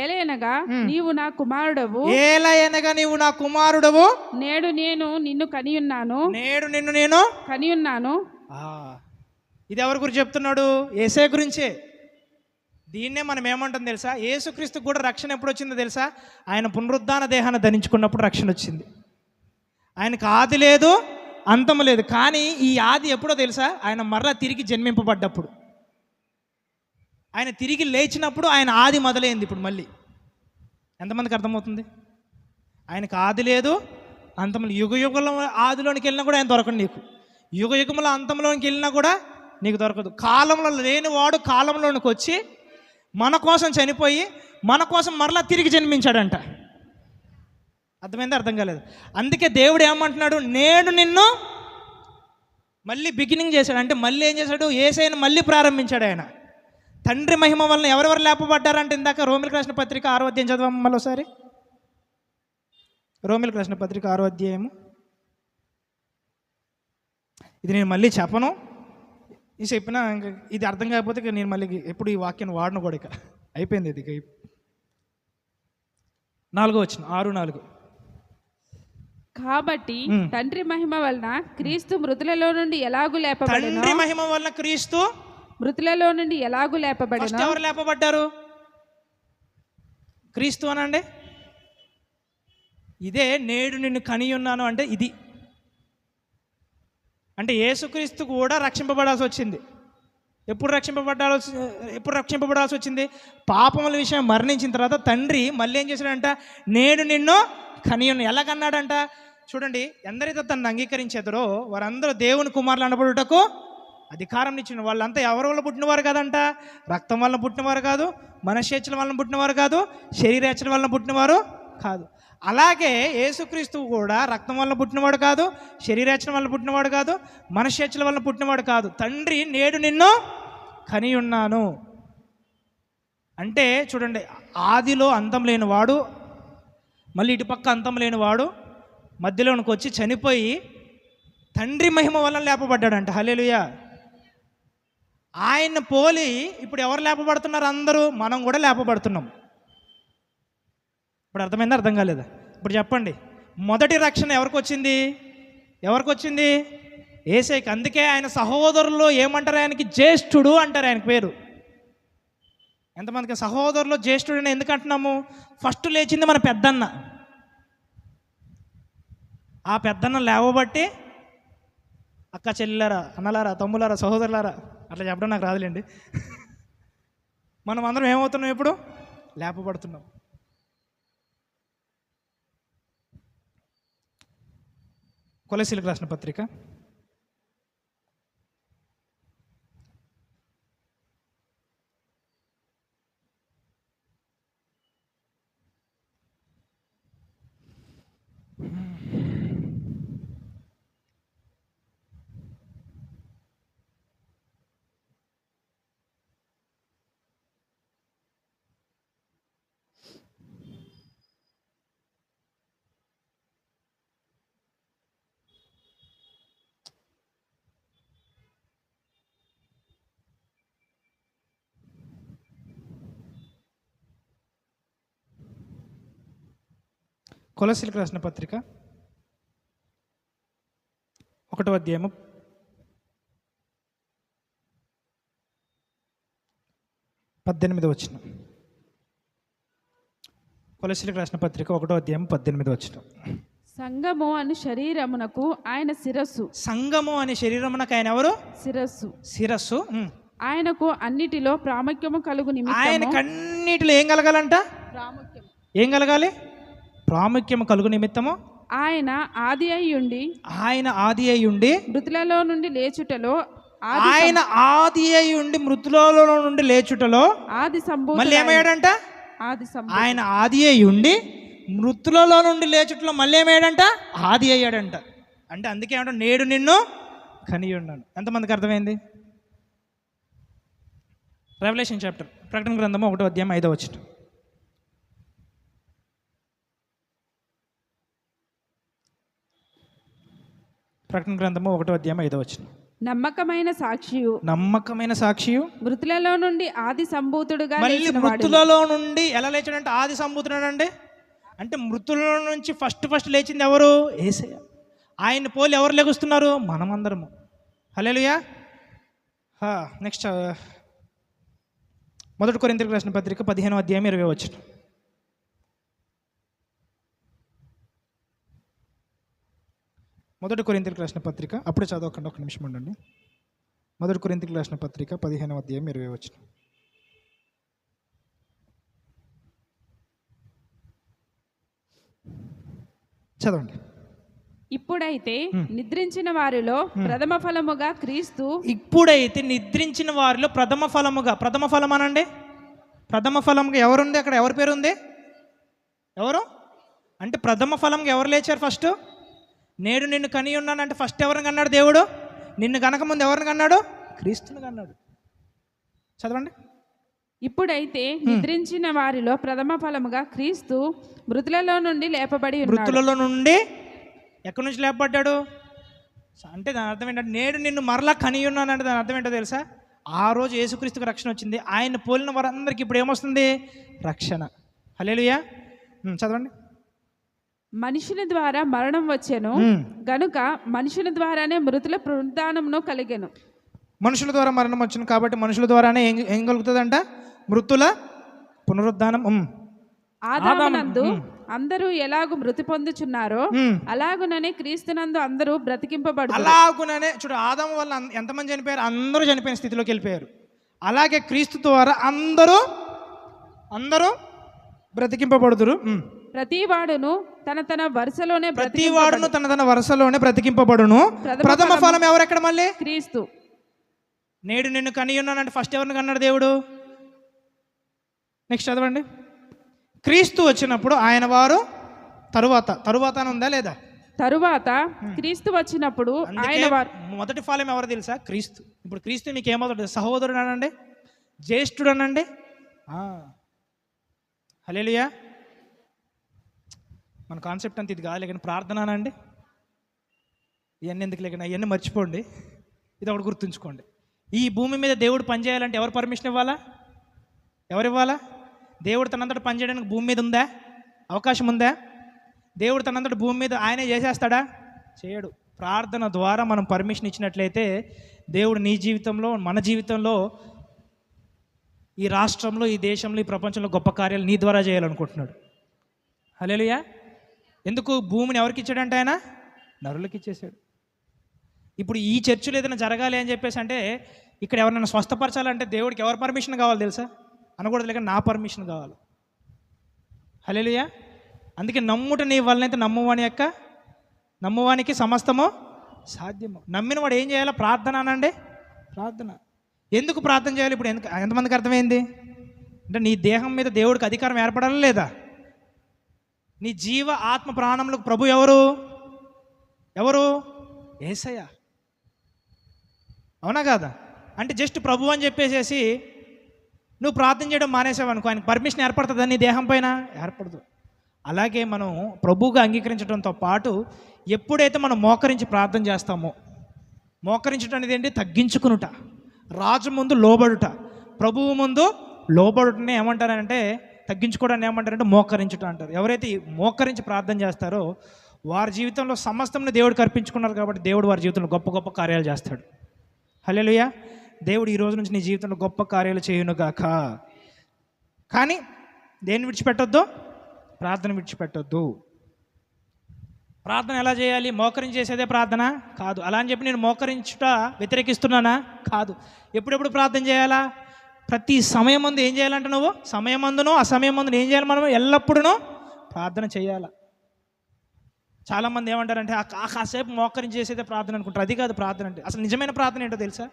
ఏలయనగా నీవు నా కుమారుడవు, నేడు నేను నిన్ను కనియున్నాను. ఇది ఎవరి గురించి చెప్తున్నాడు? యేసయ్య గురించే. దీన్నే మనం ఏమంటాం తెలుసా? యేసుక్రీస్తుకు కూడా రక్షణ ఎప్పుడు వచ్చిందో తెలుసా? ఆయన పునరుద్ధాన దేహాన్ని ధరించుకున్నప్పుడు రక్షణ వచ్చింది. ఆయనకు ఆది లేదు, అంతం లేదు. కానీ ఈ ఆది ఎప్పుడో తెలుసా? ఆయన మరలా తిరిగి జన్మింపబడ్డప్పుడు. ఆయన తిరిగి లేచినప్పుడు ఆయన ఆది మొదలైంది. ఇప్పుడు మళ్ళీ ఎంతమందికి అర్థమవుతుంది? ఆయనకు ఆది లేదు, అంతం. యుగ యుగంలో ఆదిలోనికి వెళ్ళినా కూడా ఆయన దొరకడు నీకు. యుగ యుగంలో అంతంలోనికి వెళ్ళినా కూడా నీకు దొరకదు. కాలంలో లేనివాడు కాలంలోనికి వచ్చి మన కోసం చనిపోయి మన కోసం మరలా తిరిగి జన్మించాడంట. అర్థమైంది? అర్థం కాలేదు. అందుకే దేవుడు ఏమంటున్నాడు, నేను నిన్ను మళ్ళీ బిగినింగ్ చేశాడు. అంటే మళ్ళీ ఏం చేశాడు? యేసయ్యను మళ్ళీ ప్రారంభించాడు ఆయన. తండ్రి మహిమ వలన ఎవరెవరు లేపబడ్డారంటే, ఇందాక రోమిలకు రాసిన పత్రిక 6వ అధ్యాయం చదవమ్మ మళ్ళీ ఒకసారి. రోమిలకు రాసిన పత్రిక 6వ అధ్యాయము. ఇది నేను మళ్ళీ చెప్పను, ఇది చెప్పినా ఇంకా ఇది అర్థం కాకపోతే ఇక నేను మళ్ళీ ఎప్పుడు ఈ వాక్యాన్ని వాడను కూడా. ఇక అయిపోయింది ఇది. ఇక 4వ వచనం, 6:4. కాబట్టి తండ్రి మహిమ వలన క్రీస్తు మృతులలో నుండి ఎలాగూ లేపబడెను. తండ్రి మహిమ వలన క్రీస్తు మృతులలో నుండి ఎలాగూ లేపబడెను. ఎవరు లేపబడ్డారు? క్రీస్తు అనండి. ఇదే నేడు నిన్ను కని ఉన్నాను అంటే ఇది. అంటే యేసుక్రీస్తు కూడా రక్షింపబడాల్సి వచ్చింది. ఎప్పుడు రక్షింపబడాల్సి వచ్చింది? పాపముల విషయం మరణించిన తర్వాత తండ్రి మళ్ళీ ఏం చేశాడంట? నేడు నిన్ను కని ఉన్నాను. ఎలాగన్నాడంట చూడండి. ఎందరైతే తనను అంగీకరించేదరో వారందరూ దేవుని కుమారులు అనబడుటకు అధికారం ఇచ్చిన. వాళ్ళంతా ఎవరి వల్ల పుట్టినవారు కాదంట. రక్తం వలన పుట్టినవారు కాదు, మనశ్శేచ్ఛల వలన పుట్టినవారు కాదు, శరీరేచ్ఛల వలన పుట్టినవారు కాదు. అలాగే యేసుక్రీస్తు కూడా రక్తం వలన పుట్టినవాడు కాదు, శరీరేచ్ఛల వలన పుట్టినవాడు కాదు, మనశ్శేచ్ఛల వలన పుట్టినవాడు కాదు. తండ్రి నేడు నిన్ను కని ఉన్నాను అంటే చూడండి, ఆదిలో అంతం లేనివాడు, మళ్ళీ ఇటుపక్క అంతం లేనివాడు మధ్యలోనికి వచ్చి చనిపోయి తండ్రి మహిమ వలన లేపబడ్డాడంట. హల్లెలూయా. ఆయన పోలి ఇప్పుడు ఎవరు లేపబడుతున్నారు? అందరూ. మనం కూడా లేపబడుతున్నాం. ఇప్పుడు అర్థమైందా? అర్థం కాలేదా? ఇప్పుడు చెప్పండి. మొదటి రక్షణ ఎవరికి వచ్చింది? యేసయ్యకి. అందుకే ఆయన సహోదరుల్లో ఏమంటారు? ఆయనకి జ్యేష్ఠుడు అంటారు. ఆయన పేరు. ఎంతమందికి సహోదరులో జ్యేష్ఠుడని ఎందుకు అంటున్నాము? ఫస్ట్ లేచింది మన పెద్దన్న. ఆ పెద్దన్న లేవబట్టి అక్క చెల్లెలారా, అన్నలారా, తమ్ములారా, సహోదరులారా అట్లా చెప్పడం నాకు రాదులేండి. మనం అందరం ఏమవుతున్నాం? ఇప్పుడు లేపబడుతున్నాం. కొలస్సీలకు రాసిన పత్రిక 1వ అధ్యాయము 18వ వచనం. కొలస్సీలకు రాసిన పత్రిక 1వ అధ్యాయం 18వ వచనం. సంఘము అను శరీరమునకు ఆయన శిరస్సు. సంఘము అనే శరీరమునకు ఆయన ఎవరు? శిరస్సు. ఆయనకు అన్నిటిలో ప్రాముఖ్యము కలుగు నిమిత్తము. ఆయనకు అన్నిటిలో ఏం కలగాలంట? ఏం కలగాలి? ప్రాముఖ్యము కలుగు నిమిత్తము ఆయన ఆది అయి ఉండి మృతులలో నుండి లేచుటలో ఆది సంభూతుడు. మళ్ళీ ఏమయ్యాడంట? ఆయన ఆది అయి ఉండి మృతులలో నుండి లేచుటలో మళ్ళీ ఏమయ్యాడంట? ఆది అయ్యాడంట. అంటే అందుకే ఏమంట? నేడు నిన్ను కని ఉన్నాను. ఎంతమందికి అర్థమైంది? రెవల్యూషన్ చాప్టర్, ప్రకటన గ్రంథము 1వ అధ్యాయం 5వ వచనం. ప్రకటన గ్రంథము 1వ అధ్యాయం 5వ వచనం. నమ్మకమైన సాక్షియు మృతులలో నుండి ఆది సంభూతుడుగా. మళ్ళీ మృతులలో నుండి ఎలా లేచాడంటే? ఆది సంభూతుడు అండి. అంటే మృతులలో నుంచి ఫస్ట్ లేచింది ఎవరు? యేసయ్య. ఆయన పోలి ఎవరు లెగుస్తున్నారు? మనమందరము. హల్లెలూయా. నెక్స్ట్ 1 కొరింథీయులకు రాసిన పత్రిక 15వ అధ్యాయం 20వ వచనం. 1 కొరింథీయులకు రాసిన పత్రిక, అప్పుడే చదవకండి, ఒక నిమిషం ఉండండి. 1 కొరింథీయులకు రాసిన పత్రిక 15వ అధ్యాయం 20వ వచనం. చదవండి. ఇప్పుడైతే నిద్రించిన వారిలో ప్రథమ ఫలముగా క్రీస్తు. ఇప్పుడైతే నిద్రించిన వారిలో ప్రథమ ఫలముగా, ప్రథమ ఫలం అనండి. ప్రథమ ఫలముగా ఎవరుంది అక్కడ? ఎవరి పేరు ఉంది? ఎవరు అంటే ప్రథమ ఫలంగా ఎవరు లేచారు? ఫస్ట్ నేడు నిన్ను కని ఉన్నానంటే ఫస్ట్ ఎవరిని కన్నాడు దేవుడు? నిన్ను కనక ముందు ఎవరిని కన్నాడు? క్రీస్తుని కన్నాడు. చదవండి. ఇప్పుడైతే నిద్రించిన వారిలో ప్రథమ ఫలముగా క్రీస్తు మృతులలో నుండి లేపబడి ఉన్నాడు. మృతులలో నుండి ఎక్కడి నుంచి లేపబడ్డాడు అంటే దాని అర్థం ఏంటంటే నేడు నిన్ను మరలా కని ఉన్నానంటే దాని అర్థం ఏంటో తెలుసా? ఆ రోజు యేసుక్రీస్తుకు రక్షణ వచ్చింది. ఆయన పోలిన వారందరికీ ఇప్పుడు ఏమొస్తుంది? రక్షణ. హల్లెలూయా. చదవండి. మనుషుని ద్వారా మరణం వచ్చెను గనుక మనుషుల ద్వారానే మృతుల పునరుద్ధానమును కలిగెను. మనుషుల ద్వారా మరణం వచ్చింది కాబట్టి మనుషుల ద్వారానే ఏం కలుగుతుందంట? మృతుల పునరుద్ధానం. ఆదామునందు అందరూ ఎలాగూ మృతి పొందుచున్నారో అలాగుననే క్రీస్తునందు అందరూ బ్రతికింపబడు. అలాగుననే చూడు, ఆదాము వల్ల ఎంతమంది చనిపోయారు? అందరూ చనిపోయిన స్థితిలోకి వెళ్ళిపోయారు. అలాగే క్రీస్తు ద్వారా అందరూ బ్రతికింపబడుదురు. ప్రతివాడును తన వరుసలోనే బ్రతికింపబడును. ప్రథమ ఫలం ఎవరెక్కడ? మళ్ళీ క్రీస్తు. నేడు నిన్ను కని ఉన్నానంటే ఫస్ట్ ఎవరిని కన్నాడు దేవుడు? నెక్స్ట్ చదవండి. క్రీస్తు వచ్చినప్పుడు ఆయన వారు తరువాత ఉందా లేదా? తరువాత క్రీస్తు వచ్చినప్పుడు ఆయన వారు. మొదటి ఫలం ఎవరు తెలుసా? క్రీస్తు. ఇప్పుడు క్రీస్తు మీకు ఏమవుతుంది? సహోదరుడు అనండి, జ్యేష్ఠుడు అనండి. హల్లెలూయా. మన కాన్సెప్ట్ అంతా ఇది కాదు, లేకపోతే ప్రార్థన అనండి. ఇవన్నీ ఎందుకు లేకుండా ఇవన్నీ మర్చిపోండి. ఇది ఒకటి గుర్తుంచుకోండి. ఈ భూమి మీద దేవుడు పనిచేయాలంటే ఎవరు పర్మిషన్ ఇవ్వాలా? ఎవరు ఇవ్వాలా? దేవుడు తనంతట పనిచేయడానికి భూమి మీద ఉందా? అవకాశం ఉందా? దేవుడు తనంతట భూమి మీద ఆయనే చేసేస్తాడా? చేయడు. ప్రార్థన ద్వారా మనం పర్మిషన్ ఇచ్చినట్లయితే దేవుడు నీ జీవితంలో, మన జీవితంలో, ఈ రాష్ట్రంలో, ఈ దేశంలో, ఈ ప్రపంచంలో గొప్ప కార్యాలు నీ ద్వారా చేయాలనుకుంటున్నాడు. హల్లెలూయా. ఎందుకు? భూమిని ఎవరికి ఇచ్చాడంటే ఆయన నరులకు ఇచ్చేసాడు. ఇప్పుడు ఈ చర్చలు ఏదైనా జరగాలి అని చెప్పేసి అంటే, ఇక్కడ ఎవరైనా స్వస్థపరచాలంటే దేవుడికి ఎవరు పర్మిషన్ కావాలి తెలుసా? అనకూడదు, లేక నా పర్మిషన్ కావాలి. హల్లెలూయా. అందుకే నమ్ముట నీ వల్లనైతే నమ్మువానికి సమస్తము సాధ్యము. నమ్మిన వాడు ఏం చేయాలో? ప్రార్థన అనండి. ప్రార్థన. ఎందుకు ప్రార్థన చేయాలి? ఇప్పుడు ఎంతమందికి అర్థమైంది? అంటే నీ దేహం మీద దేవుడికి అధికారం ఏర్పడాలా లేదా? నీ జీవ ఆత్మ ప్రాణములకు ప్రభు ఎవరు? యేసయ్య. అవునా కాదా? అంటే జస్ట్ ప్రభు అని చెప్పేసేసి నువ్వు ప్రార్థన చేయడం మానేసావనుకో, ఆయనకు పర్మిషన్ ఏర్పడుతుందా నీ దేహం పైన? ఏర్పడదు. అలాగే మనం ప్రభువుగా అంగీకరించడంతో పాటు ఎప్పుడైతే మనం మోకరించి ప్రార్థన చేస్తామో, మోకరించడం అనేది ఏంటి? తగ్గించుకునుట, రాజు ముందు లోబడుట, ప్రభువు ముందు లోబడుటనే ఏమంటారంటే, తగ్గించుకోవడాన్ని ఏమంటారంటే మోకరించుట అంటారు. ఎవరైతే మోకరించి ప్రార్థన చేస్తారో వారి జీవితంలో సమస్తంని దేవుడికి అర్పించుకున్నారు కాబట్టి దేవుడు వారి జీవితంలో గొప్ప గొప్ప కార్యాలు చేస్తాడు. హల్లెలూయా. దేవుడు ఈ రోజు నుంచి నీ జీవితంలో గొప్ప కార్యాలు చేయునుగాక. కానీ దేన్ని విడిచిపెట్టొద్దు? ప్రార్థన విడిచిపెట్టొద్దు. ప్రార్థన ఎలా చేయాలి? మోకరించి చేసేదే ప్రార్థన కాదు. అలా అని చెప్పి నేను మోకరించుట వ్యతిరేకిస్తున్నానా? కాదు. ఎప్పుడెప్పుడు ప్రార్థన చేయాలా? ప్రతి సమయం ముందు ఏం చేయాలంటే నువ్వు సమయమందును అసమయమందును ఏం చేయాలి? మనం ఎల్లప్పుడూ ప్రార్థన చేయాలి. చాలామంది ఏమంటారంటే కాసేపు మోకరించి చేసేదే ప్రార్థన అనుకుంటారు. అది కాదు ప్రార్థన అంటే. అసలు నిజమైన ప్రార్థన ఏంటో తెలుసా?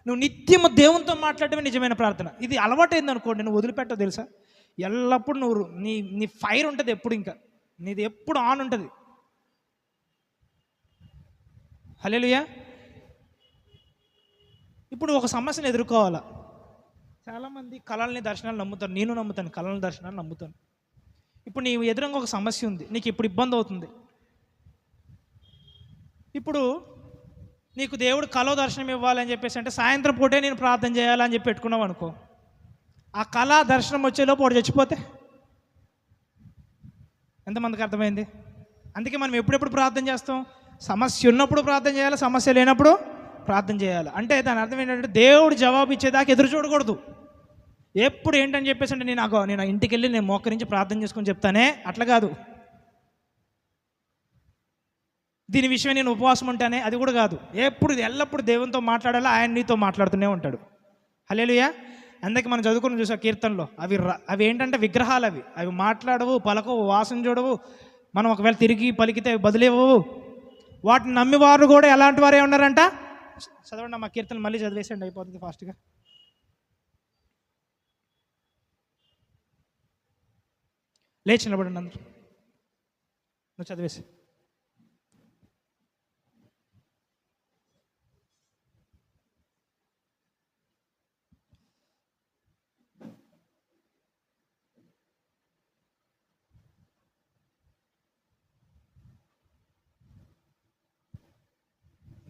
నువ్వు నిత్యము దేవునితో మాట్లాడటమే నిజమైన ప్రార్థన. ఇది అలవాటు అయిందనుకోండి, నువ్వు వదిలిపెట్టవు తెలుసా? ఎల్లప్పుడు నువ్వు నీ ఫైర్ ఉంటుంది, ఎప్పుడు ఇంకా నీది ఎప్పుడు ఆన్ ఉంటుంది. హల్లెలూయా. ఇప్పుడు ఒక సమస్యను ఎదుర్కోవాలా. చాలామంది కళల్ని దర్శనాలు నమ్ముతారు. నేను నమ్ముతాను, కళల దర్శనాలు నమ్ముతాను. ఇప్పుడు నీ ఎదురుగా ఒక సమస్య ఉంది, నీకు ఇప్పుడు ఇబ్బంది అవుతుంది. ఇప్పుడు నీకు దేవుడు కళ దర్శనం ఇవ్వాలని చెప్పేసి అంటే సాయంత్రం పూటే నేను ప్రార్థన చేయాలని చెప్పి పెట్టుకున్నావు అనుకో, ఆ కళ దర్శనం వచ్చేలోపు వాడు చచ్చిపోతే ఎంతమందికి అర్థమైంది? అందుకే మనం ఎప్పుడెప్పుడు ప్రార్థన చేస్తాం? సమస్య ఉన్నప్పుడు ప్రార్థన చేయాలి, సమస్య లేనప్పుడు ప్రార్థన చేయాలి. అంటే దాని అర్థం ఏంటంటే దేవుడు జవాబు ఇచ్చేదాకా ఎదురు చూడకూడదు. ఎప్పుడు ఏంటని చెప్పేసి అంటే నేను ఇంటికి వెళ్ళి నేను మోకరించి ప్రార్థన చేసుకొని చెప్తానే, అట్లా కాదు. దీని విషయమే నేను ఉపవాసం ఉంటానే, అది కూడా కాదు. ఎల్లప్పుడు దేవునితో మాట్లాడాలా, ఆయన నీతో మాట్లాడుతూనే ఉంటాడు. హల్లెలూయా. అందుకే మనం చదువుకుని చూసా కీర్తనలో, అవి ఏంటంటే విగ్రహాలు. అవి మాట్లాడవు, పలకవు, వాసన చూడవు, మనం ఒకవేళ తిరిగి పలికితే బదులేవు. వాటిని నమ్మివారు కూడా ఎలాంటి వారే ఉన్నారంట? చదవండి మా కీర్తన మళ్ళీ చదివేసండి, అయిపోతుంది ఫాస్ట్గా. లేచి నిలబడండి అందరూ, నువ్వు చదివేసి.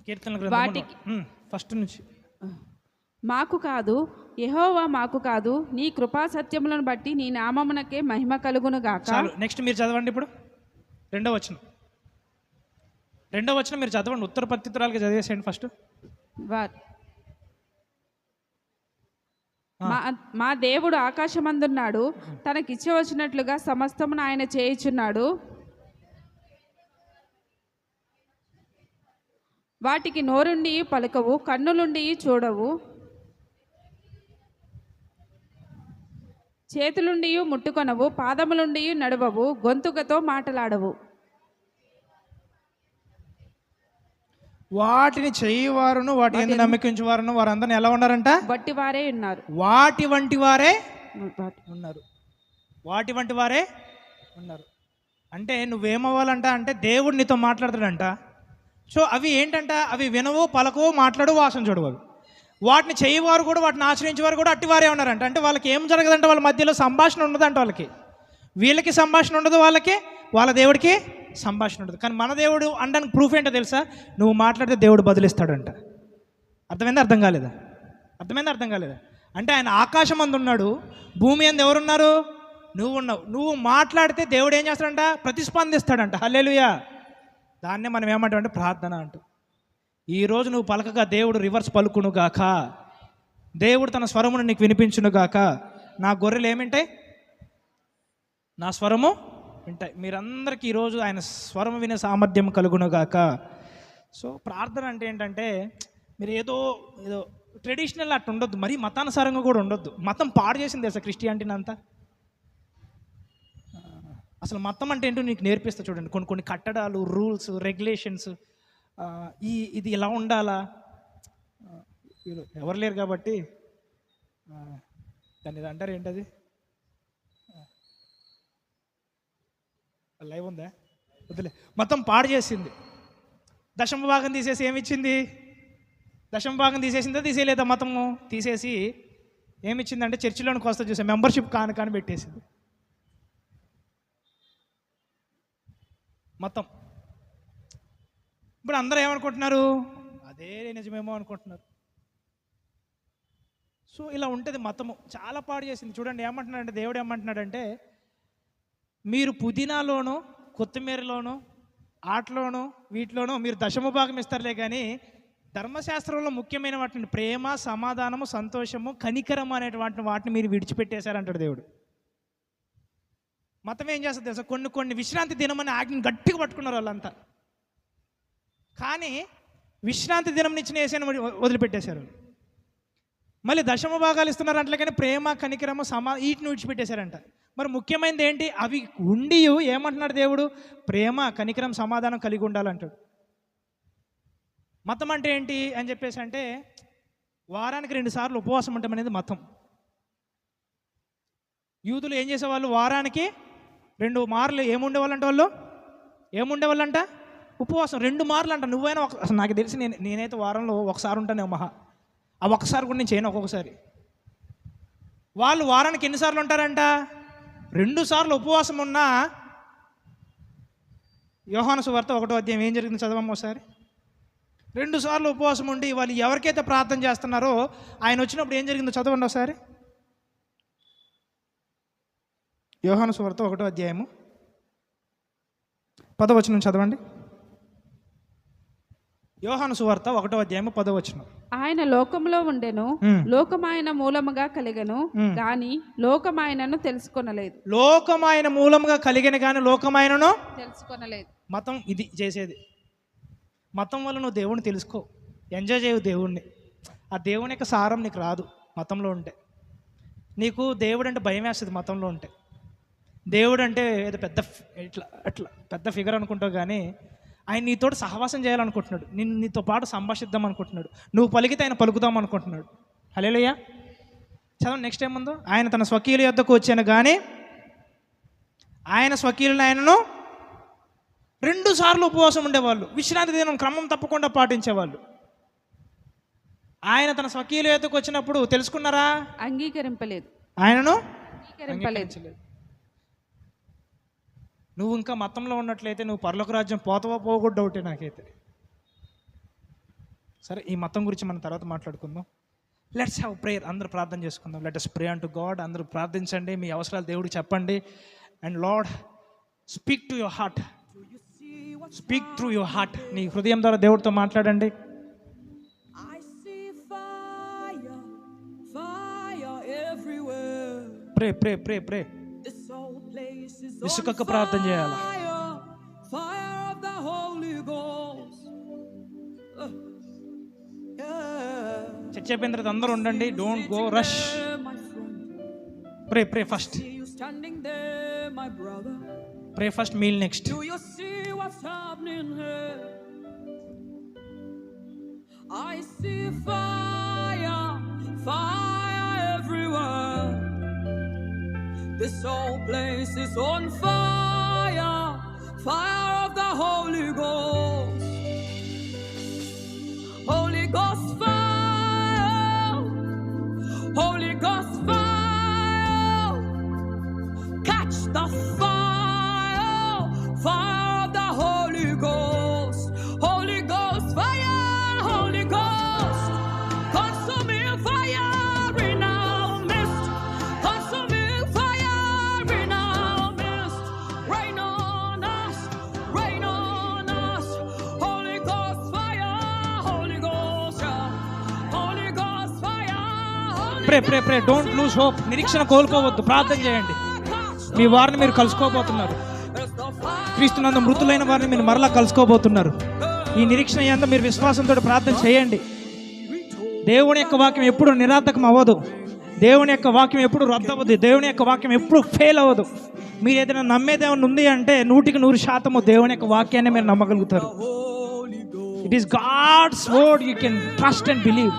కీర్తన వాటికి ఫస్ట్ నుంచి. మాకు కాదు, యెహోవా మాకు కాదు, నీ కృపా సత్యములను బట్టి నీ నామమునకే మహిమ కలుగును గాక. చాలు, నెక్స్ట్ మీరు చదవండి. ఇప్పుడు రెండో వచనం మీరు చదవండి. ఉత్తర ప్రత్యుత్తరాలుగా చదివేసేయండి ఫస్ట్. మా దేవుడు ఆకాశమందున్నాడు, తనకిచ్చి వచ్చినట్లుగా సమస్తమును ఆయన చేయుచున్నాడు. వాటికి నోరుండి పలుకవు, కన్నులుండి చూడవు, చేతులుండి ముట్టుకొనవు, పాదములుండి నడవవు, గొంతుకతో మాటలాడవు. వాటిని చేయవారును వాటి యందు నమ్మకించువారును వారందరిని ఎలా ఉన్నారంట? వట్టివారే ఉన్నారు. వాటి వంటి వారే ఉన్నారు. వాటి వంటి వారే ఉన్నారు అంటే నువ్వేమవ్వాలంట అంటే దేవుడు నీతో మాట్లాడతాడంట. సో అవి ఏంటంట? అవి వినవు, పలకవు, మాట్లాడు, వాసన చూడవు. వాటిని చేయవారు కూడా, వాటిని ఆశ్రయించేవారు కూడా అట్టివారే ఉన్నారంట. అంటే వాళ్ళకి ఏం జరగదంటే వాళ్ళ మధ్యలో సంభాషణ ఉండదంట. వీళ్ళకి సంభాషణ ఉండదు, వాళ్ళ దేవుడికి సంభాషణ ఉండదు. కానీ మన దేవుడు అనడానికి ప్రూఫ్ ఏంటో తెలుసా? నువ్వు మాట్లాడితే దేవుడు బదులిస్తాడంట. అర్థమైందా? అర్థం కాలేదా? అంటే ఆయన ఆకాశం అందు ఉన్నాడు, భూమి అందు ఎవరున్నారు? నువ్వు ఉన్నావు. నువ్వు మాట్లాడితే దేవుడు ఏం చేస్తాడంట? ప్రతిస్పందిస్తాడంట. హల్లెలూయా. దాన్నే మనం ఏమంటామంటే ప్రార్థన అంటూ. ఈరోజు నువ్వు పలకగా దేవుడు రివర్స్ పలుకునుగాక, దేవుడు తన స్వరమును నీకు వినిపించునుగాక. నా గొర్రెలు ఏమింటాయి? నా స్వరము వింటాయి. మీరందరికీ ఈరోజు ఆయన స్వరం వినే సామర్థ్యం కలుగునుగాక. సో ప్రార్థన అంటే ఏంటంటే మీరు ఏదో ట్రెడిషనల్ అట్లా ఉండొద్దు, మరీ మతానుసారంగా కూడా ఉండొద్దు. మతం పాడు చేసింది అసలు క్రిస్టియానిటీని అంతా. అసలు మతం అంటే ఏంటో నీకు నేర్పిస్తా చూడండి. కొన్ని కట్టడాలు, రూల్స్, రెగ్యులేషన్స్, ఇది ఇలా ఉండాలా. ఎవరు లేరు కాబట్టి దాన్ని ఇది అంటారు ఏంటది, లైవ్ ఉందా? వద్దులే. మతం పాడు చేసింది. దశమ భాగం తీసేసి ఏమిచ్చింది? దశమ భాగం తీసేసిందా తీసేయలేదా? మతము తీసేసి ఏమిచ్చిందంటే చర్చిలోనికి వస్తా చూసా మెంబర్షిప్ కాని పెట్టేసింది మతం. ఇప్పుడు అందరూ ఏమనుకుంటున్నారు? అదే నిజమేమో అనుకుంటున్నారు. సో ఇలా ఉంటుంది మతము. చాలా పాడు చేసింది. చూడండి ఏమంటున్నాడంటే, దేవుడు ఏమంటున్నాడంటే, మీరు పుదీనాలోనూ, కొత్తిమీరలోనూ, ఆటలోనూ, వీటిలోనూ మీరు దశమ భాగం ఇస్తారులే, కానీ ధర్మశాస్త్రంలో ముఖ్యమైన వాటిని ప్రేమ, సమాధానము, సంతోషము, కనికరం అనేటువంటి వాటిని మీరు విడిచిపెట్టేశారంటాడు దేవుడు. మతం ఏం చేస్తుంది తెలుసా? కొన్ని విశ్రాంతి దినమని ఆజ్ఞని గట్టిగా పట్టుకున్నారు వాళ్ళంతా. కానీ విశ్రాంతి దినం ఇచ్చిన యేసుని వదిలిపెట్టేశారు. మళ్ళీ దశమ భాగాలు ఇస్తున్నారు అంటే, కానీ ప్రేమ, కనికరము, వీటిని విడిచిపెట్టేశారంట. మరి ముఖ్యమైనది ఏంటి? అవి ఉండి ఏమంటున్నాడు దేవుడు? ప్రేమ, కనికరం, సమాధానం కలిగి ఉండాలంటాడు. మతం అంటే ఏంటి అని చెప్పేసి అంటే, వారానికి 2 సార్లు ఉపవాసం ఉండటం అనేది మతం. యూదులు ఏం చేసేవాళ్ళు? వారానికి 2 మార్లు ఏముండేవాళ్ళంట? ఏముండేవాళ్ళంట? ఉపవాసం 2 మార్లు అంట. నువ్వైనా అసలు నాకు తెలిసి నేనైతే వారంలో ఒకసారి ఉంటానే మహా. ఆ ఒక్కసారి కూడా నేను చేయను. ఒక్కొక్కసారి వాళ్ళు వారానికి ఎన్నిసార్లు ఉంటారంట? 2 సార్లు ఉపవాసం ఉన్నా. యోహాను సువార్త 1వ అధ్యాయం ఏం జరిగింది చదవమ్మ ఒకసారి. 2 సార్లు ఉపవాసం ఉండి వాళ్ళు ఎవరికైతే ప్రార్థన చేస్తున్నారో ఆయన వచ్చినప్పుడు ఏం జరిగిందో చదవండి ఒకసారి. యోహాను సువార్త 1వ అధ్యాయము 10వ వచనం చదవండి. యోహాను సువార్త 1వ అధ్యాయము 10వ వచనం. ఆయన లోకంలో ఉండెను, లోకమాయన మూలముగా కలిగెను, గాని లోకమాయనను తెలుసుకొనలేదు. లోకమాయన మూలముగా కలిగిన కానీ లోకమాయనను తెలుసుకొనలేదు. మతం ఇది చేసేది. మతం వల్ల నువ్వు దేవుణ్ణి తెలుసుకో, ఎంజాయ్ చేయవు దేవుణ్ణి. ఆ దేవుని యొక్క సారం నీకు రాదు మతంలో ఉంటే. నీకు దేవుడు అంటే భయం వేస్తుంది మతంలో ఉంటే. దేవుడు అంటే ఏదో పెద్ద అట్లా పెద్ద ఫిగర్ అనుకుంటావు, కానీ ఆయన నీతోటి సహవాసం చేయాలనుకుంటున్నాడు, నీతో పాటు సంభాషిద్దాం అనుకుంటున్నాడు, నువ్వు పలికితే ఆయన పలుకుదాం అనుకుంటున్నాడు. హల్లెలూయా. చదవండి నెక్స్ట్ ఏముందో. ఆయన తన స్వకీయుల యొద్దకు వచ్చాను కానీ ఆయన స్వకీయులను ఆయనను 2 సార్లు ఉపవాసం ఉండేవాళ్ళు, విశ్రాంతి దినం క్రమం తప్పకుండా పాటించేవాళ్ళు. ఆయన తన స్వకీయుల యొద్దకు వచ్చినప్పుడు తెలుసుకున్నారా? అంగీకరింపలేదు. ఆయనను అంగీకరింపలేదు. నువ్వు ఇంకా మతంలో ఉన్నట్లయితే నువ్వు పరలోక రాజ్యం పోతావో పోకూడదు డౌటే నాకైతే. సరే, ఈ మతం గురించి మనం తర్వాత మాట్లాడుకుందాం. Let's have prayer. అందరూ ప్రార్థన చేసుకుందాం. Let us pray unto God. అందరూ ప్రార్థించండి, మీ అవసరాలు దేవుడికి చెప్పండి. And lord, speak to your heart, speak through your heart. నీ హృదయం ద్వారా దేవుడితో మాట్లాడండి. ప్రే ప్రే ప్రే ప్రే విసుకక్క ప్రార్థన చేయాలి. చర్చ అయిపోయిన తర్వాత అందరూ ఉండండి. Don't go rush. Pray pray first, pray first, meal next. I see fire, fire everywhere. This whole place is on fire, fire of the Holy Ghost. Holy Ghost fire, Holy Ghost fire. Catch the fire, fire of the Holy Ghost. Holy Ghost fire. Pray pray pray. Don't lose hope. నిరీక్షణ కోల్పోవద్దు. ప్రార్థన చేయండి. మీ వారిని మీరు కలుసుకోబోతున్నారు. క్రీస్తునందు మృతులైన వారిని మీరు మరలా కలుసుకోబోతున్నారు. ఈ నిరీక్షణ అంతా మీరు విశ్వాసంతో ప్రార్థన చేయండి. దేవుని యొక్క వాక్యం ఎప్పుడు నిరార్థకం అవ్వదు. దేవుని యొక్క వాక్యం ఎప్పుడు రద్దు అవ్వదు. దేవుని యొక్క వాక్యం ఎప్పుడు ఫెయిల్ అవ్వదు. మీరు ఏదైనా నమ్మేది ఏమైనా ఉంది అంటే 100% దేవుని యొక్క వాక్యాన్ని మీరు నమ్మగలుగుతారు. It is God's word. You can trust and believe.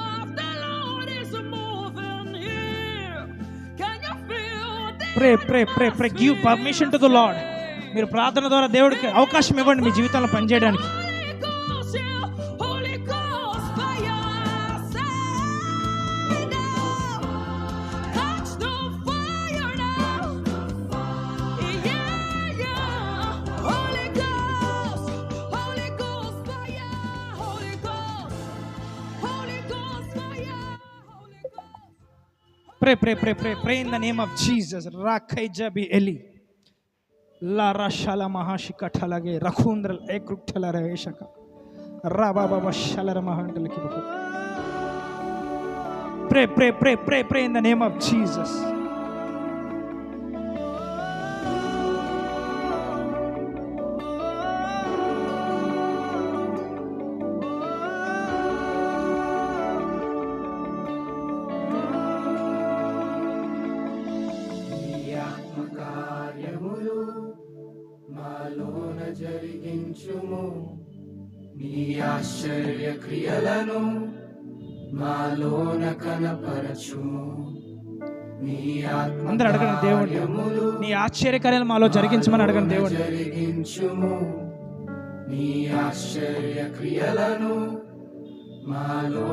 Pray pray pray pray. Give permission to the Lord. మీరు ప్రార్థన ద్వారా దేవుడికి అవకాశం ఇవ్వండి మీ జీవితంలో పనిచేయడానికి. Pray, pray, pray, pray, pray in the name of Jesus. Rakai jabi eli. La rashala mahashika thalage rakhundral ekrukhtala reshaka. Raba baba shalara mahandal kibu. Pray, pray, pray, pray, pray in the name of Jesus. జరిగించుము నీ ఆశ్చర్య క్రియలను మాలోన కనపరచుము. నీ ఆత్మ అందరూ అడగండి దేవుడు, నీ ఆశ్చర్య కార్యాలు మాలో జరిగించమని అడగండి దేవుడు. జరిగించుము నీ ఆశ్చర్య క్రియలను మాలో